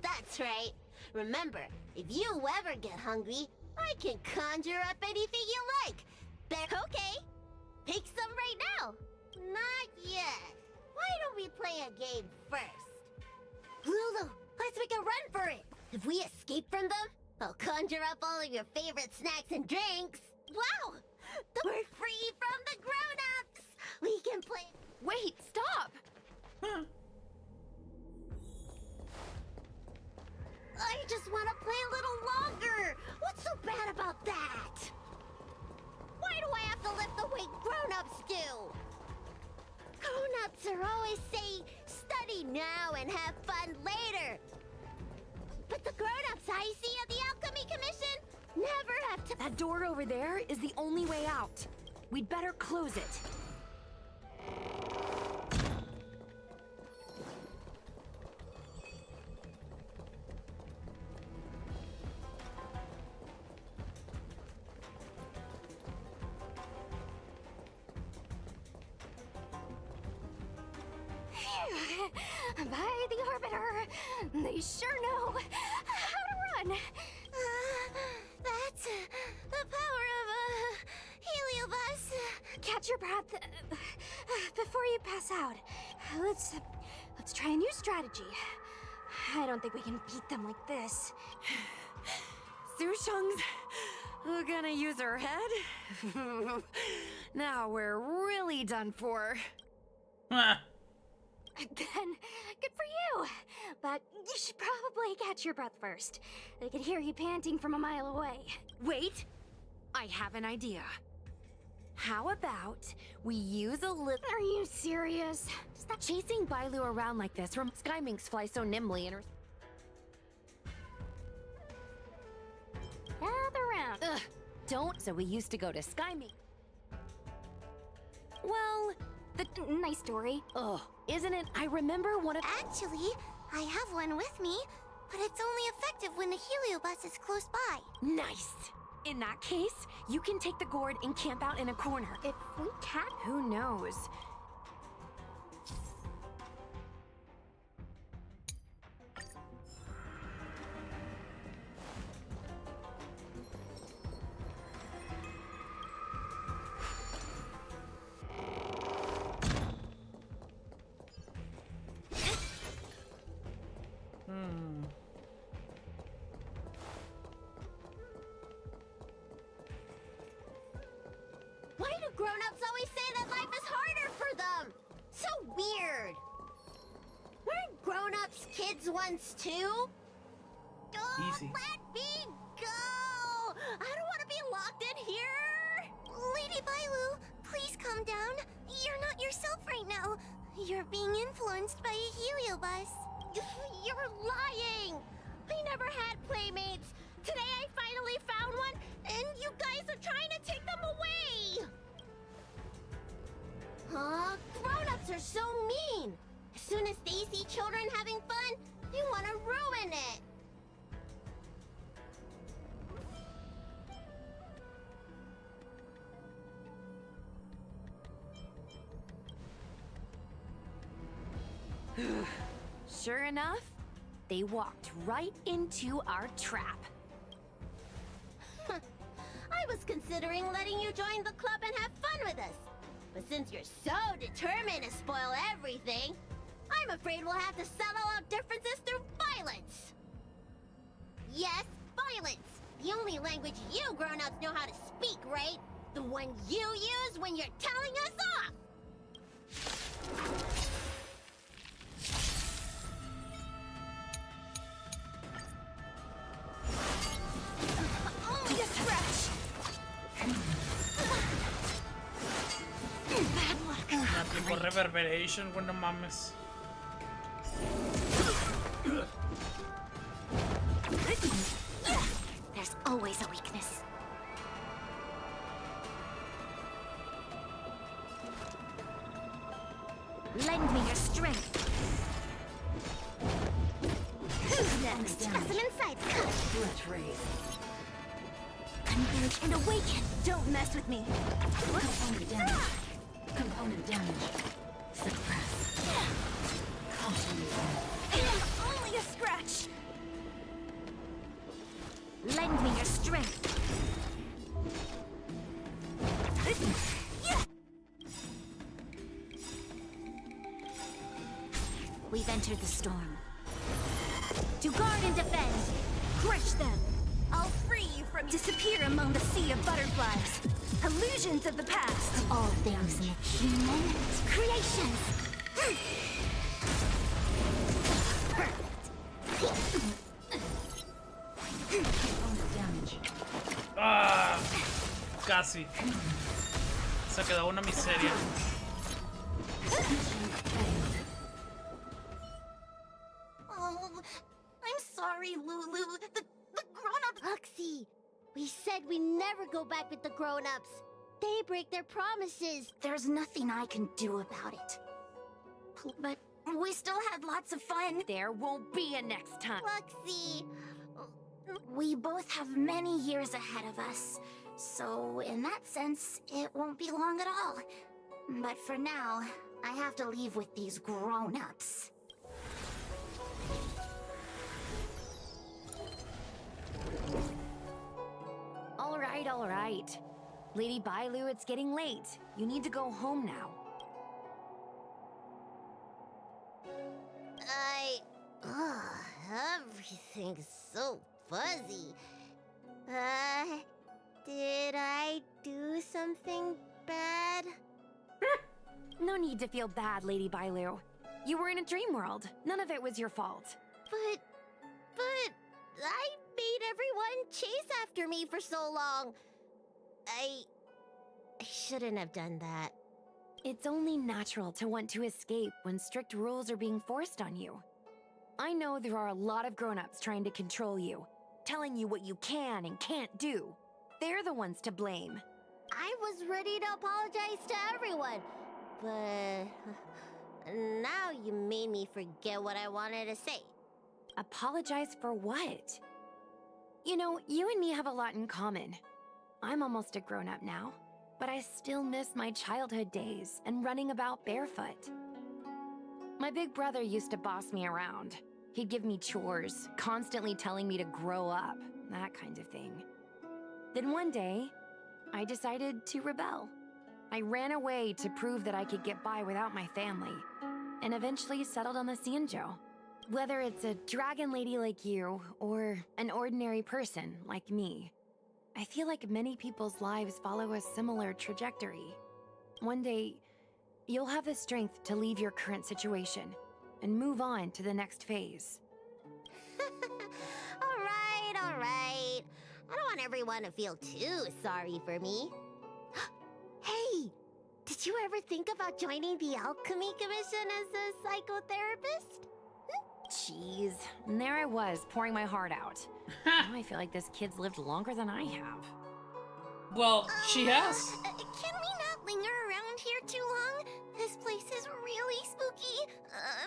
That's right. Remember, if you ever get hungry, I can conjure up anything you like. Okay. Pick some right now. Not yet. Why don't we play a game first? Lulu, let's make a run for it. If we escape from them, I'll conjure up all of your favorite snacks and drinks. Wow! We're free from the grown-ups! We can play...
Wait, stop!
I just want to play a little longer! What's so bad about that? Why do I have to lift the weight grown-ups do? Grown-ups are always saying, study now and have fun later. But the grown-ups I see at the Alchemy Commission never have to...
That door over there is the only way out. We'd better close it.
By the Orbiter, they sure know how to run.
That's the power of a heliobus.
Catch your breath before you pass out. Let's try a new strategy. I don't think we can beat them like this.
Sushang's gonna use her head? Now we're really done for.
Then, good for you. But you should probably catch your breath first. I could hear you panting from a mile away.
Wait, I have an idea. How about we use a little...
Are you serious?
Stop chasing Bailu around like this. Sky minks fly so nimbly and... Don't, so we used to go to Skymeet. Well,
Nice story.
ugh, isn't it? I remember one of—
Actually, I have one with me, but it's only effective when the heliobus is close by.
Nice. In that case, you can take the gourd and camp out in a corner.
If we can,
Who knows?
Why do grown-ups always say that life is harder for them? So weird. Weren't grown-ups kids once too?
Easy.
Let me go! I don't want to be locked in here!
Lady Bailu, please calm down. You're not yourself right now. You're being influenced by a heliobus.
You're lying! I never had playmates. Today I finally found one, and you guys are trying to take them away! Huh? Grown-ups are so mean! As soon as they see children having fun, they want to ruin it!
Sure enough, they walked right into our trap.
I was considering letting you join the club and have fun with us. But since you're so determined to spoil everything, I'm afraid we'll have to settle our differences through violence. Yes, violence. The only language you grown-ups know how to speak, right? The one you use when you're telling us off.
only a scratch. Bad luck.
Tipo reverberation, güey, no mames.
There's always a weakness. Lend me your strength. Who's next? Specimen sights cut.
Let's raise.
Converge and awaken. Don't mess with me.
Component damage. Component damage. Suppress. Component damage.
Only a scratch. Lend me your strength. We've entered the storm. To guard and defend. Crush them. I'll free you from disappear among the sea of butterflies. Illusions of the past. All things in the human creations.
Component damage.
Ah, casi. Se quedó una miseria.
Oh, I'm sorry, Lulu. The grown-ups... Luxie, we said we never go back with the grown-ups. They break their promises.
There's nothing I can do about it. But we still had lots of fun.
There won't be a next time.
Luxie...
We both have many years ahead of us. So, in that sense, it won't be long at all. But for now, I have to leave with these grown-ups.
All right. Lady Bailu, it's getting late. You need to go home now.
Everything's so fuzzy. Did I do something bad?
No need to feel bad, Lady Bailu. You were in a dream world. None of it was your fault.
But I made everyone chase after me for so long. I shouldn't have done that.
It's only natural to want to escape when strict rules are being forced on you. I know there are a lot of grown-ups trying to control you, telling you what you can and can't do.
they're the ones to blame.
I was ready to apologize to everyone, but now you made me forget what I wanted to say.
Apologize for what? You know, you and me have a lot in common. I'm almost a grown-up now, but I still miss my childhood days and running about barefoot. My big brother used to boss me around. He'd give me chores, constantly telling me to grow up, that kind of thing. Then one day, I decided to rebel. I ran away to prove that I could get by without my family, and eventually settled on the Xianzhou. Whether it's a dragon lady like you, or an ordinary person like me, I feel like many people's lives follow a similar trajectory. One day, you'll have the strength to leave your current situation and move on to the next phase.
All right. I don't want everyone to feel too sorry for me. Hey, did you ever think about joining the Alchemy Commission as a psychotherapist?
Jeez, and there I was, pouring my heart out. Now I feel like this kid's lived longer than I have.
Well, she has.
Can we not linger around here too long? This place is really spooky.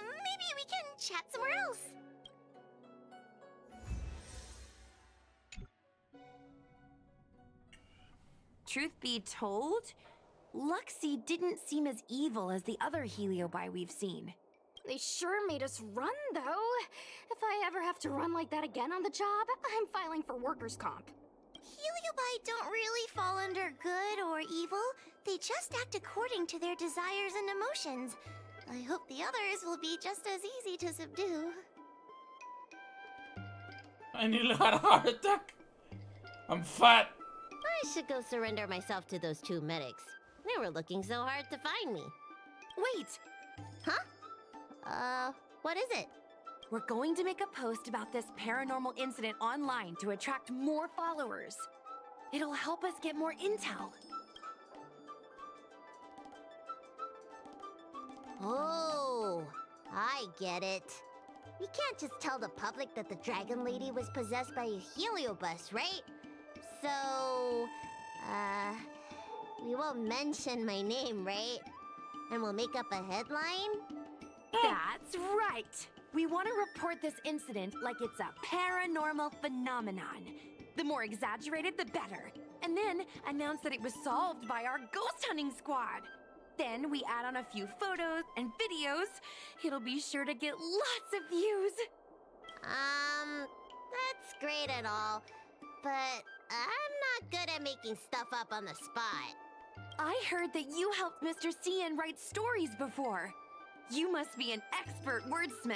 Maybe we can chat somewhere else.
Truth be told, Luxie didn't seem as evil as the other Heliobi we've seen.
They sure made us run, though. If I ever have to run like that again on the job, I'm filing for workers' comp.
Heliobi don't really fall under good or evil. They just act according to their desires and emotions. I hope the others will be just as easy to subdue.
I nearly had a heart attack. I'm fat.
I should go surrender myself to those two medics. They were looking so hard to find me.
Wait!
Huh? What is it?
We're going to make a post about this paranormal incident online to attract more followers. It'll help us get more intel.
Oh, I get it. We can't just tell the public that the Dragon Lady was possessed by a heliobus, right? So, we won't mention my name, right? And we'll make up a headline?
That's right! We want to report this incident like it's a paranormal phenomenon. The more exaggerated, the better. And then announce that it was solved by our ghost hunting squad. Then we add on a few photos and videos. It'll be sure to get lots of views.
That's great and all, but I'm not good at making stuff up on the spot.
I heard that you helped Mr. Cian write stories before. You must be an expert wordsmith.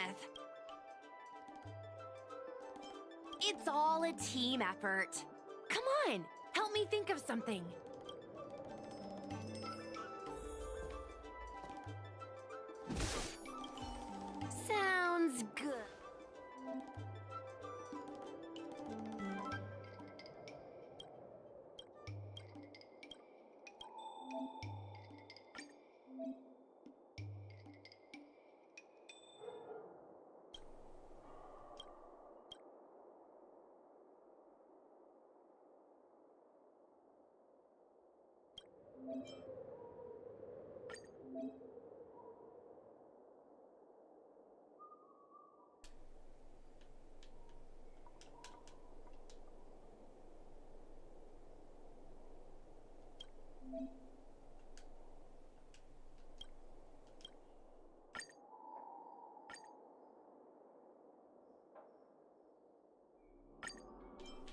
It's all a team effort. Come on, help me think of something. Sounds good.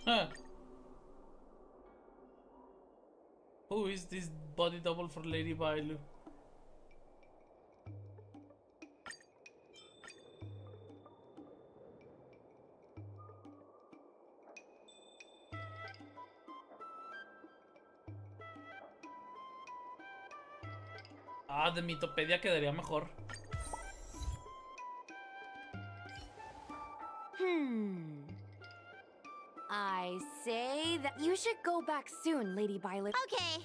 Huh. Who is this body double for Lady Bailu? Ah, de Mitopedia quedaría mejor.
I say that you should go back soon, Lady Violet.
Okay,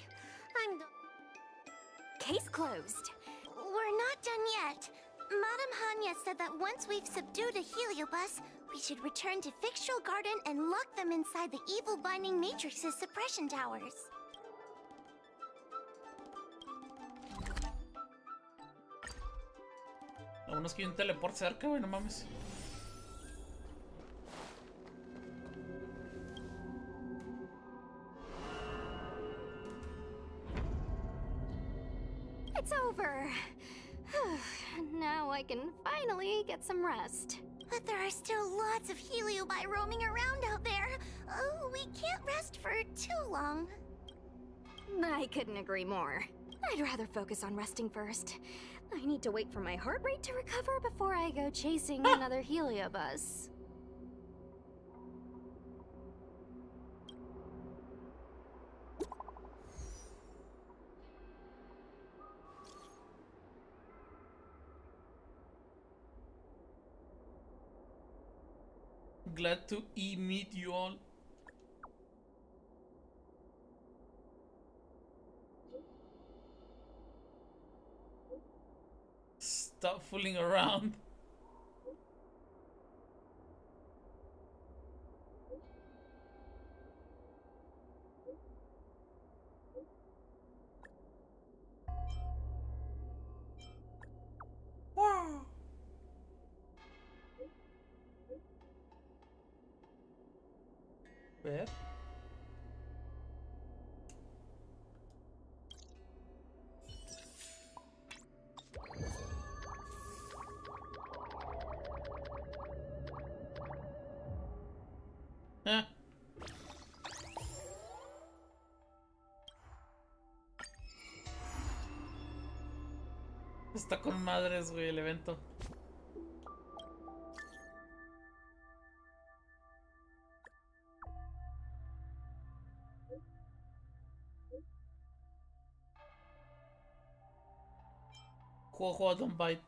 Case closed.
We're not done yet. Madame Hanya said that once we've subdued a heliobus, we should return to Fixtral Garden and lock them inside the evil binding matrix's suppression towers.
Lo bueno es que hay un teleport cerca, güey, no mames.
It's over. Now I can finally get some rest.
But there are still lots of heliobi roaming around out there. Oh, we can't rest for too long.
I couldn't agree more. I'd rather focus on resting first. I need to wait for my heart rate to recover before I go chasing another heliobus.
Glad to meet you all. Stop fooling around. Wow. Ver. Está con madres, güey, el evento. Juego, don't bite.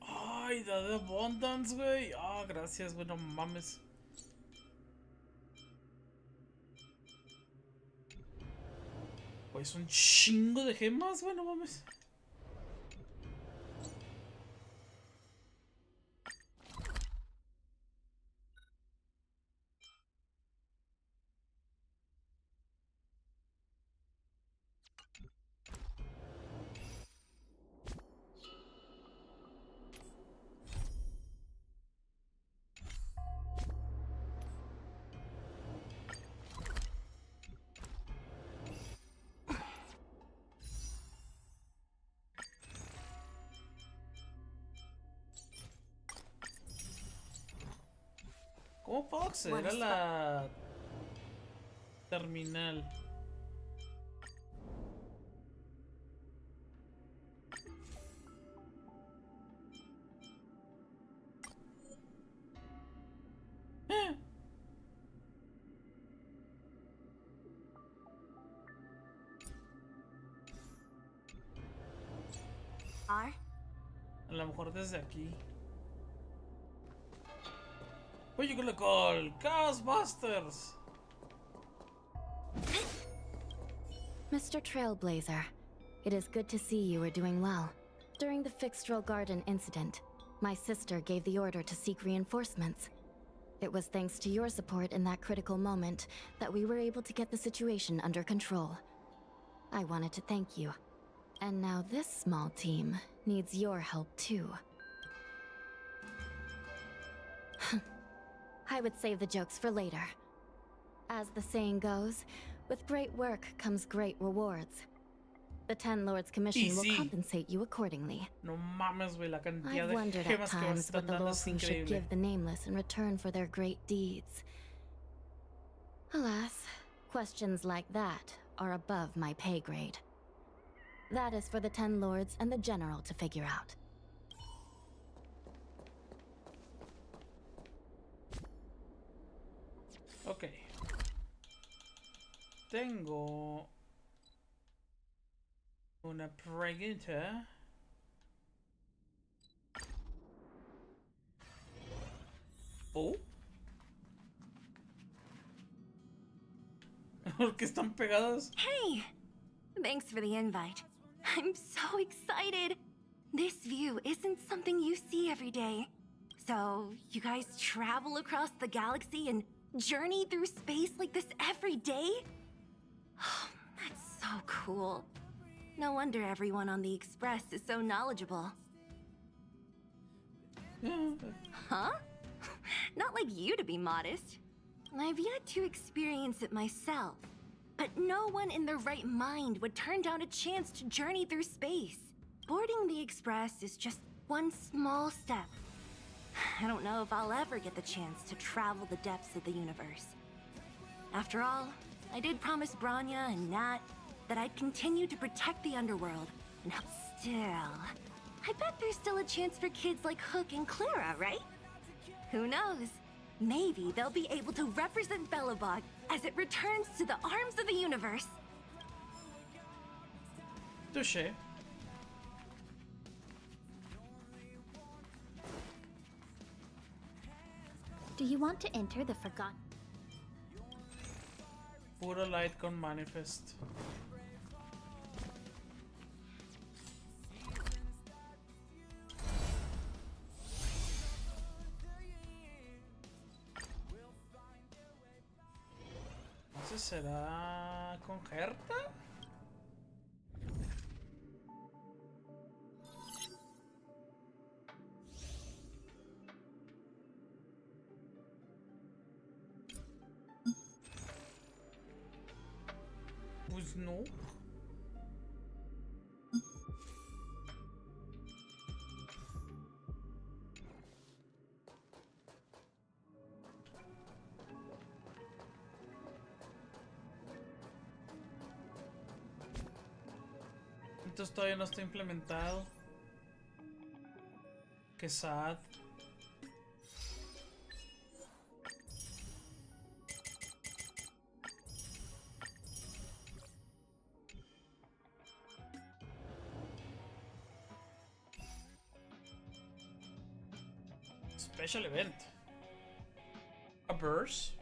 Ay, da de abundance, güey. Ah, gracias, güey, no mames. Pues un chingo de gemas, güey, no mames. ¿Cómo puedo acceder a la terminal? A lo mejor desde aquí. What you gonna call? Chaosbusters!
Mr. Trailblazer, it is good to see you are doing well. During the Fixtral Garden incident, my sister gave the order to seek reinforcements. It was thanks to your support in that critical moment that we were able to get the situation under control. I wanted to thank you. And now this small team needs your help too. I would save the jokes for later. As the saying goes, with great work comes great rewards. The Ten Lords Commission will compensate you accordingly.
No mames, güey, la cantidad
I've
de
wondered at
gemas que vas
times what the
dando es
Lawfu should
increíble.
give the Nameless in return for their great deeds. Alas, questions like that are above my pay grade. That is for the Ten Lords and the General to figure out.
Ok. Tengo una pregunta. Oh. ¿Por qué están pegadas?
Hey! Thanks for the invite. I'm so excited! This view isn't something you see every day. So, you guys travel across the galaxy and journey through space like this every day? That's so cool. No wonder everyone on the Express is so knowledgeable. Huh? Not like you to be modest. I've yet to experience it myself. But no one in their right mind would turn down a chance to journey through space. Boarding the Express is just one small step. I don't know if I'll ever get the chance to travel the depths of the universe. After all, I did promise Branya and Nat that I'd continue to protect the underworld, and still... I bet there's still a chance for kids like Hook and Clara, right? Who knows? Maybe they'll be able to represent Belobog as it returns to the arms of the universe.
Touché.
Do you want to enter the Forgotten?
Puro light con manifest. Entonces será con Gerta. Pues no. Entonces todavía no está implementado. Qué sad. Special event. A burst.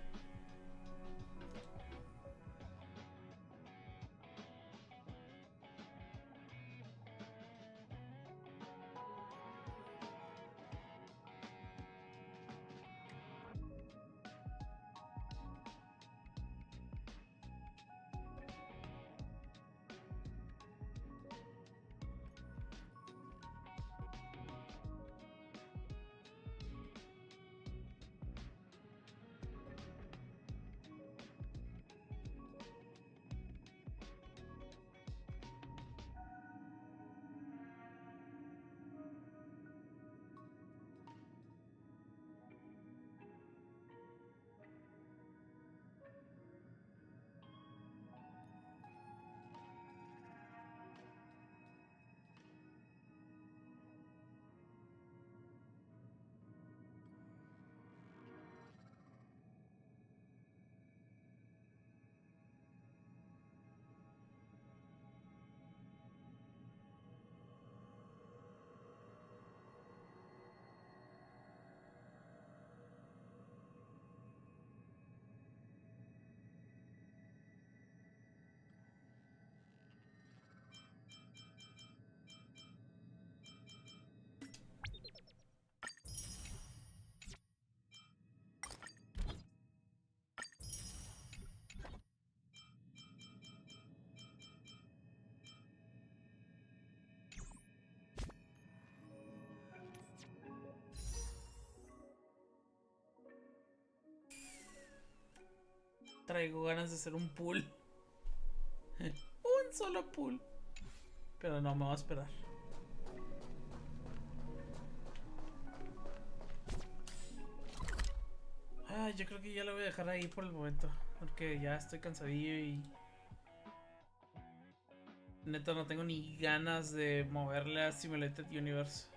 Traigo ganas de hacer un pool. Un solo pool. Pero no, me voy a esperar. Ah, yo creo que ya lo voy a dejar ahí por el momento. Porque ya estoy cansadillo y... Neta, no tengo ni ganas de moverle a Simulated Universe.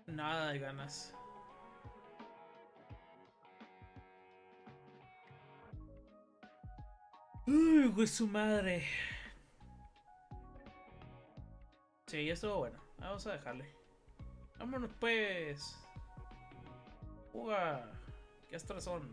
Nada de ganas. Uy, güey, su madre. Sí, ya estuvo bueno. Vamos a dejarle. Vámonos pues. Uga. ¿Qué astros son?